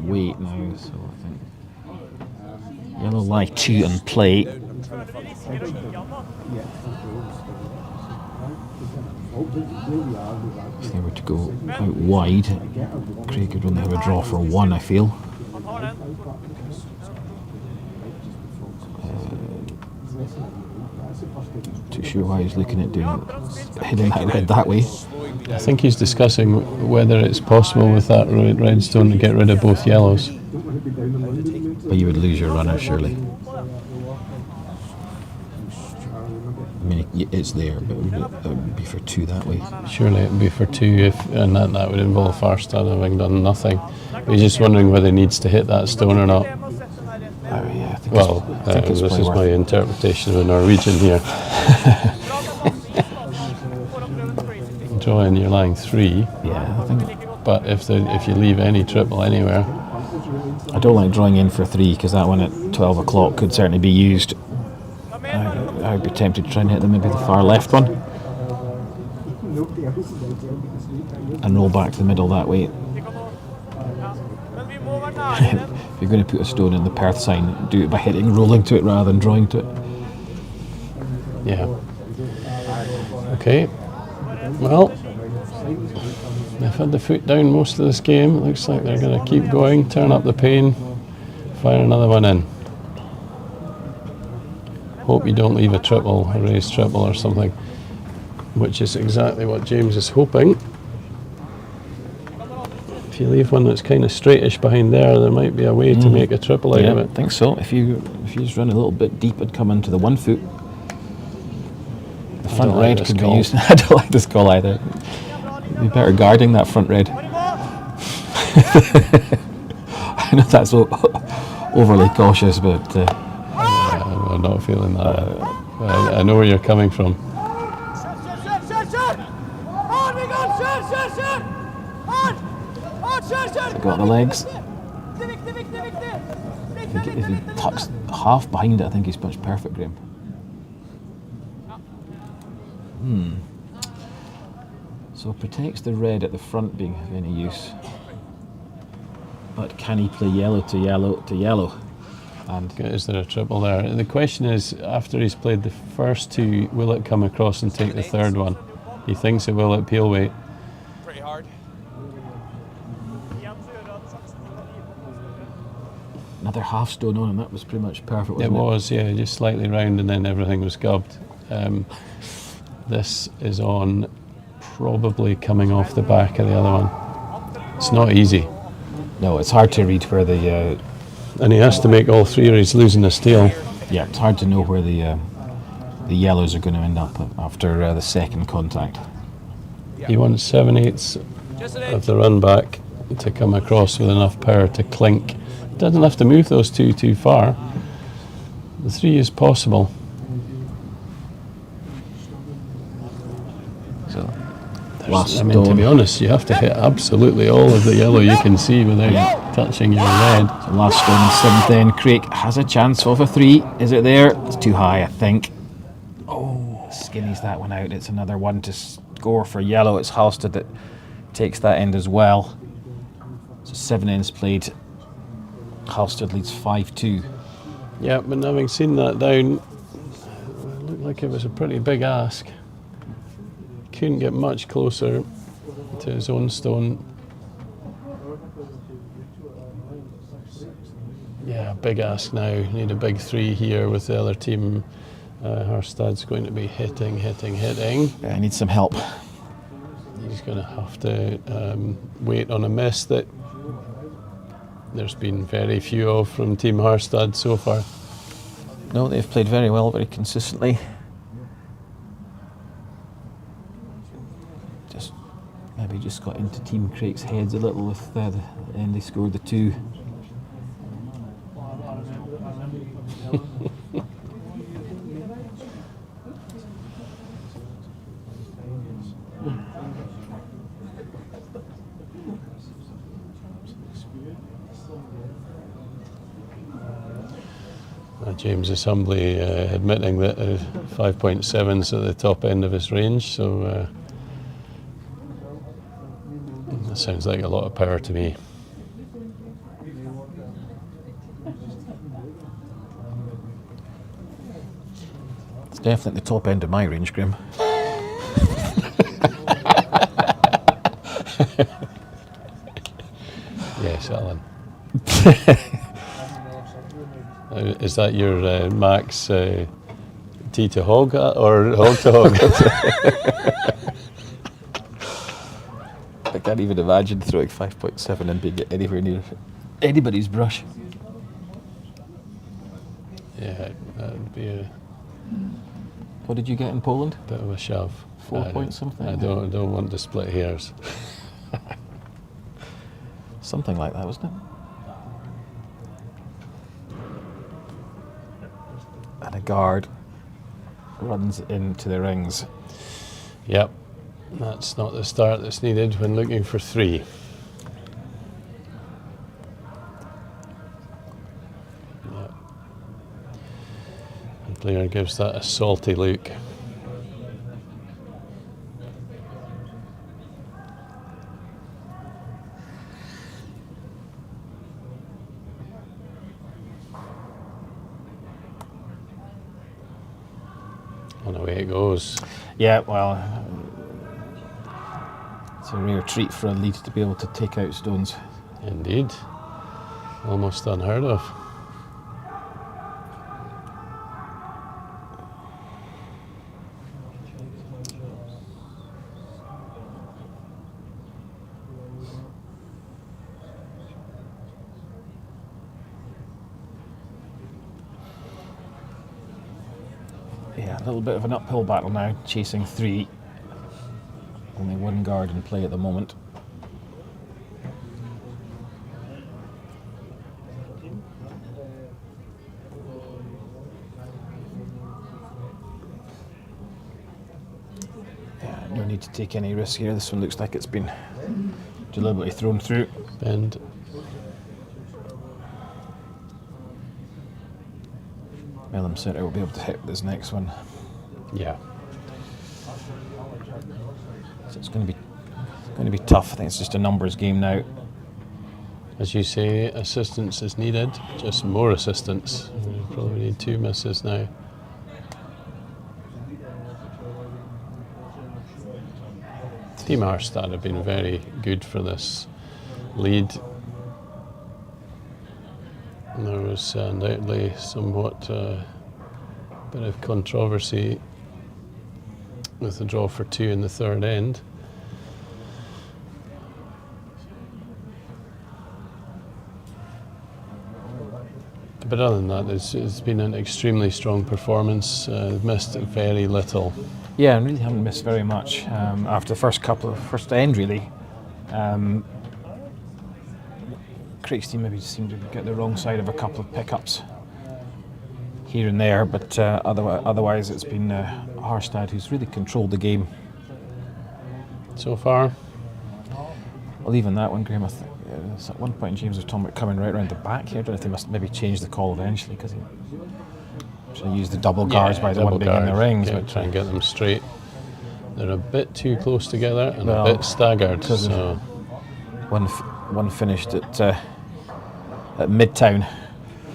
weight now, so I think yellow lie 2 and play. If they were to go out wide, Craig could only have a draw for 1, I feel. Too sure why he's looking at hitting that red that way. I think he's discussing whether it's possible with that red stone to get rid of both yellows. But you would lose your runner, surely. I mean, it's there, but it would be for 2 that way. Surely it would be for 2, and that would involve Haarstad having done nothing. But he's just wondering whether he needs to hit that stone or not. Yeah, I think This is my interpretation of a Norwegian here. Draw in your line 3. Yeah, I think. But if you leave any triple anywhere, I don't like drawing in for 3 because that one at 12 o'clock could certainly be used. I would be tempted to try and hit maybe the far left one and roll back to the middle that way. If you're going to put a stone in the Perth sign, do it by rolling to it rather than drawing to it. yeah. Okay. Well, they've had the foot down most of this game. It looks like they're going to keep going, turn up the pain, fire another one in. Hope you don't leave a triple, a raised triple or something, which is exactly what James is hoping. If you leave one that's kind of straightish behind there might be a way to make a triple out of it. I think so. If you just run a little bit deep and come into the 1 foot, the front red could be used. I don't like this call either. Be better guarding that front red. I know that's overly cautious, but I'm not feeling that. I know where you're coming from. Got the legs. If he tucks half behind it, I think he's punched perfect, Graham. So protects the red at the front being of any use. But can he play yellow to yellow to yellow? And Is there a triple there? The question is, after he's played the first 2, will it come across and take the third one? He thinks it will at peel weight. Pretty hard. another half stone on, and that was pretty much perfect, wasn't it? It was, yeah, just slightly round and then everything was gubbed. This is on probably coming off the back of the other one. It's not easy. No, it's hard to read where the... and he has to make all three or he's losing a steal. Yeah, it's hard to know where the yellows are going to end up after the second contact. He wants 7/8 of the run back to come across with enough power to clink. Doesn't have to move those two too far. The 3 is possible. So, I mean, to be honest, you have to hit absolutely all of the yellow you can see without touching your red. So last stone, 7th then. Craik has a chance of a 3. Is it there? It's too high, I think. Oh, skinnies that one out. It's another one to score for yellow. It's Haarstad that takes that end as well. So 7 ends played. Haarstad leads 5-2. Yeah, but having seen that down, it looked like it was a pretty big ask. Couldn't get much closer to his own stone. Yeah, big ask now. Need a big 3 here with the other team. Haarstad's going to be hitting. Yeah, I need some help. He's going to have to wait on a miss that there's been very few of from Team Haarstad so far. No, they've played very well, very consistently. Maybe just got into Team Craik's heads a little with the end they scored the 2. James is humbly admitting that 5.7 is at the top end of his range, so that sounds like a lot of power to me. It's definitely the top end of my range, Graham. Yes, Alan. Is that your max tee to hog or hog to hog? I can't even imagine throwing 5.7 and being anywhere near anybody's brush. Yeah, that would be a What did you get in Poland? bit of a shove. 4 point something? I don't want to split hairs. Something like that, wasn't it? And a guard runs into the rings. Yep, that's not the start that's needed when looking for 3. Yep. The player gives that a salty look. And away it goes. Yeah, well, it's a rare treat for a lead to be able to take out stones. Indeed. Almost unheard of. Yeah, a little bit of an uphill battle now, chasing 3. Only 1 guard in play at the moment. Yeah, no need to take any risk here. This one looks like it's been deliberately thrown through. Bend. Mellum Centre will be able to hit this next one. Yeah. So it's going to be tough. I think it's just a numbers game now. As you say, assistance is needed. Just more assistance. We probably need 2 misses now. Team Haarstad have been very good for this lead. And there was undoubtedly somewhat bit of controversy with the draw for 2 in the third end. But other than that, it's been an extremely strong performance. Missed very little. Yeah, and really haven't missed very much after the first end really. Craik's team maybe seemed to get the wrong side of a couple of pickups here and there, but otherwise it's been Haarstad who's really controlled the game so far. Well, even that one, Graham, at one point James was talking about coming right round the back here. I don't know if they must maybe change the call eventually because he should have used the double guards by the one being in the rings. Yeah, try and get them straight. They're a bit too close together and a bit staggered. So one finished at Midtown.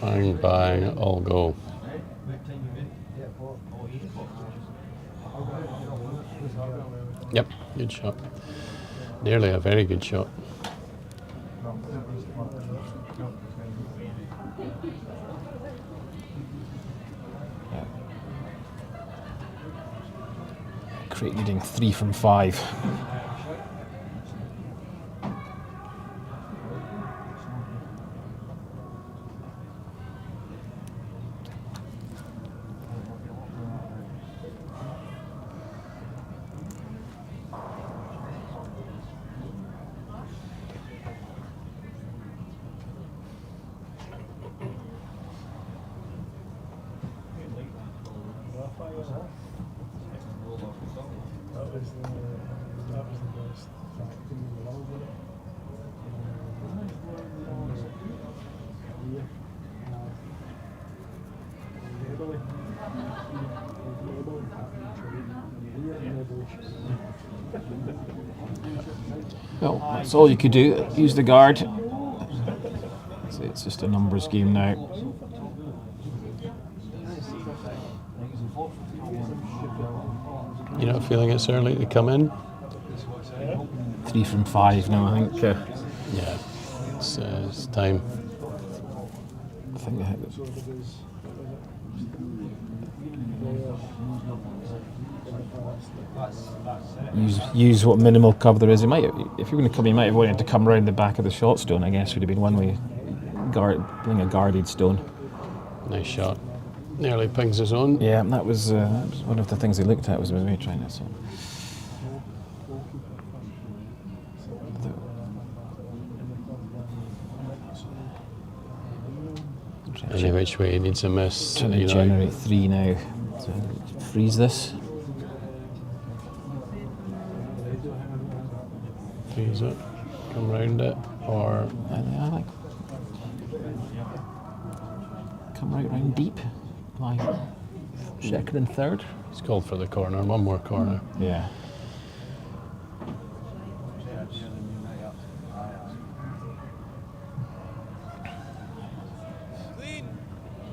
Bang, bang, all go. Yep, good shot. Nearly a very good shot. Craik leading 3 from 5. Well, that's all you could do. Use the guard. So it's just a numbers game now. You're not feeling it's early to come in? 3 from 5 now, I think. Yeah, it's time. I think use what minimal cover there is. If you're going to come, you might have wanted to come round the back of the shot stone. I guess would have been one way. Bring a guarded stone. Nice shot. Nearly pings his own. Yeah, that was one of the things they looked at was maybe trying to. So. Any which way he needs a miss. Trying to generate 3 now. So freeze this. Freeze it. Come round it. Or I like. Come right round deep. Like second and third. he's called for the corner. One more corner. Yeah.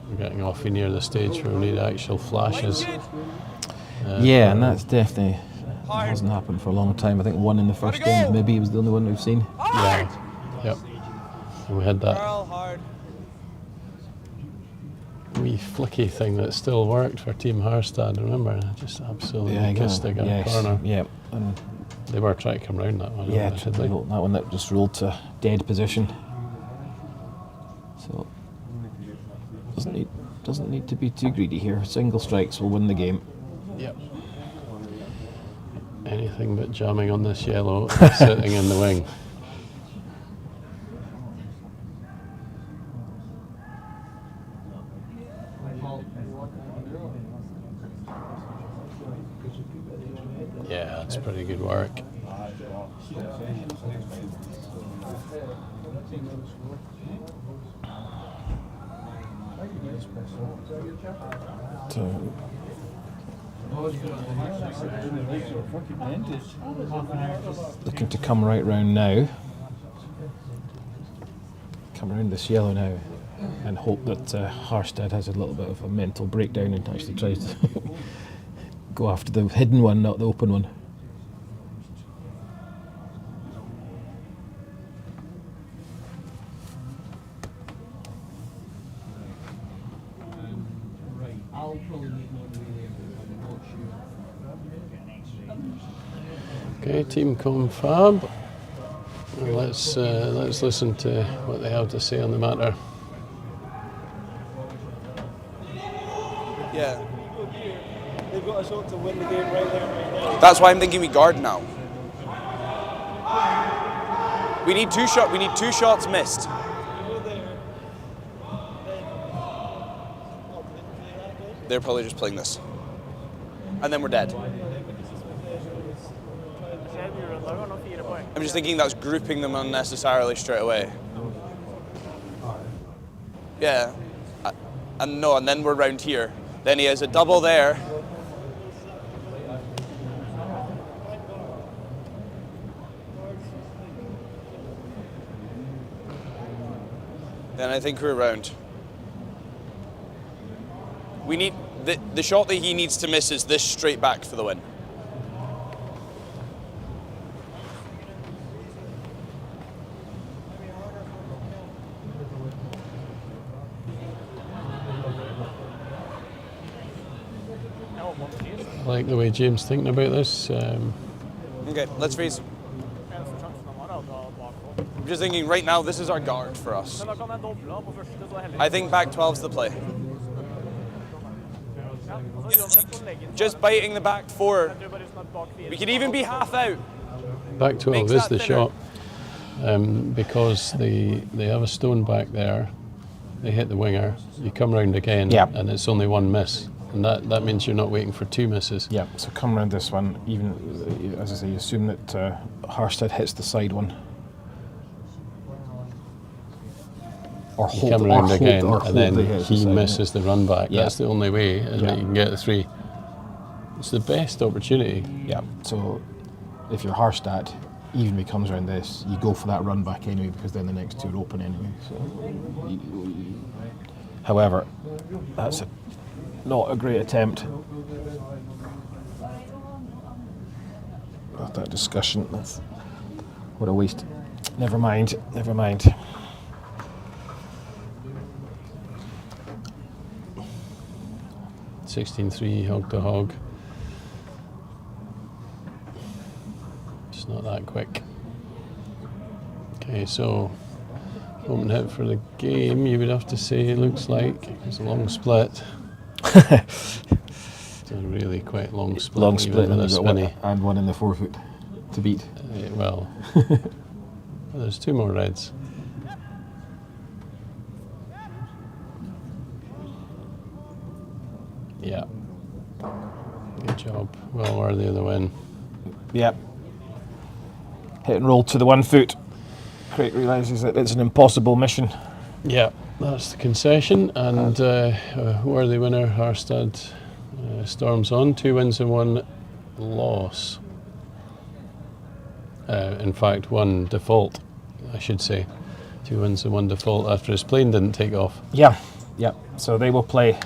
We're getting awfully near the stage where we need actual flashes. Yeah, and that's definitely hasn't happened for a long time. I think one in the first game, maybe it was the only one we've seen. Yeah. Yep. And we had that wee flicky thing that still worked for Team Haarstad. Remember, just absolutely kissed the corner. Yeah, and they were trying to come round that one. Yeah, that one that just rolled to dead position. So doesn't need to be too greedy here. Single strikes will win the game. Yep. Anything but jamming on this yellow sitting in the wing. Yeah, that's pretty good work. Looking to come right round now. Come around this yellow now and hope that Haarstad has a little bit of a mental breakdown and actually tries to go after the hidden one, not the open one. Okay, Team Confab. Well, let's listen to what they have to say on the matter. Yeah. They've got a shot to win the game right there, right now. That's why I'm thinking we guard now. We need two shots missed. They're probably just playing this. And then we're dead. I'm just thinking that's grouping them unnecessarily straight away. Yeah. And then we're round here. Then he has a double there. Then I think we're around. We need the shot that he needs to miss is this straight back for the win. I like the way James thinking about this. Okay, let's freeze. I'm just thinking right now, this is our guard for us. I think back 12's the play. Just biting the back 4. We could even be half out. Back 12 Makes is that the thinner. shot because they have a stone back there. They hit the winger. You come round again, and it's only one miss. And that means you're not waiting for 2 misses. Yeah, so come around this one, even, as I say, you assume that Haarstad hits the side one. Or You come round again, and then he the misses the run back. Yeah. That's the only way, and that you can get the 3. It's the best opportunity. Yeah, so if you're Haarstad, even if he comes around this, you go for that run back anyway, because then the next 2 are open anyway. So, however, that's not a great attempt. Got that discussion. What a waste. Never mind, never mind. (16-3) hog to hog. Just not that quick. Okay, so open hit for the game, you would have to say, looks like it's a long split. It's a really quite long split. Long split, with a and you've got one, spinny. and one in the 4 foot to beat. Well, there's 2 more reds. Yeah. Good job. Well worthy of the win. Yep. Hit and roll to the 1 foot. Craik realises that it's an impossible mission. Yeah, that's the concession, and worthy winner, Haarstad, storms on. 2 wins and 1 loss. In fact, 1 default, I should say. 2 wins and 1 default after his plane didn't take off. Yeah, yeah. So they will play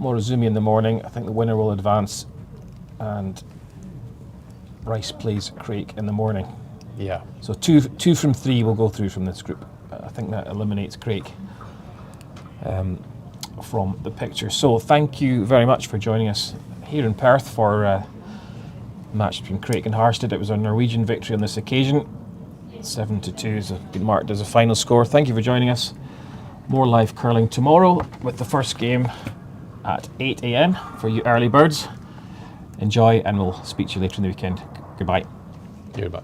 Morozumi in the morning. I think the winner will advance, and Rice plays Craik in the morning. Yeah. So two from 3 will go through from this group. I think that eliminates Craik from the picture. So thank you very much for joining us here in Perth for a match between Craik and Haarstad. It was a Norwegian victory on this occasion. 7-2 has been marked as a final score. Thank you for joining us. More live curling tomorrow with the first game at 8 a.m. for you early birds. Enjoy, and we'll speak to you later in the weekend. Goodbye. Goodbye.